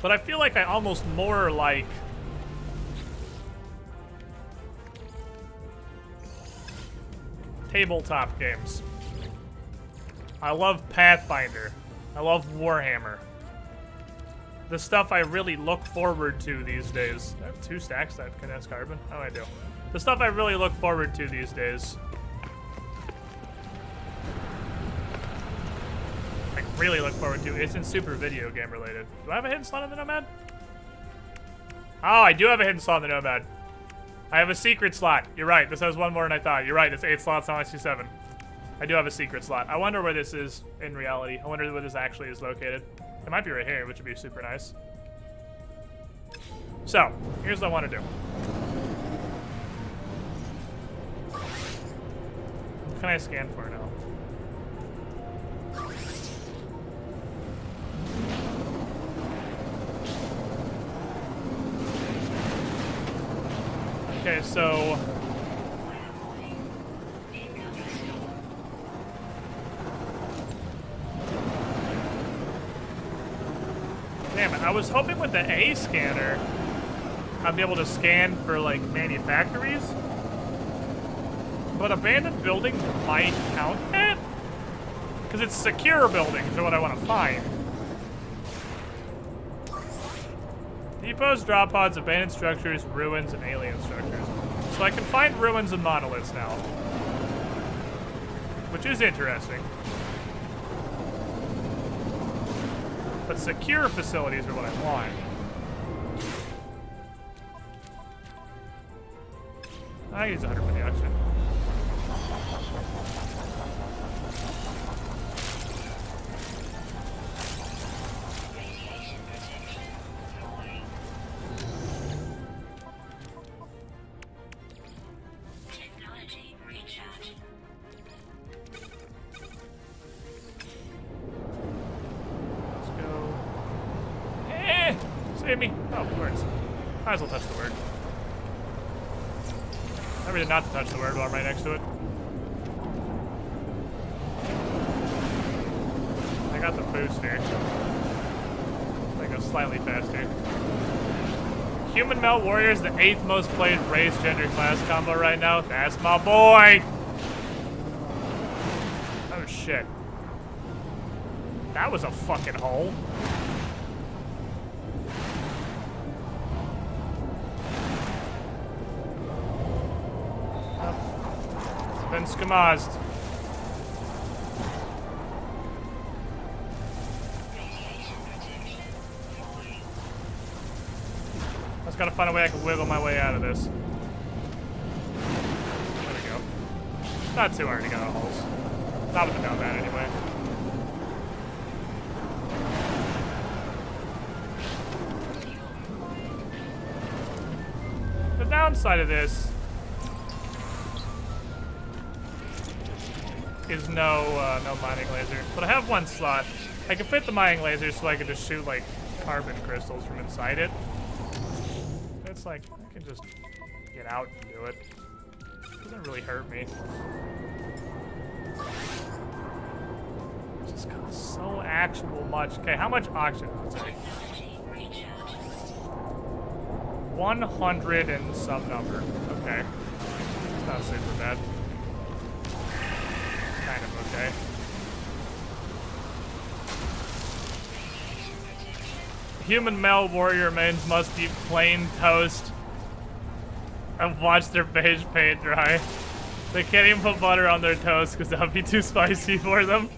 But I feel like I almost more like tabletop games. I love Pathfinder. I love Warhammer. The stuff I really look forward to these days. I have 2 stacks that condense carbon. How do I do? The stuff I really look forward to these days. I really look forward to. It's in super video game related. Do I have a hidden slot in the Nomad? Oh, I do have a hidden slot in the Nomad. I have a secret slot. You're right. This has 1 more than I thought. You're right. It's 8 slots on IC7. I do have a secret slot. I wonder where this is in reality. I wonder where this actually is located. It might be right here, which would be super nice. So, here's what I want to do. What can I scan for now? Okay, so damn it, I was hoping with the A scanner I'd be able to scan for like manufactories. But abandoned buildings might count that? Because it's secure buildings are what I want to find. Depots, drop pods, abandoned structures, ruins, and alien structures. So I can find ruins and monoliths now. Which is interesting. But secure facilities are what I want. I use 100 money actually. Technology hit me? Oh, words. Might as well touch the word. Never did not to touch the word while I'm right next to it. I got the boost here. I go slightly faster. Human Male Warrior is the 8th most played race, gender, class combo right now. That's my boy! Oh shit. That was a fucking hole. It's been skamazed. I just gotta find a way I can wiggle my way out of this. There we go. Not too hard to get out of holes. Not with the Nomad anyway. The downside of this is no mining laser, but I have one slot. I can fit the mining laser so I can just shoot like carbon crystals from inside it. It's like I can just get out and do it. It doesn't really hurt me. It just costs so actual much. Okay, how much oxygen does it take? 100 and some number. Okay. It's not super bad. It's kind of okay. Human Male Warrior mains must eat plain toast and watch their beige paint dry. They can't even put butter on their toast because that would be too spicy for them.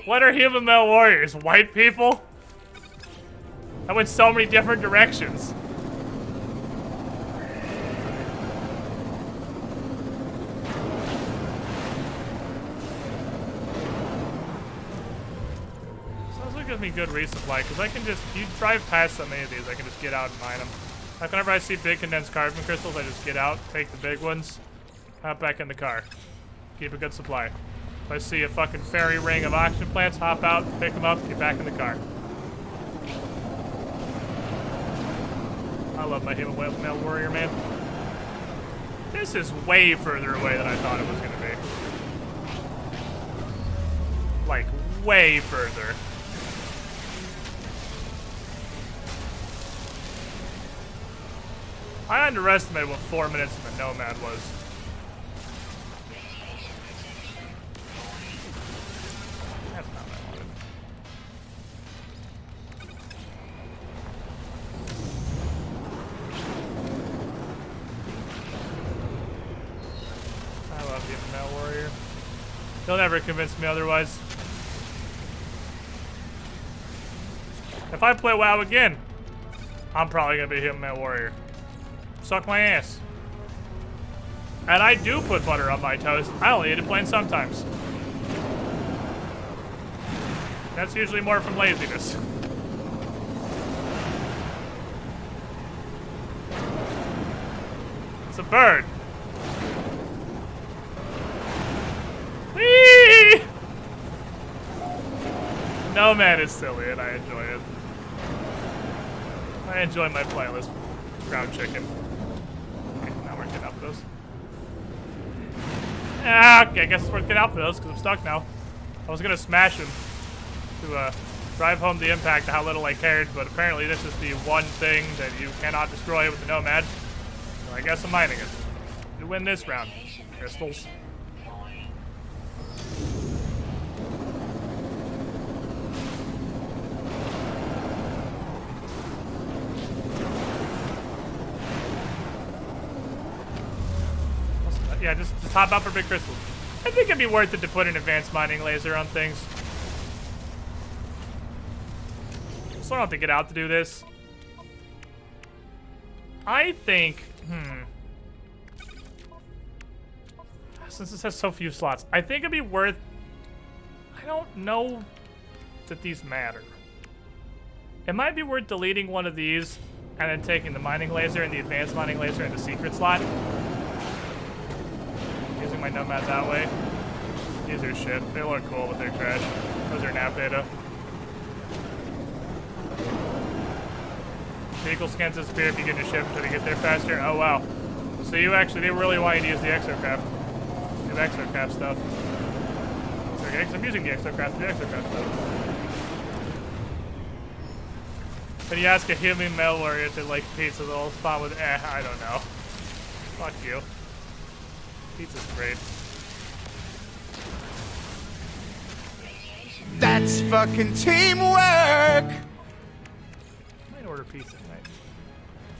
What are Human Male Warriors? White people? I went so many different directions. Gives me good resupply because I can just, you drive past so many of these, I can just get out and mine them. Like whenever I see big condensed carbon crystals, I just get out, take the big ones, hop back in the car. Keep a good supply. If I see a fucking fairy ring of oxygen plants, hop out, pick them up, get back in the car. I love my Human Male Warrior, man. This is way further away than I thought it was going to be. Like, way further. I underestimated what 4 minutes in the Nomad was. That's not what I wanted. I love Human Male Warrior. He'll never convince me otherwise. If I play WoW again, I'm probably gonna be Human Male Warrior. Suck my ass. And I do put butter on my toast. I only eat it plain sometimes. That's usually more from laziness. It's a bird. Whee! Nomad is silly and I enjoy it. I enjoy my playlist. Ground chicken. Okay, now we're getting out for those. Ah, okay, I guess it's worth getting out for those because I'm stuck now. I was gonna smash him to drive home the impact of how little I cared, but apparently this is the one thing that you cannot destroy with the Nomad. So I guess I'm mining it. To win this round. Crystals. Yeah, just hop out for big crystals. I think it'd be worth it to put an advanced mining laser on things. So I don't have to get out to do this. I think, since this has so few slots, I think it'd be worth, I don't know that these matter. It might be worth deleting one of these and then taking the mining laser and the advanced mining laser in the secret slot. Using my Nomad that way. These are shit. They look cool, but they're trash. Those are nap data. Vehicle scans disappear if you get in a ship until you get there faster. Oh wow. So they really want you to use the exocraft. The exocraft stuff. It's okay, because I'm using the exocraft to do exocraft stuff. But you ask a human male warrior to like pizza, they'll respond with, I don't know. Fuck you. Pizza's great. That's fucking teamwork! I might order pizza tonight.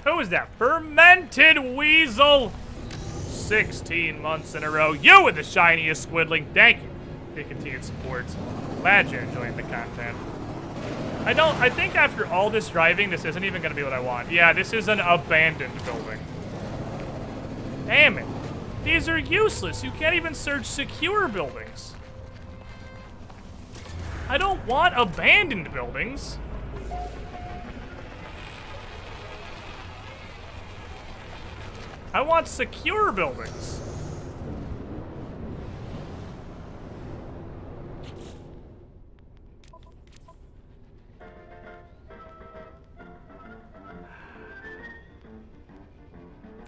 Who is that? Fermented Weasel! 16 months in a row. You with the shiniest squidling. Thank you for your continued support. Glad you're enjoying the content. I think after all this driving, this isn't even gonna be what I want. Yeah, this is an abandoned building. Damn it. These are useless. You can't even search secure buildings. I don't want abandoned buildings. I want secure buildings.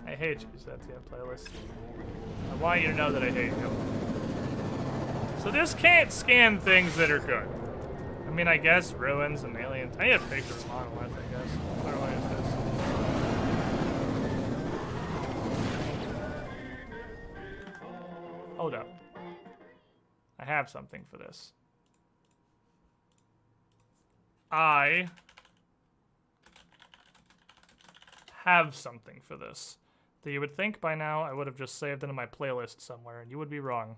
I hate you, that's the playlist. I want you to know that I hate you. So this can't scan things that are good. I mean, I guess ruins and aliens. I need a picture of monolith, I guess. What way is this? Hold up. I have something for this. I have something for this. That you would think by now I would have just saved it in my playlist somewhere, and you would be wrong.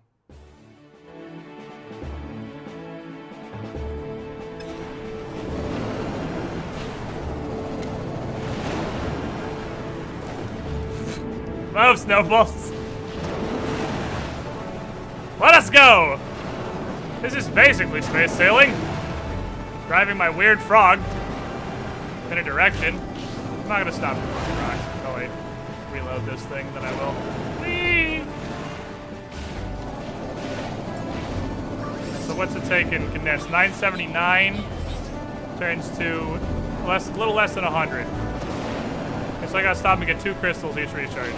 Move, snowballs! Let us go! This is basically space sailing. Driving my weird frog in a direction. I'm not gonna stop for rocks until I reload this thing, then I will. Whee! So what's it taking? Condense 979 turns to a little less than 100. So I gotta stop and get 2 crystals each recharge.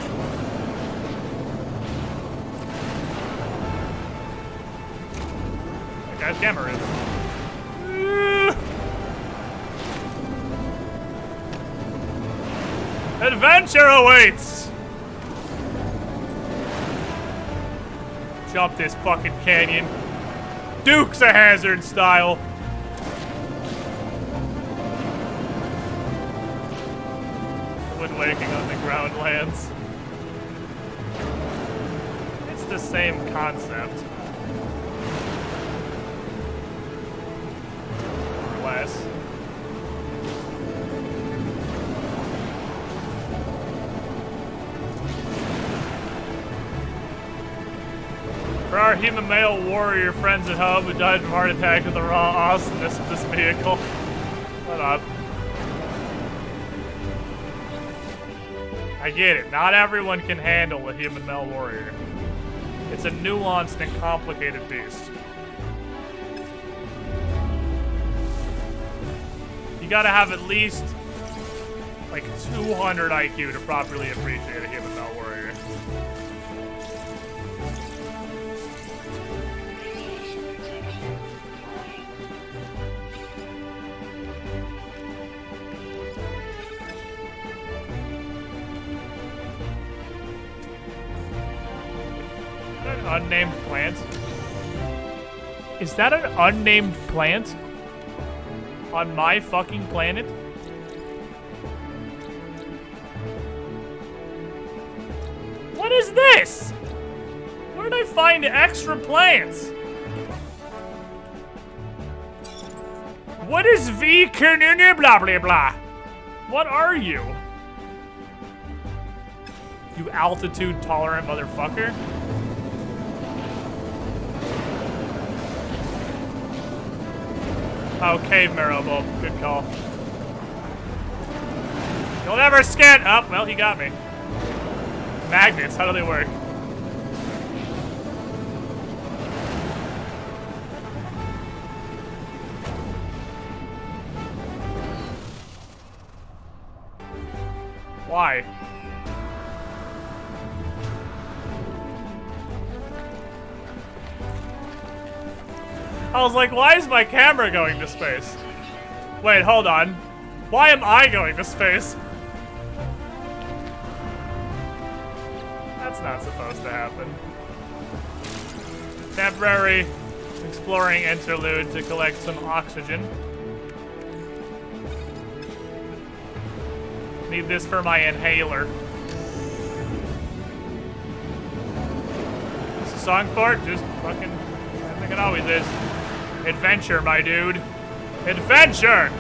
That guy's camera is. Adventure awaits! Jump this fucking canyon. Dukes of Hazzard style. When waking on the ground lands. It's the same concept. Or less. For our human male warrior friends at home who died from heart attack with the raw awesomeness of this vehicle. Shut up. I get it. Not everyone can handle a human male warrior. It's a nuanced and complicated beast. You gotta have at least like 200 IQ to properly appreciate a human male warrior. Unnamed plant? Is that an unnamed plant? On my fucking planet? What is this? Where did I find extra plants? What is V blah blah blah? What are you? You altitude tolerant motherfucker? Oh, Cave Marrow Bulb. Good call. You'll never scan. Oh, well, he got me. Magnets, how do they work? Why? I was like, why is my camera going to space? Wait, hold on. Why am I going to space? That's not supposed to happen. Temporary exploring interlude to collect some oxygen. Need this for my inhaler. What's the song for? Just fucking, I think it always is. Adventure, my dude. Adventure!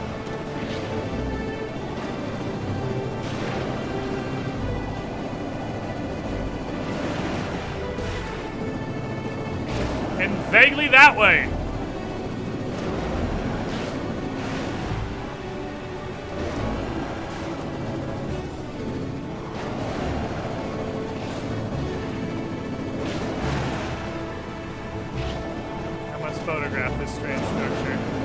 And vaguely that way. I must photograph this strange structure.